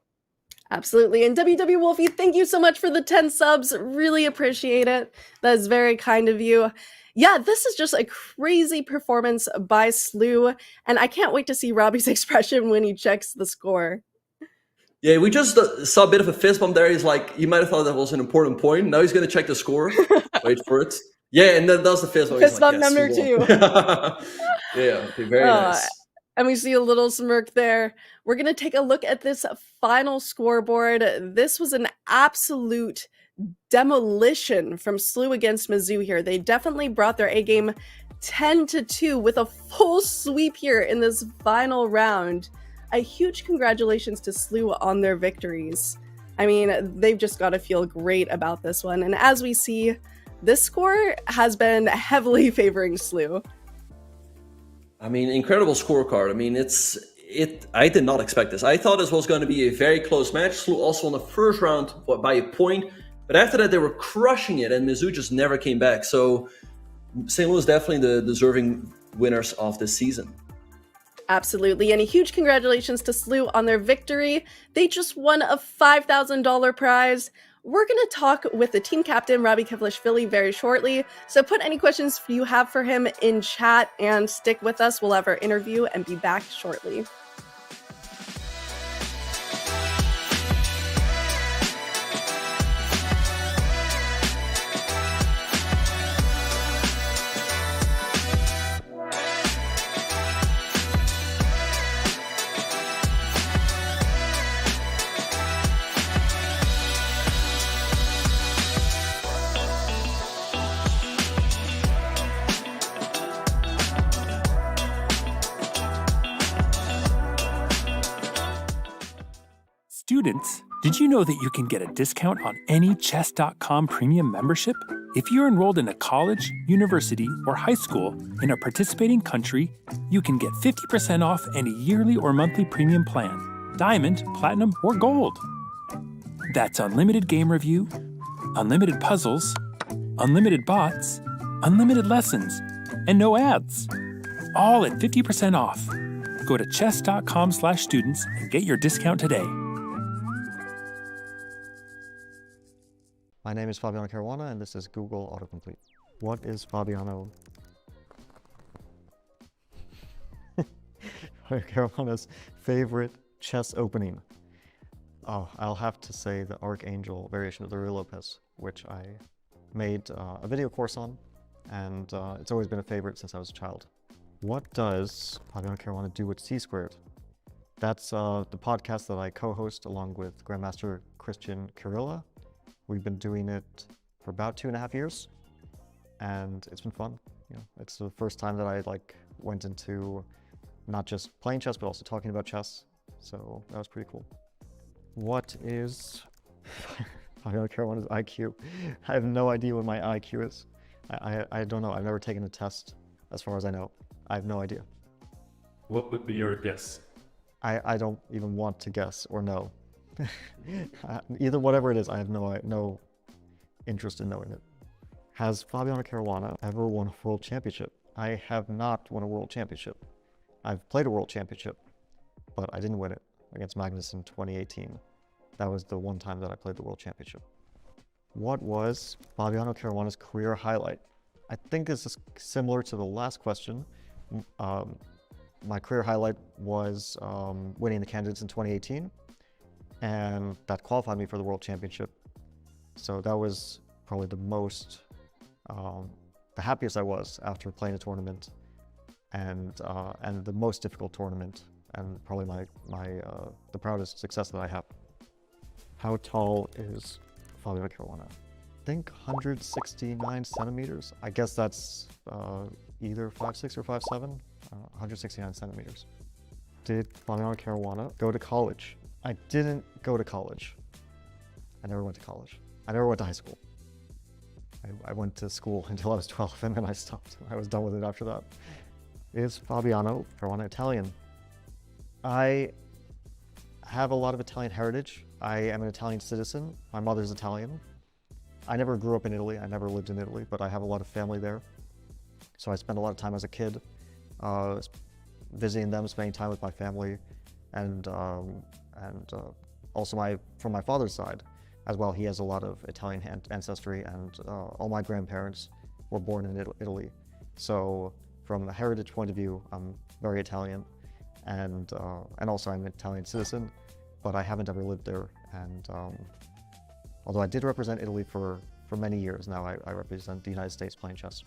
Absolutely. And WW Wolfie, thank you so much for the 10 subs. Really appreciate it. That is very kind of you. Yeah, this is just a crazy performance by SLU, and I can't wait to see Robby's expression when he checks the score. Yeah, we just saw a bit of a fist bump there. He's like, you might have thought that was an important point. Now he's going to check the score. Wait for it. Yeah, and then does the fist bump. Fist bump number 2. Yeah, okay, very nice. And we see a little smirk there. We're going to take a look at this final scoreboard. This was an absolute demolition from SLU against Mizzou here. They definitely brought their A game 10-2 with a full sweep here in this final round. A huge congratulations to SLU on their victories. I mean, they've just got to feel great about this one. And as we see, this score has been heavily favoring SLU. I mean, incredible scorecard. I mean, I did not expect this. I thought this was going to be a very close match. SLU also won the first round by a point, but after that they were crushing it, and Mizzou just never came back. So St. Louis definitely the deserving winners of this season. Absolutely, and a huge congratulations to SLU on their victory. They just won a $5,000 prize. We're going to talk with the team captain, Robby Kevlishvili, very shortly. So put any questions you have for him in chat and stick with us. We'll have our interview and be back shortly. Students, did you know that you can get a discount on any Chess.com premium membership? If you're enrolled in a college, university, or high school in a participating country, you can get 50% off any yearly or monthly premium plan, diamond, platinum, or gold. That's unlimited game review, unlimited puzzles, unlimited bots, unlimited lessons, and no ads. All at 50% off. Go to chess.com/students and get your discount today. My name is Fabiano Caruana, and this is Google Autocomplete. What is Fabiano Caruana's favorite chess opening? Oh, I'll have to say the Archangel variation of the Ruy Lopez, which I made a video course on, and it's always been a favorite since I was a child. What does Fabiano Caruana do with C-Squared? That's the podcast that I co-host along with Grandmaster Christian Kirilla. We've been doing it for about 2.5 years, and it's been fun. You know, it's the first time that I went into not just playing chess, but also talking about chess. So that was pretty cool. What is Fabiano Caruana's IQ? I have no idea what my IQ is. I don't know. I've never taken a test, as far as I know. I have no idea. What would be your guess? I don't even want to guess or know. Either whatever it is, I have no interest in knowing it. Has Fabiano Caruana ever won a world championship? I have not won a world championship. I've played a world championship, but I didn't win it against Magnus in 2018. That was the one time that I played the world championship. What was Fabiano Caruana's career highlight? I think this is similar to the last question. My career highlight was winning the candidates in 2018. And that qualified me for the World Championship. So that was probably the most, the happiest I was after playing a tournament, and the most difficult tournament, and probably the proudest success that I have. How tall is Fabiano Caruana? I think 169 centimeters. I guess that's either 5'6" or 5'7", 169 centimeters. Did Fabiano Caruana go to college? I didn't go to college. I never went to college. I never went to high school. I went to school until I was 12, and then I stopped. I was done with it after that. Is Fabiano Caruana Italian? I have a lot of Italian heritage. I am an Italian citizen. My mother's Italian. I never grew up in Italy. I never lived in Italy, but I have a lot of family there. So I spent a lot of time as a kid visiting them, spending time with my family, and also from my father's side as well. He has a lot of Italian ancestry, and all my grandparents were born in Italy. So from a heritage point of view, I'm very Italian, and also I'm an Italian citizen, but I haven't ever lived there. And although I did represent Italy for many years now, I represent the United States playing chess.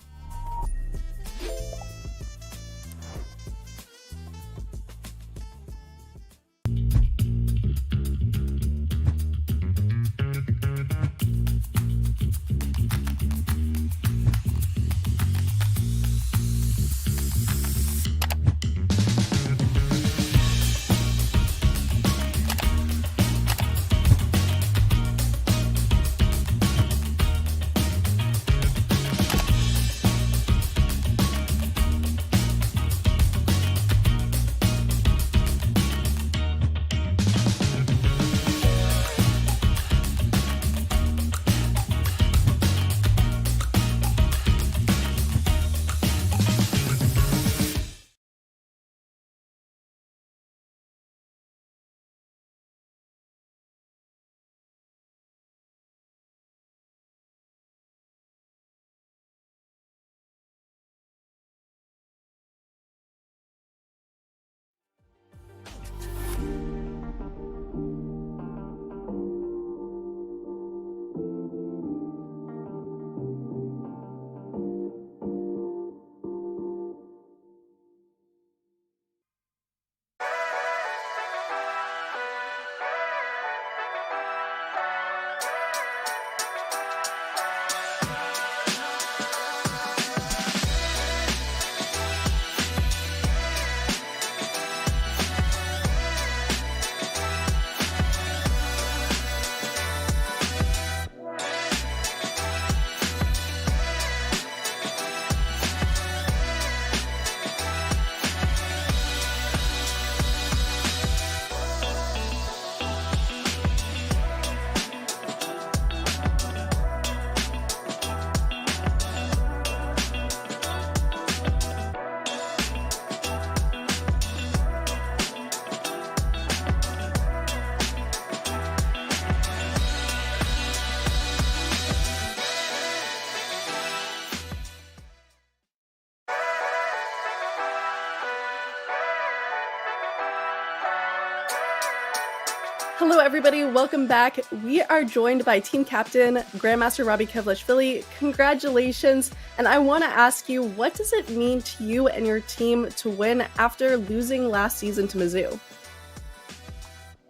Hello, everybody. Welcome back. We are joined by team captain, Grandmaster Robby Kevlishvili. Congratulations. And I want to ask you, what does it mean to you and your team to win after losing last season to Mizzou?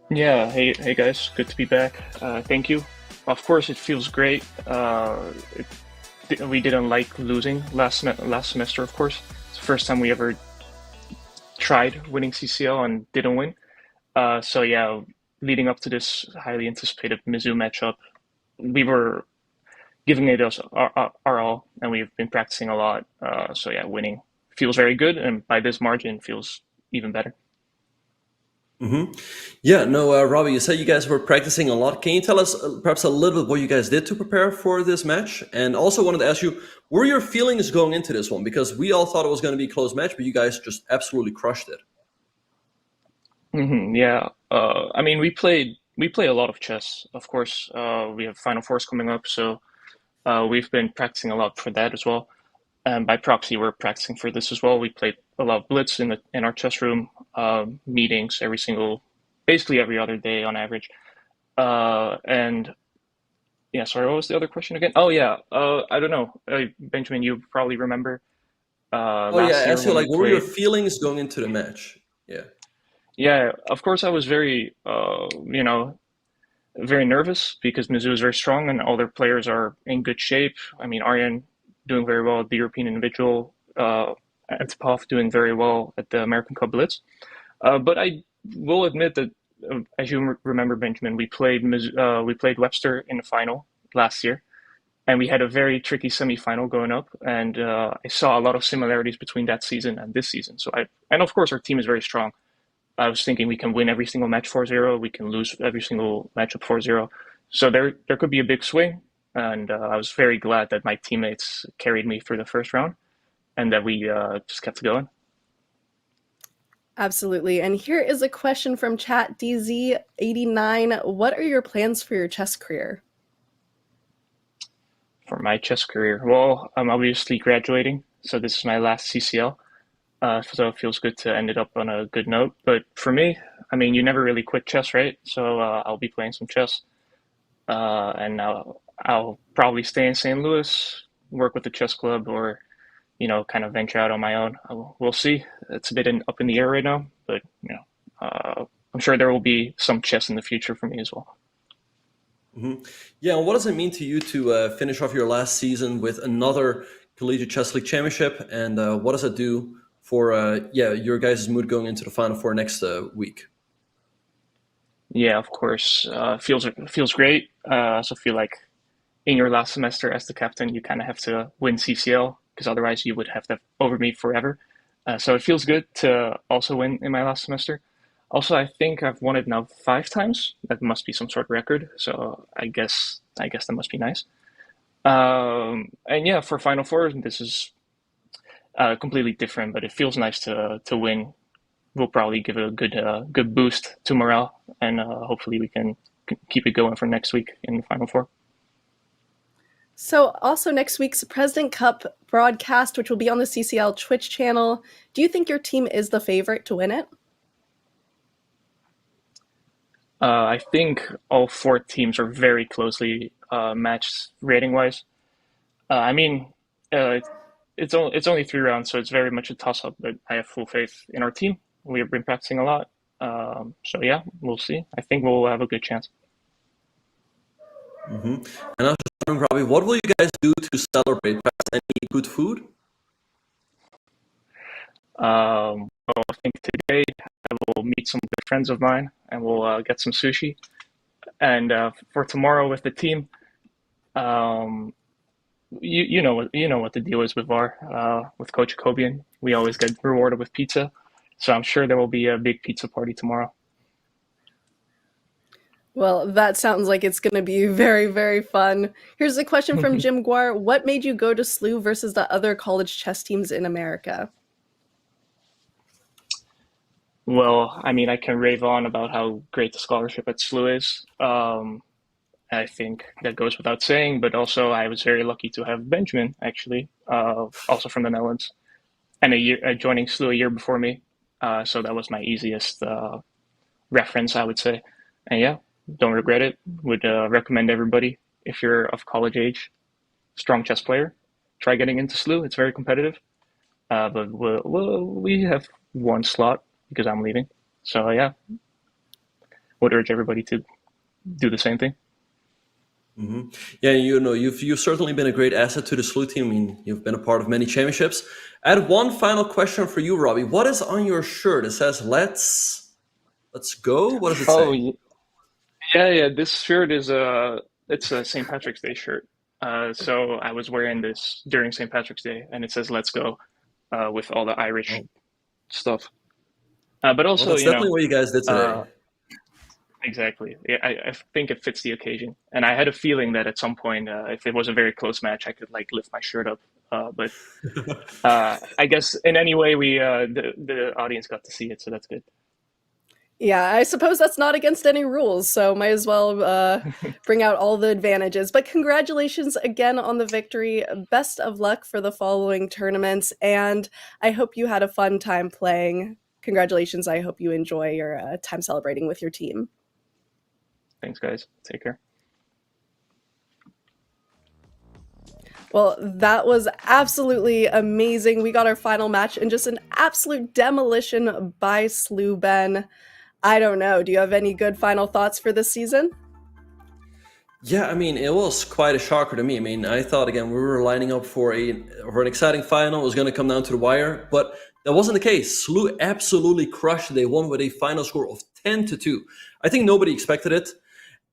Yeah, hey guys, good to be back. Thank you. Of course, it feels great. We didn't like losing last semester, of course. It's the first time we ever tried winning CCL and didn't win. So yeah, leading up to this highly anticipated Mizzou matchup, we were giving it our all, and we've been practicing a lot. So yeah, winning feels very good, and by this margin, feels even better. Mm-hmm. Yeah, no, Robby, you said you guys were practicing a lot. Can you tell us perhaps a little bit what you guys did to prepare for this match? And also wanted to ask you, what were your feelings going into this one? Because we all thought it was going to be a close match, but you guys just absolutely crushed it. Mm-hmm, yeah, I mean, we play a lot of chess, of course. We have Final Fours coming up, so we've been practicing a lot for that as well. And by proxy, we're practicing for this as well. We played a lot of blitz in our chess room, meetings basically every other day on average. And yeah, sorry, what was the other question again? Oh yeah, I don't know, Benjamin, you probably remember. I asked you, like, what were your feelings going into the match? Yeah. Yeah, of course, I was very, very nervous because Mizzou is very strong and all their players are in good shape. I mean, Aryan doing very well at the European individual, Antipov doing very well at the American Cup Blitz. But I will admit that, as you remember, Benjamin, we played Webster in the final last year, and we had a very tricky semifinal going up. And I saw a lot of similarities between that season and this season. And of course, our team is very strong. I was thinking we can win every single match 4-0. We can lose every single matchup 4-0. So there could be a big swing. And I was very glad that my teammates carried me through the first round and that we just kept going. Absolutely. And here is a question from chat DZ89. What are your plans for your chess career? For my chess career? Well, I'm obviously graduating. So this is my last CCL. So it feels good to end it up on a good note. But for me, I mean, you never really quit chess, right? So I'll be playing some chess. And I'll probably stay in St. Louis, work with the chess club, or, kind of venture out on my own. We'll see. It's a bit up in the air right now, but, I'm sure there will be some chess in the future for me as well. Mm-hmm. Yeah, and what does it mean to you to finish off your last season with another Collegiate Chess League Championship? And what does it do for your guys' mood going into the Final Four next week? Yeah, of course. Feels great. I also feel like in your last semester as the captain, you kind of have to win CCL because otherwise you would have that over me forever. So it feels good to also win in my last semester. Also, I think I've won it now 5 times. That must be some sort of record. So I guess that must be nice. And yeah, for Final Four, this is completely different, but it feels nice to win. We'll probably give it a good boost to morale, and hopefully we can keep it going for next week in the Final Four. So also next week's President Cup broadcast, which will be on the CCL Twitch channel. Do you think your team is the favorite to win it? I think all 4 teams are very closely matched rating-wise. I mean, it's only 3 rounds, so it's very much a toss-up, but I have full faith in our team. We have been practicing a lot. So yeah, we'll see. I think we'll have a good chance. Mm-hmm. And I was just wondering, Robby, what will you guys do to celebrate? Perhaps any good food? Well, I think today I will meet some good friends of mine and we'll get some sushi. And for tomorrow with the team, you know what the deal is with VAR, with Coach Jacobian. We always get rewarded with pizza. So I'm sure there will be a big pizza party tomorrow. Well, that sounds like it's going to be very, very fun. Here's a question from Jim Guar. What made you go to SLU versus the other college chess teams in America? Well, I mean, I can rave on about how great the scholarship at SLU is. I think that goes without saying, but also I was very lucky to have Benjamin, actually, also from the Netherlands, and joining SLU a year before me. So that was my easiest reference, I would say. And yeah, don't regret it. Would recommend everybody, if you're of college age, strong chess player, try getting into SLU. It's very competitive. But we have one slot because I'm leaving. So yeah, would urge everybody to do the same thing. Mm-hmm. Yeah, you've certainly been a great asset to the SLU team. I mean, you've been a part of many championships. I had one final question for you, Robby. What is on your shirt? It says "Let's go." What does it say? Yeah. This shirt is it's a St. Patrick's Day shirt. So I was wearing this during St. Patrick's Day, and it says "Let's go" with all the Irish stuff. But also, that's definitely what you guys did today. Exactly. Yeah, I think it fits the occasion, and I had a feeling that at some point, if it was a very close match, I could lift my shirt up. But I guess in any way, the audience got to see it, so that's good. Yeah, I suppose that's not against any rules, so might as well bring out all the advantages. But congratulations again on the victory. Best of luck for the following tournaments, and I hope you had a fun time playing. Congratulations. I hope you enjoy your time celebrating with your team. Thanks, guys. Take care. Well, that was absolutely amazing. We got our final match in just an absolute demolition by SLU Ben. I don't know. Do you have any good final thoughts for this season? Yeah, I mean, it was quite a shocker to me. I mean, I thought, again, we were lining up for an exciting final. It was going to come down to the wire, but that wasn't the case. SLU absolutely crushed. They won with a final score of 10-2. I think nobody expected it.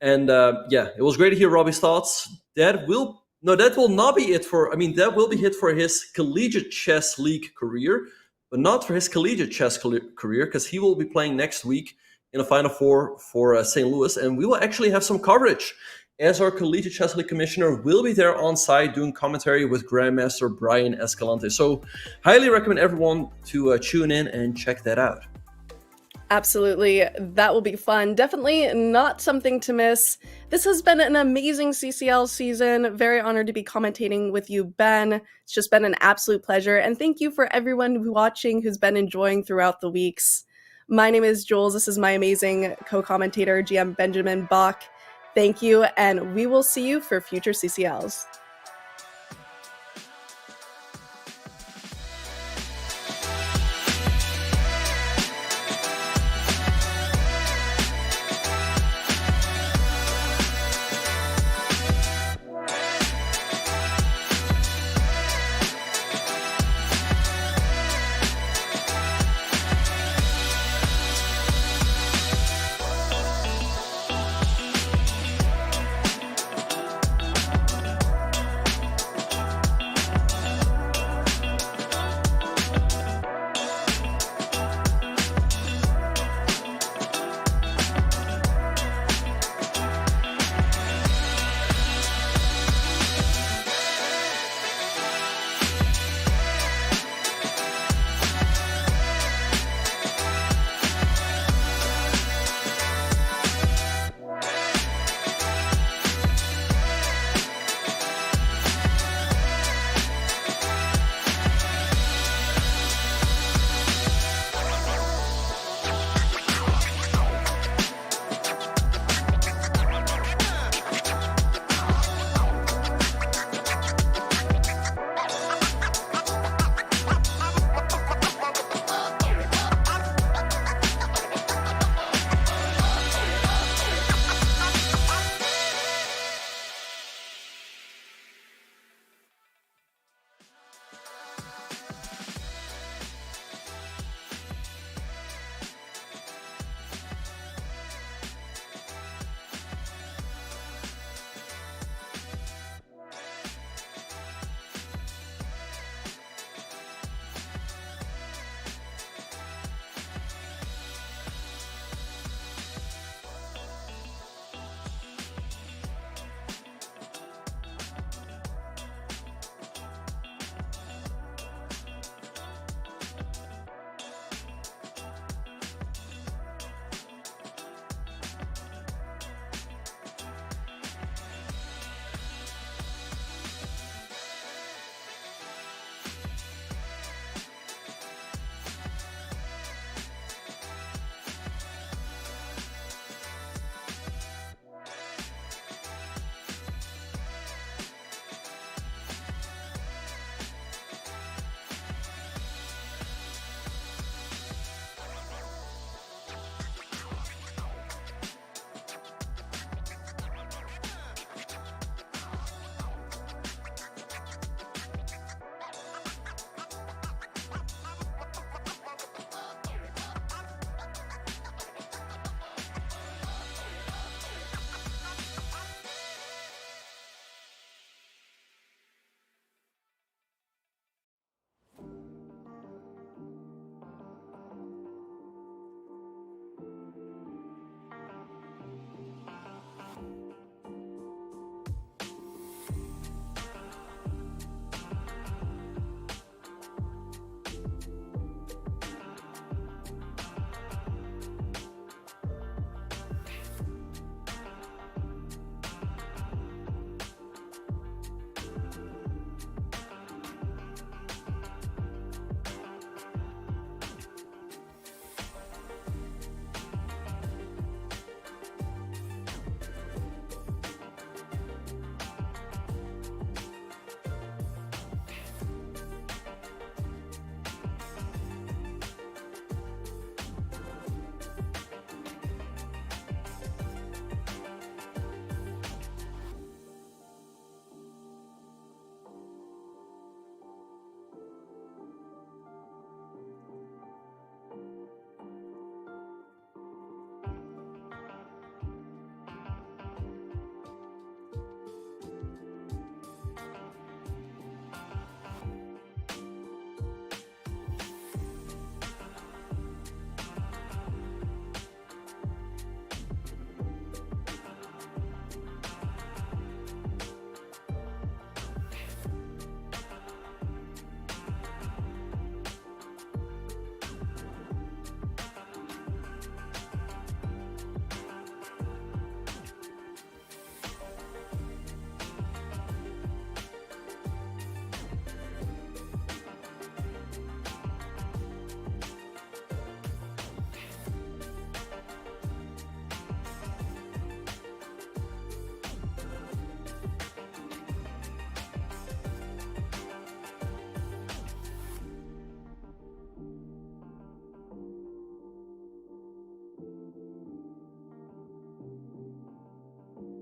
And yeah, it was great to hear Robby's thoughts. That will not be it for, that will be it for his Collegiate Chess League career, but not for his collegiate chess career, because he will be playing next week in a Final Four for St. Louis, and we will actually have some coverage, as our Collegiate Chess League commissioner will be there on site doing commentary with Grandmaster Brian Escalante. So highly recommend everyone to tune in and check that out. Absolutely. That will be fun. Definitely not something to miss. This has been an amazing CCL season. Very honored to be commentating with you, Ben. It's just been an absolute pleasure. And thank you for everyone watching who's been enjoying throughout the weeks. My name is Jules. This is my amazing co-commentator, GM Benjamin Bach. Thank you, and we will see you for future CCLs.